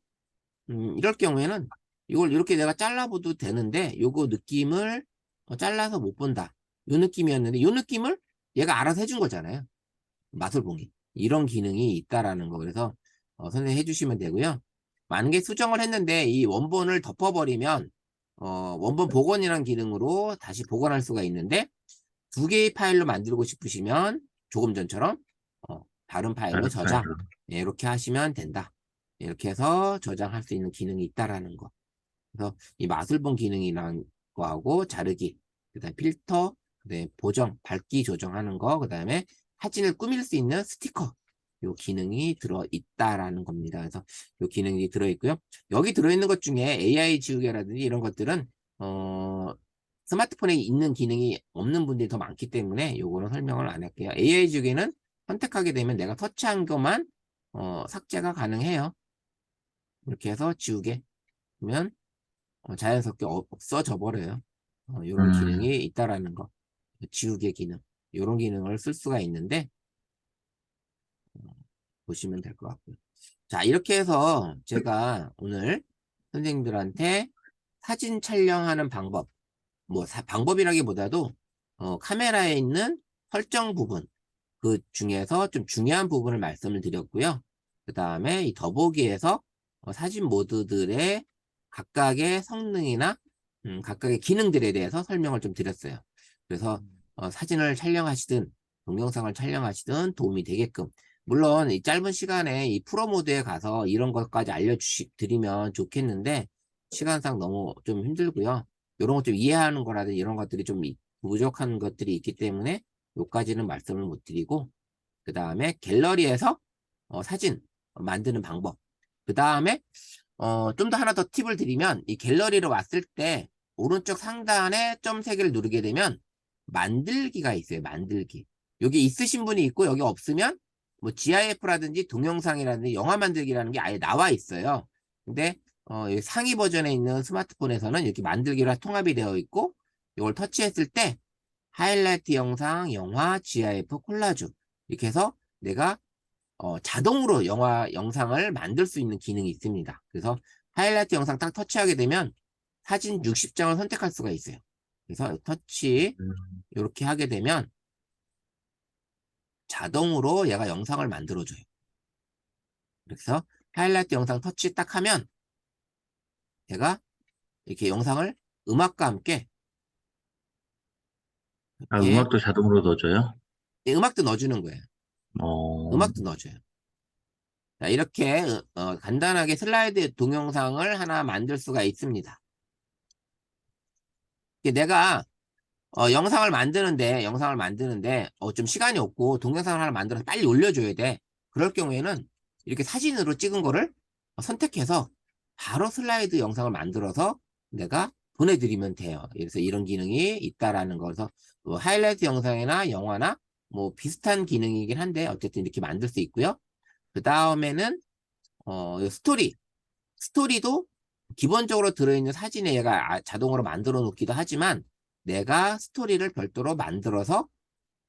이럴 경우에는 이걸 이렇게 내가 잘라봐도 되는데, 요거 느낌을 잘라서 못 본다. 요 느낌이었는데, 요 느낌을 얘가 알아서 해준 거잖아요. 마술봉이. 이런 기능이 있다라는 거. 그래서 선생님 해주시면 되고요. 만약에 수정을 했는데 이 원본을 덮어버리면 원본 복원이라는 기능으로 다시 복원할 수가 있는데 두 개의 파일로 만들고 싶으시면 조금 전처럼 다른 파일로 다른 저장 파일로. 네, 이렇게 하시면 된다. 이렇게 해서 저장할 수 있는 기능이 있다라는 거. 그래서 이 마술본 기능이라는 거하고 자르기, 그다음에 필터, 그다음에 보정, 밝기 조정하는 거, 그다음에 사진을 꾸밀 수 있는 스티커, 요 기능이 들어 있다라는 겁니다. 그래서 요 기능이 들어 있고요. 여기 들어 있는 것 중에 AI 지우개라든지 이런 것들은 어 스마트폰에 있는 기능이 없는 분들이 더 많기 때문에 요거는 설명을 안 할게요. AI 지우개는 선택하게 되면 내가 터치한 것만 삭제가 가능해요. 이렇게 해서 지우개 그러면 자연스럽게 없어져 버려요. 이런 음, 기능이 있다라는 거. 지우개 기능. 이런 기능을 쓸 수가 있는데, 보시면 될 것 같고요. 자, 이렇게 해서 제가 오늘 선생님들한테 사진 촬영하는 방법, 뭐, 방법이라기보다도, 카메라에 있는 설정 부분, 그 중에서 좀 중요한 부분을 말씀을 드렸고요. 그 다음에 이 더보기에서 사진 모드들의 각각의 성능이나 각각의 기능들에 대해서 설명을 좀 드렸어요. 그래서 사진을 촬영하시든 동영상을 촬영하시든 도움이 되게끔 물론 이 짧은 시간에 이 프로 모드에 가서 이런 것까지 드리면 좋겠는데 시간상 너무 좀 힘들고요. 이런 것 좀 이해하는 거라든지 이런 것들이 좀 부족한 것들이 있기 때문에 요까지는 말씀을 못 드리고 그 다음에 갤러리에서 사진 만드는 방법 그 다음에 좀 더 하나 더 팁을 드리면 이 갤러리로 왔을 때 오른쪽 상단에 점 3개를 누르게 되면 만들기가 있어요. 만들기. 여기 있으신 분이 있고 여기 없으면 뭐 GIF라든지 동영상이라든지 영화 만들기라는 게 아예 나와 있어요. 근데 여기 상위 버전에 있는 스마트폰에서는 이렇게 만들기로 통합이 되어 있고 이걸 터치했을 때 하이라이트 영상, 영화, GIF, 콜라주 이렇게 해서 내가 자동으로 영상을 만들 수 있는 기능이 있습니다. 그래서 하이라이트 영상 딱 터치하게 되면 사진 60장을 선택할 수가 있어요. 그래서 터치 음. 이렇게 하게 되면 자동으로 얘가 영상을 만들어줘요. 그래서 하이라이트 영상 터치 딱 하면 얘가 이렇게 영상을 음악과 함께 아, 이렇게 음악도 자동으로 넣어줘요? 음악도 넣어주는 거예요. 어, 음악도 넣어줘요. 자, 이렇게 간단하게 슬라이드 동영상을 하나 만들 수가 있습니다. 내가 영상을 만드는데 좀 시간이 없고 동영상을 하나 만들어서 빨리 올려줘야 돼. 그럴 경우에는 이렇게 사진으로 찍은 거를 선택해서 바로 슬라이드 영상을 만들어서 내가 보내드리면 돼요. 그래서 이런 기능이 있다라는 거. 그래서 뭐 하이라이트 영상이나 영화나 뭐 비슷한 기능이긴 한데 어쨌든 이렇게 만들 수 있고요. 그 다음에는 스토리도 기본적으로 들어있는 사진에 얘가 자동으로 만들어 놓기도 하지만 내가 스토리를 별도로 만들어서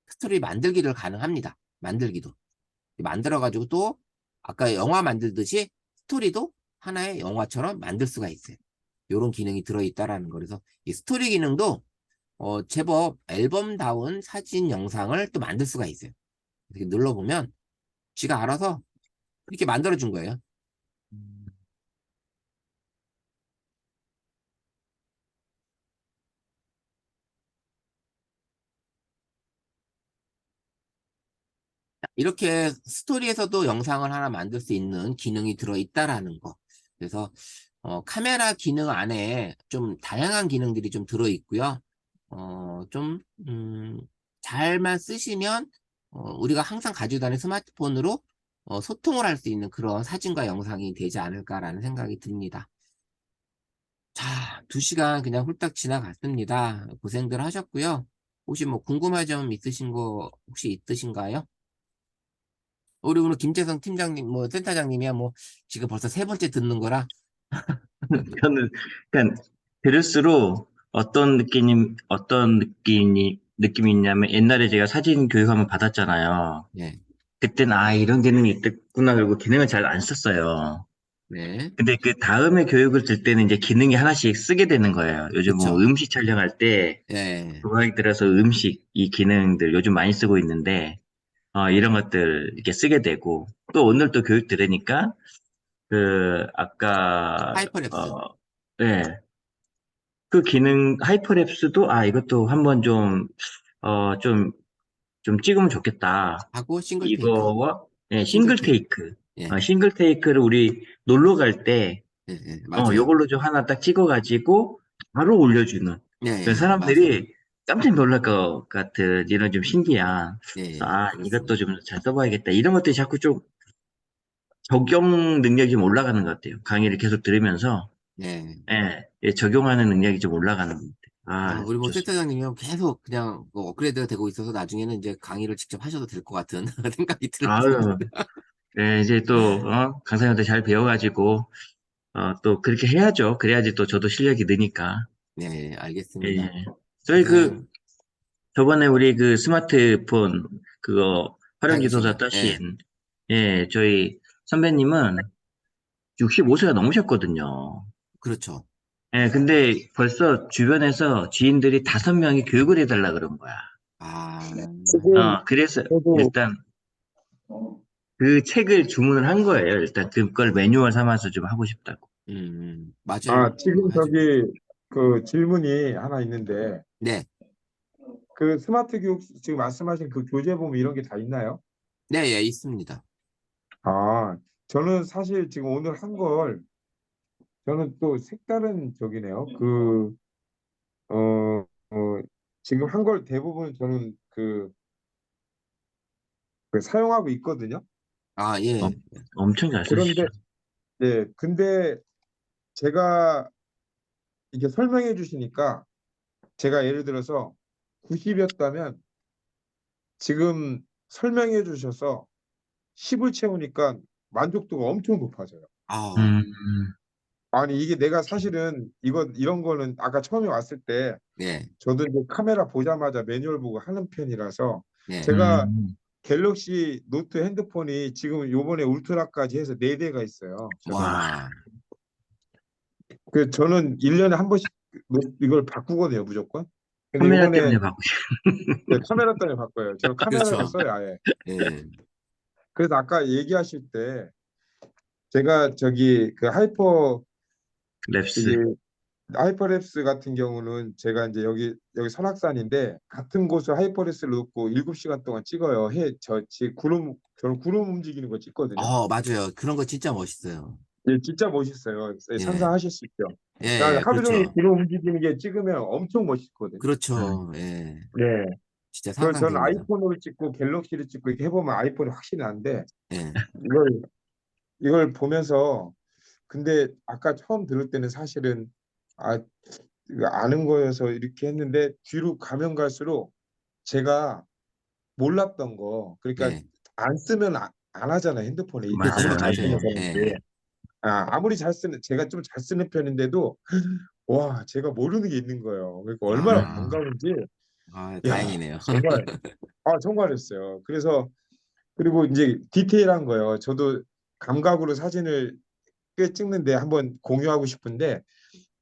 스토리 만들기를 가능합니다. 만들기도. 만들어가지고 또 아까 영화 만들듯이 스토리도 하나의 영화처럼 만들 수가 있어요. 이런 기능이 들어있다라는 거. 그래서 이 스토리 기능도 제법 앨범다운 사진 영상을 또 만들 수가 있어요. 이렇게 눌러보면 지가 알아서 이렇게 만들어준 거예요. 이렇게 스토리에서도 영상을 하나 만들 수 있는 기능이 들어있다라는 거. 그래서 카메라 기능 안에 좀 다양한 기능들이 좀 들어있고요. 좀 잘만 쓰시면 우리가 항상 가지고 다니는 스마트폰으로 소통을 할 수 있는 그런 사진과 영상이 되지 않을까라는 생각이 듭니다. 자, 2시간 그냥 훌딱 지나갔습니다. 고생들 하셨고요. 혹시 뭐 궁금한 점 있으신 거 혹시 있으신가요? 우리 오늘 김재성 팀장님, 뭐 센터장님이야 뭐 지금 벌써 3번째 듣는 거라. 저는, 그러니까, 들을수록 느낌이 있냐면, 옛날에 제가 사진 교육 한번 받았잖아요. 네, 그때는, 이런 기능이 있구나, 그리고 기능을 잘 안 썼어요. 네, 근데 그 다음에 교육을 들 때는 이제 기능이 하나씩 쓰게 되는 거예요. 요즘 뭐 그쵸. 음식 촬영할 때, 네, 고객 들어서 이 기능들 요즘 많이 쓰고 있는데, 이런 것들 이렇게 쓰게 되고, 또 오늘 또 교육 들으니까, 아까, 하이퍼랩스 네, 그 기능, 하이퍼랩스도, 이것도 한번 어, 좀, 좀 찍으면 좋겠다. 하고 싱글 테이크, 이거와, 네, 싱글 싱글 테이크. 테이크. 예, 싱글 테이크를 우리 놀러 갈 때, 예, 예, 맞아요. 요걸로 좀 하나 딱 찍어가지고, 바로 올려주는. 예, 그래서 예, 맞아요. 사람들이 깜짝 놀랄 것 같은, 이런 좀 신기한, 예, 그래서 예, 이것도 그렇습니다. 좀 잘 써봐야겠다. 이런 것들이 자꾸 좀 적용 능력이 좀 올라가는 것 같아요. 강의를 계속 들으면서, 예. 예, 적용하는 능력이 좀 올라가는 것 같아요. 우리 뭐 좋습니다. 센터장님이 계속 그냥 뭐 업그레이드가 되고 있어서 나중에는 이제 강의를 직접 하셔도 될 것 같은 생각이 들었습니다. 아유, 네, 이제 또, 강사님한테 잘 배워가지고, 또 그렇게 해야죠. 그래야지 또 저도 실력이 느니까. 네, 예, 알겠습니다. 예. 저희 고생 저번에 우리 그 스마트폰, 활용지도사 자격증이요. 따신, 예, 예, 저희 선배님은 65세가 넘으셨거든요. 그렇죠. 예, 근데 벌써 주변에서 지인들이 5명이 교육을 해달라 그런 거야. 아, 지금 그래서 저도 일단 그 책을 주문을 한 거예요. 일단 그걸 매뉴얼 삼아서 좀 하고 싶다고. 맞아요. 지금 하죠. 그 질문이 하나 있는데 네, 그 스마트 교육 지금 말씀하신 그 교재본 이런 게 다 있나요? 네, 예, 있습니다. 아, 저는 사실 지금 오늘 한 걸 저는 또 색다른 적이네요. 어, 지금 한 걸 대부분 저는 그 사용하고 있거든요. 아, 어, 예, 엄청 잘 그런데 쓰시죠. 근데 제가 이렇게 설명해 주시니까 제가 예를 들어서 90이었다면 지금 설명해 주셔서 10을 채우니까 만족도가 엄청 높아져요. 아, 음, 아니 이게 내가 사실은 이런 거는 아까 처음에 왔을 때 네, 저도 이제 카메라 보자마자 매뉴얼 보고 하는 편이라서 네. 제가 음, 갤럭시 노트 핸드폰이 지금 요번에 울트라까지 해서 4대가 있어요. 저는 와, 와, 저는 1년에 한 번씩 이걸 바꾸거든요, 무조건. 근데 카메라 요번에 때문에 바꾸시. 카메라 때문에 바꿔요. 저 카메라를 그렇죠. 써요, 아예. 예, 그래서 아까 얘기하실 때 제가 저기 그 이게 랩스. 하이퍼랩스 같은 경우는 제가 이제 여기 설악산인데 같은 곳을 하이퍼랩스를 놓고 7시간 동안 찍어요. 저는 구름 움직이는 거 찍거든요. 맞아요. 그런 거 진짜 멋있어요. 예, 진짜 멋있어요. 예, 상상하실 수 있죠. 예, 하루 종일 그렇죠. 구름 움직이는 게 찍으면 엄청 멋있거든요. 그렇죠. 예, 네. 진짜 그걸 저는 상상됩니다. 아이폰으로 찍고 갤럭시를 찍고 이렇게 해보면 아이폰이 확실히 나는데 예, 이걸 보면서 근데 아까 처음 들을 때는 사실은 아 이거 아는 거여서 이렇게 했는데 뒤로 가면 갈수록 제가 몰랐던 거 그러니까 예, 안 쓰면 안 하잖아요 핸드폰에 아무리 그렇죠. 맞아요, 잘 쓰는 맞아요. 맞아요. 사람인데 예, 아무리 잘 쓰는 제가 좀 잘 쓰는 편인데도 와 제가 모르는 게 있는 거예요. 그러니까 얼마나 아, 반가운지 야 다행이네요. 정말 정말했어요. 그래서 그리고 이제 디테일한 거예요. 저도 감각으로 사진을 꽤 찍는데 한번 공유하고 싶은데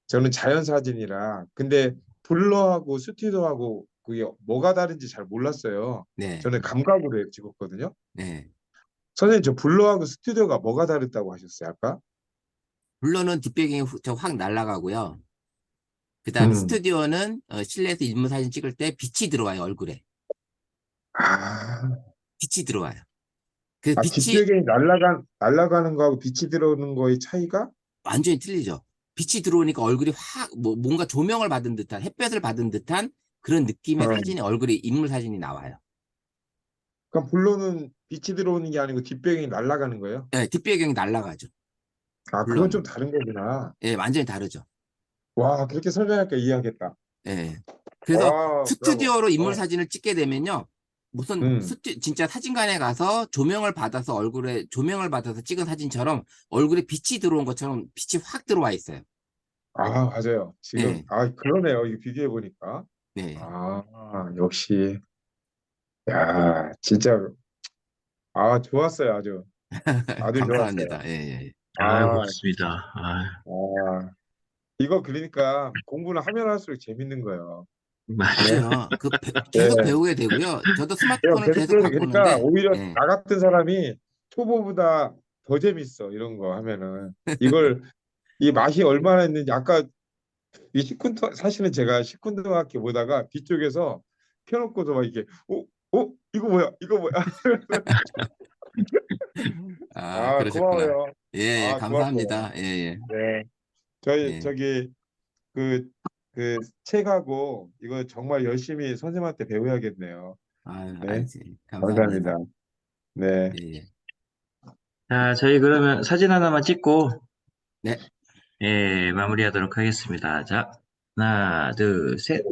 저는 자연 사진이라 근데 블러하고 스튜디오하고 그게 뭐가 다른지 잘 몰랐어요. 네, 저는 감각으로 찍었거든요. 네. 선생님 저 블러하고 스튜디오가 뭐가 다르다고 하셨어요 아까? 물론은 뒷배경이 확 날아가고요. 그 다음에 음. 스튜디오는 실내에서 인물 사진 찍을 때 빛이 들어와요, 얼굴에. 아, 빛이 들어와요. 그 빛이 뒷배경이 날아가는 거하고 빛이 들어오는 거의 차이가? 완전히 틀리죠. 빛이 들어오니까 얼굴이 확, 뭔가 조명을 받은 듯한, 햇볕을 받은 듯한 그런 느낌의 어. 사진이 얼굴이 인물 사진이 나와요. 그럼 불로는 빛이 들어오는 게 아니고 뒷배경이 날아가는 거예요? 예, 뒷배경이 날아가죠. 아, 그건 좀 블러는. 다른 거구나. 예, 완전히 다르죠. 와, 그렇게 설명하니까 이해하겠다. 예. 그래서 와, 브라보. 스튜디오로 인물 사진을 찍게 되면요. 무슨 음. 진짜 사진관에 가서 조명을 받아서 얼굴에 조명을 받아서 찍은 사진처럼 얼굴에 빛이 들어온 것처럼 빛이 확 들어와 있어요. 아, 맞아요. 지금, 예. 아, 그러네요. 이거 비교해 보니까. 네. 아, 역시. 야, 진짜, 아, 좋았어요. 아주. 아주 좋았어요. 감사합니다. 예, 예. 아유, 아, 고맙습니다. 아유, 아, 이거 그러니까 공부는 하면 할수록 재밌는 거예요. 네. 맞아요. 계속 예. 배우게 되고요. 저도 내가 스마트폰을 계속 계속 그러니까 그러니까 바꾸는데, 오히려 예. 나 같은 사람이 초보보다 더 재밌어. 이런 거 하면은. 이걸, 이 맛이 얼마나 있는지, 아까 이 사실은 제가 식군등학교 보다가 뒤쪽에서 펴놓고서 막 이게, 이거 뭐야? 이거 뭐야? 아, 아, 그러셨구나. 고마워요. 예, 예, 아, 좋았어요. 감사합니다. 예, 예, 네. 예. 저기, 그, 그 책하고 이거 정말 열심히 선생님한테 배워야겠네요. 아유, 네. 알지. 감사합니다. 감사합니다. 네. 예, 예. 자, 저희 그러면 사진 하나만 찍고, 네, 예, 마무리하도록 하겠습니다. 자, 하나, 둘, 셋.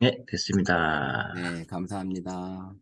네, 됐습니다. 네, 감사합니다.